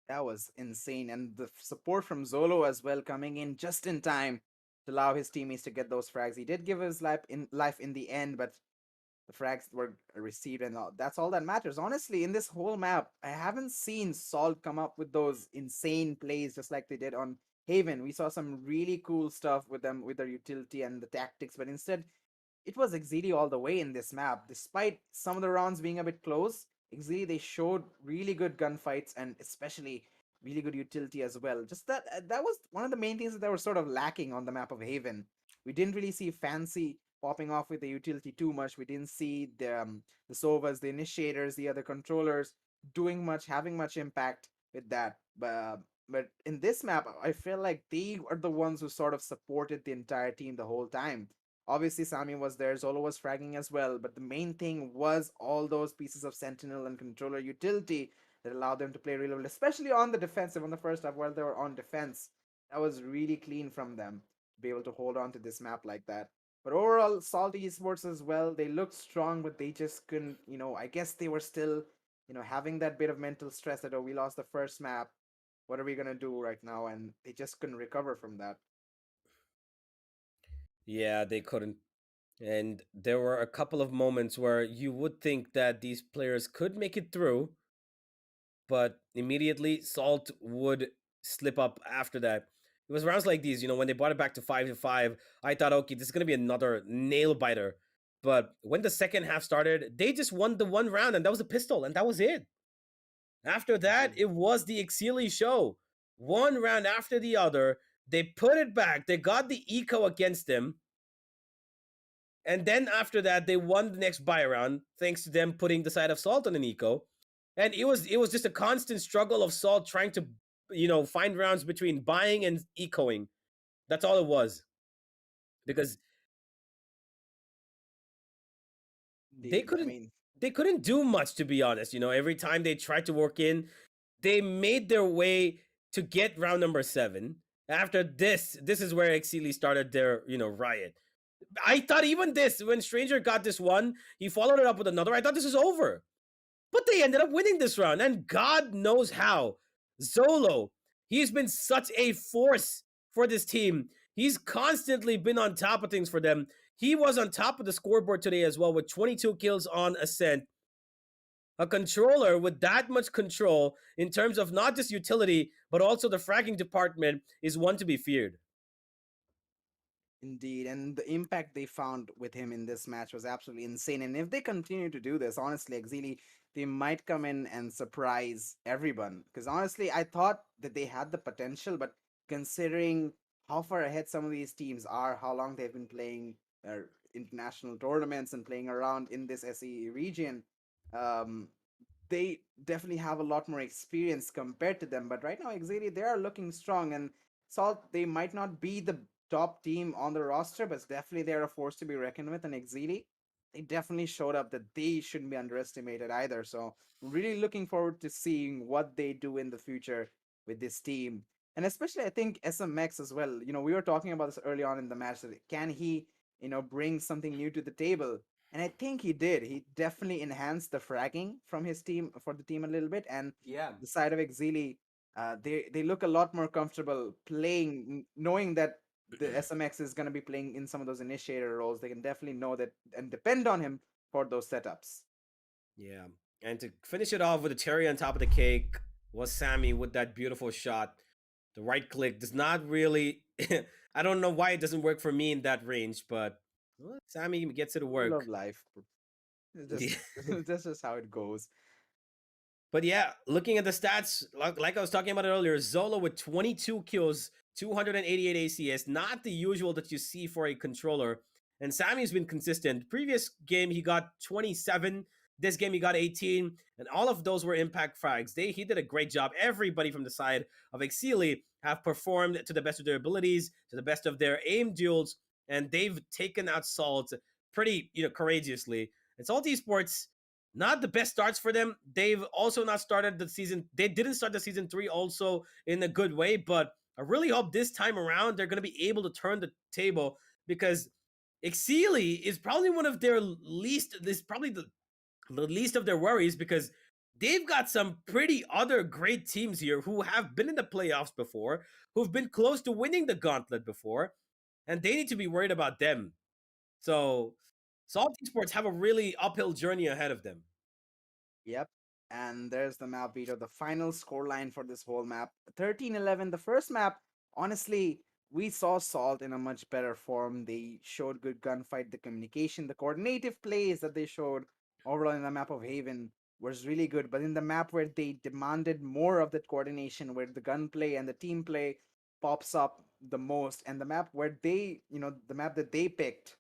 B: That was insane. And the support from Zolo as well, coming in just in time to allow his teammates to get those frags. He did give his life in the end, but the frags were received, and that's all that matters. Honestly, in this whole map, I haven't seen Salt come up with those insane plays just like they did on Haven. We saw some really cool stuff with them, with their utility and the tactics, but instead, it was Exceeli all the way in this map. Despite some of the rounds being a bit close, Exceeli, they showed really good gunfights and especially really good utility as well. Just that was one of the main things that were sort of lacking on the map of Haven. We didn't really see Fancy popping off with the utility too much. We didn't see the Sovas, the initiators, the other controllers doing much, having much impact with that. But in this map, I feel like they are the ones who sort of supported the entire team the whole time. Obviously, Sami was there, Zolo was fragging as well, but the main thing was all those pieces of Sentinel and controller utility that allowed them to play really well, especially on the defensive on the first half while they were on defense. That was really clean from them to be able to hold on to this map like that. But overall, Salty Esports as well, they looked strong, but they just couldn't, I guess they were still, having that bit of mental stress that, oh, we lost the first map. What are we going to do right now? And they just couldn't recover from that.
A: Yeah, they couldn't. And there were a couple of moments where you would think that these players could make it through, but immediately Salt would slip up after that. It was rounds like these, when they brought it back to 5-5, I thought, okay, this is going to be another nail biter. But when the second half started, they just won the one round, and that was a pistol, and that was it. After that, it was the Exceeli show. One round after the other, they put it back. They got the eco against them. And then after that, they won the next buy round, thanks to them putting the side of Salt on an eco. And it was just a constant struggle of Salt trying to, find rounds between buying and ecoing. That's all it was. Because they couldn't do much, to be honest. Every time they tried to work in, they made their way to get round number 7. After this is where Exceeli started their, riot. I thought even this, when Stranger got this one, he followed it up with another. I thought this was over. But they ended up winning this round, and God knows how. Zolo, he's been such a force for this team. He's constantly been on top of things for them. He was on top of the scoreboard today as well with 22 kills on Ascent. A controller with that much control in terms of not just utility, but also the fragging department is one to be feared.
B: Indeed, and the impact they found with him in this match was absolutely insane. And if they continue to do this, honestly, Exceeli, they might come in and surprise everyone. Because honestly, I thought that they had the potential, but considering how far ahead some of these teams are, how long they've been playing international tournaments and playing around in this SE region, um, they definitely have a lot more experience compared to them. But right now, Exceeli, they are looking strong, and Salt, they might not be the top team on the roster, but definitely they're a force to be reckoned with. And Exceeli, they definitely showed up that they shouldn't be underestimated either. So really looking forward to seeing what they do in the future with this team. And especially, I think SMX as well. We were talking about this early on in the match. That can he, bring something new to the table? And I think he did. He definitely enhanced the fragging from his team for the team a little bit. And
A: Yeah.
B: the side of Exili, they look a lot more comfortable playing, knowing that the SMX is going to be playing in some of those initiator roles. They can definitely know that and depend on him for those setups.
A: Yeah. And to finish it off with the cherry on top of the cake was Sammy with that beautiful shot. The right click does not really. I don't know why it doesn't work for me in that range, but well, Sammy gets it to
B: Rule of
A: work.
B: life. It's
A: Yeah.
B: just that's just how it goes.
A: But yeah, looking at the stats, like I was talking about it earlier, Zolo with 22 kills, 288 ACS, not the usual that you see for a controller. And Sammy's been consistent. Previous game, he got 27. This game, he got 18. And all of those were impact frags. He did a great job. Everybody from the side of Exceeli have performed to the best of their abilities, to the best of their aim duels, and they've taken out Salt pretty, courageously. And Salt Esports, not the best starts for them. They've also not started the season. They didn't start the season 3 also in a good way, but I really hope this time around they're going to be able to turn the table because Exceeli is probably one of their least. This is probably the least of their worries because they've got some pretty other great teams here who have been in the playoffs before, who've been close to winning the gauntlet before, and they need to be worried about them. So Salt Esports have a really uphill journey ahead of them.
B: Yep. And there's the map beat of the final scoreline for this whole map. 13-11. The first map, honestly, we saw Salt in a much better form. They showed good gunfight, the communication, the coordinative plays that they showed overall in the map of Haven was really good. But in the map where they demanded more of that coordination, where the gunplay and the team play pops up the most, and the map where the map that they picked,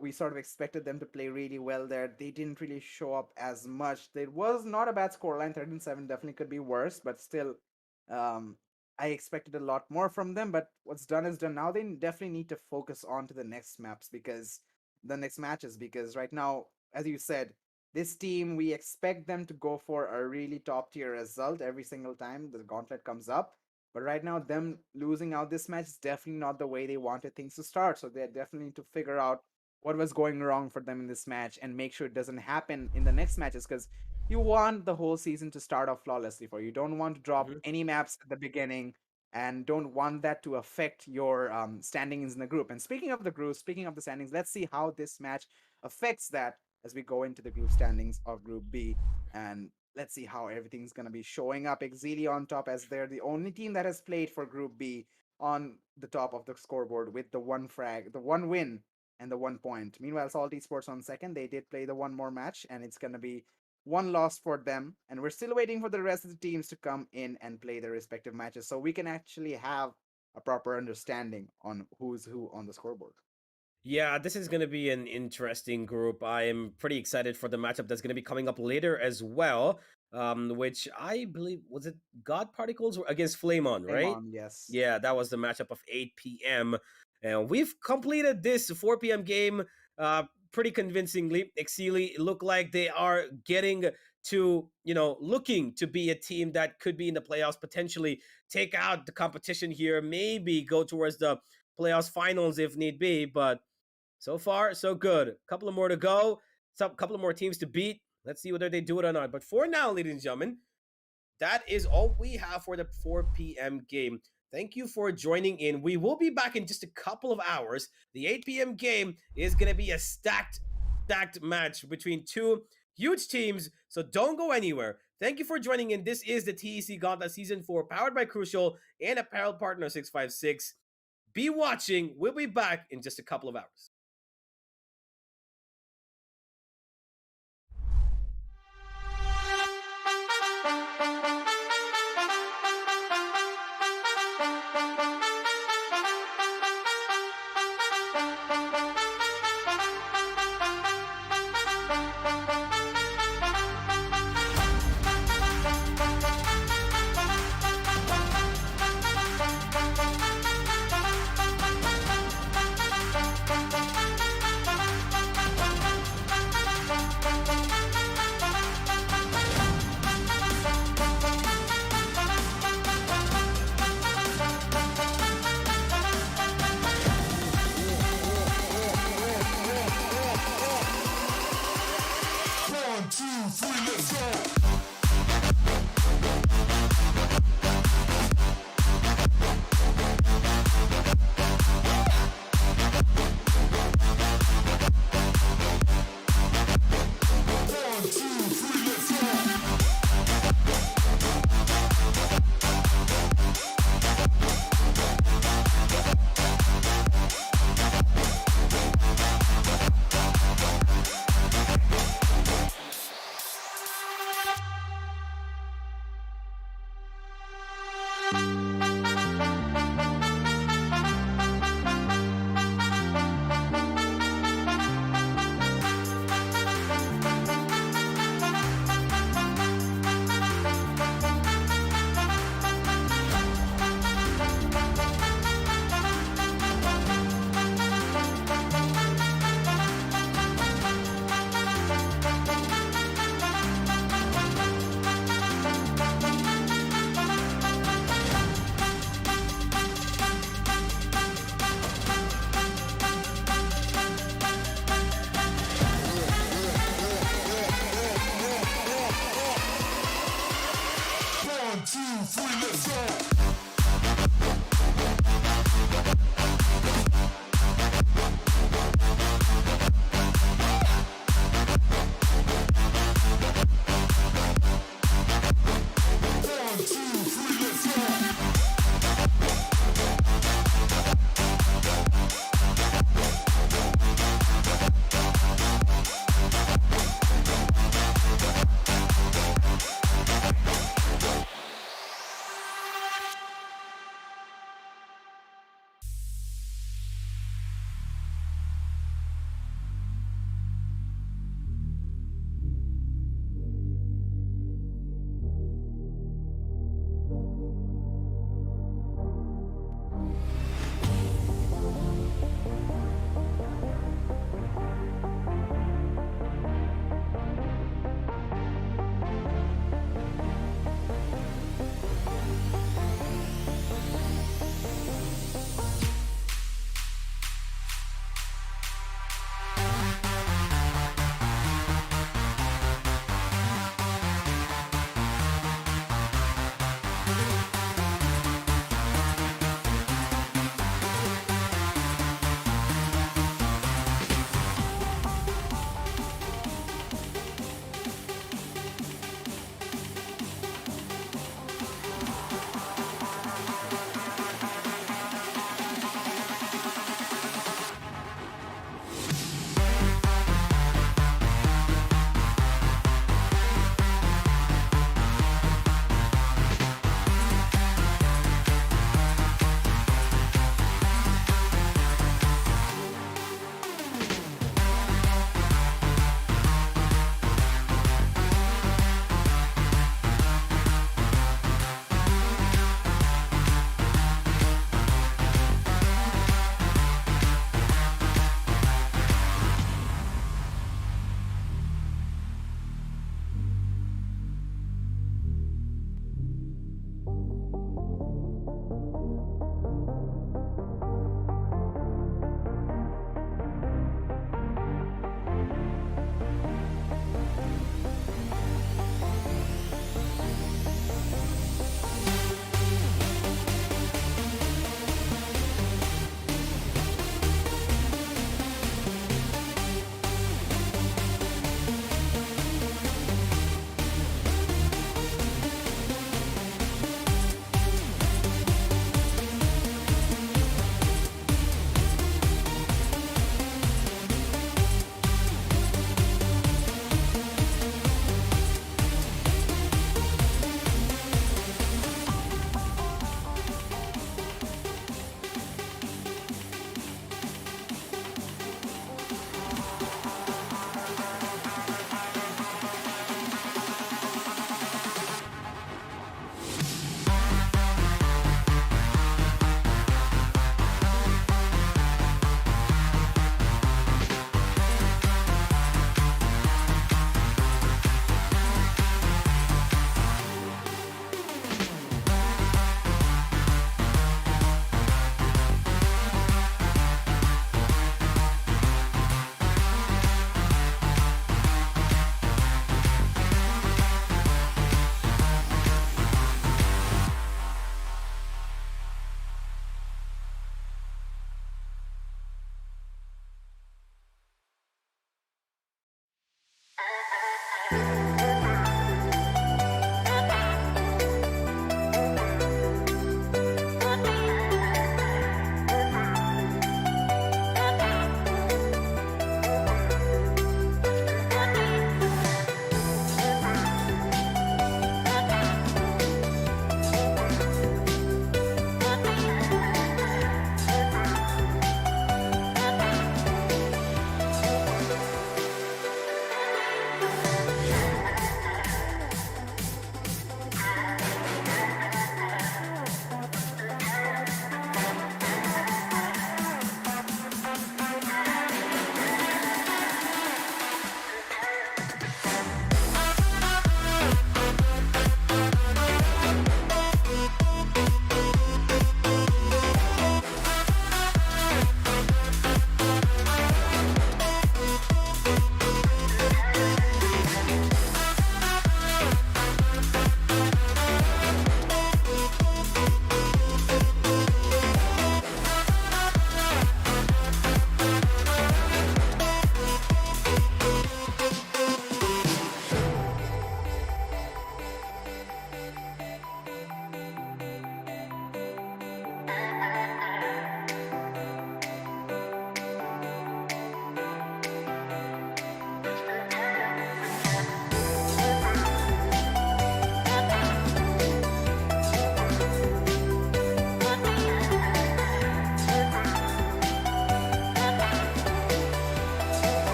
B: we sort of expected them to play really well there. They didn't really show up as much. There was not a bad scoreline. 13-7 definitely could be worse, but still, um, I expected a lot more from them. But what's done is done. Now they definitely need to focus on to the next maps because the next matches. Because right now, as you said, this team we expect them to go for a really top tier result every single time the gauntlet comes up. But right now, them losing out this match is definitely not the way they wanted things to start. So they definitely need to figure out what was going wrong for them in this match and make sure it doesn't happen in the next matches because you want the whole season to start off flawlessly for you. You don't want to drop
A: Mhm.
B: any maps at the beginning and don't want that to affect your standings in the group. And speaking of the group, speaking of the standings, let's see how this match affects that as we go into the group standings of Group B. And let's see how everything's going to be showing up. Exili on top as they're the only team that has played for Group B on the top of the scoreboard with the one frag, the one win and the 1 point. Meanwhile, Salt Esports on second, they did play the one more match, and it's going to be one loss for them. And we're still waiting for the rest of the teams to come in and play their respective matches so we can actually have a proper understanding on who's who on the scoreboard.
A: Yeah, this is going to be an interesting group. I am pretty excited for the matchup that's going to be coming up later as well. Which I believe was it God Particles against Flamon,
B: Game
A: right?
B: on, yes.
A: Yeah, that was the matchup of 8 p.m. And we've completed this 4 p.m. game pretty convincingly. Exceeli look like they are getting to, looking to be a team that could be in the playoffs, potentially take out the competition here, maybe go towards the playoffs finals if need be. But so far, so good. A couple of more to go. Some couple of more teams to beat. Let's see whether they do it or not. But for now, ladies and gentlemen, that is all we have for the 4 p.m. game. Thank you for joining in. We will be back in just a couple of hours. The 8 p.m. game is going to be a stacked match between two huge teams, so don't go anywhere. Thank you for joining in. This is the TEC Gauntlet Season 4, powered by Crucial and Apparel Partner 656. Be watching. We'll be back in just a couple of hours.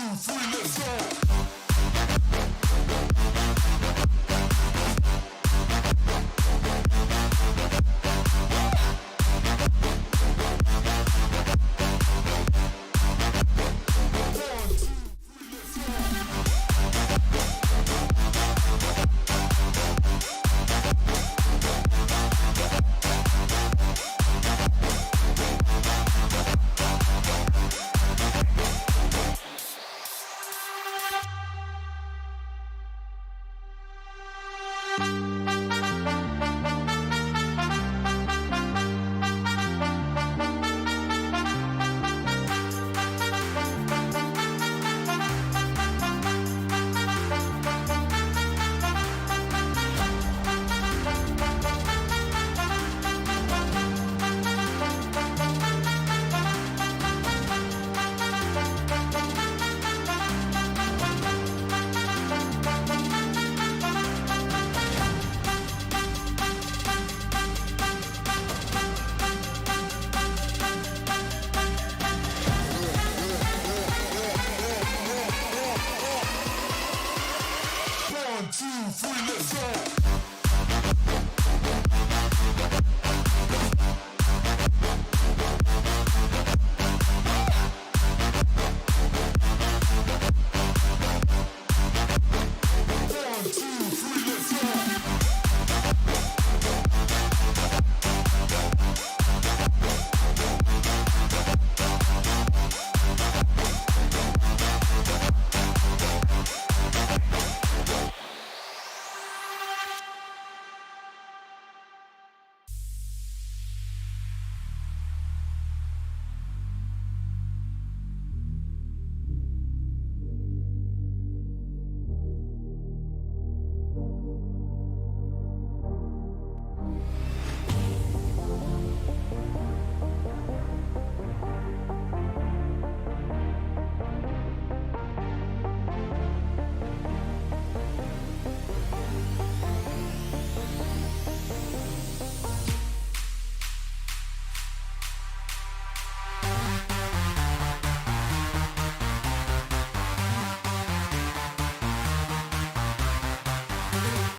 F: 2, 3, let's go.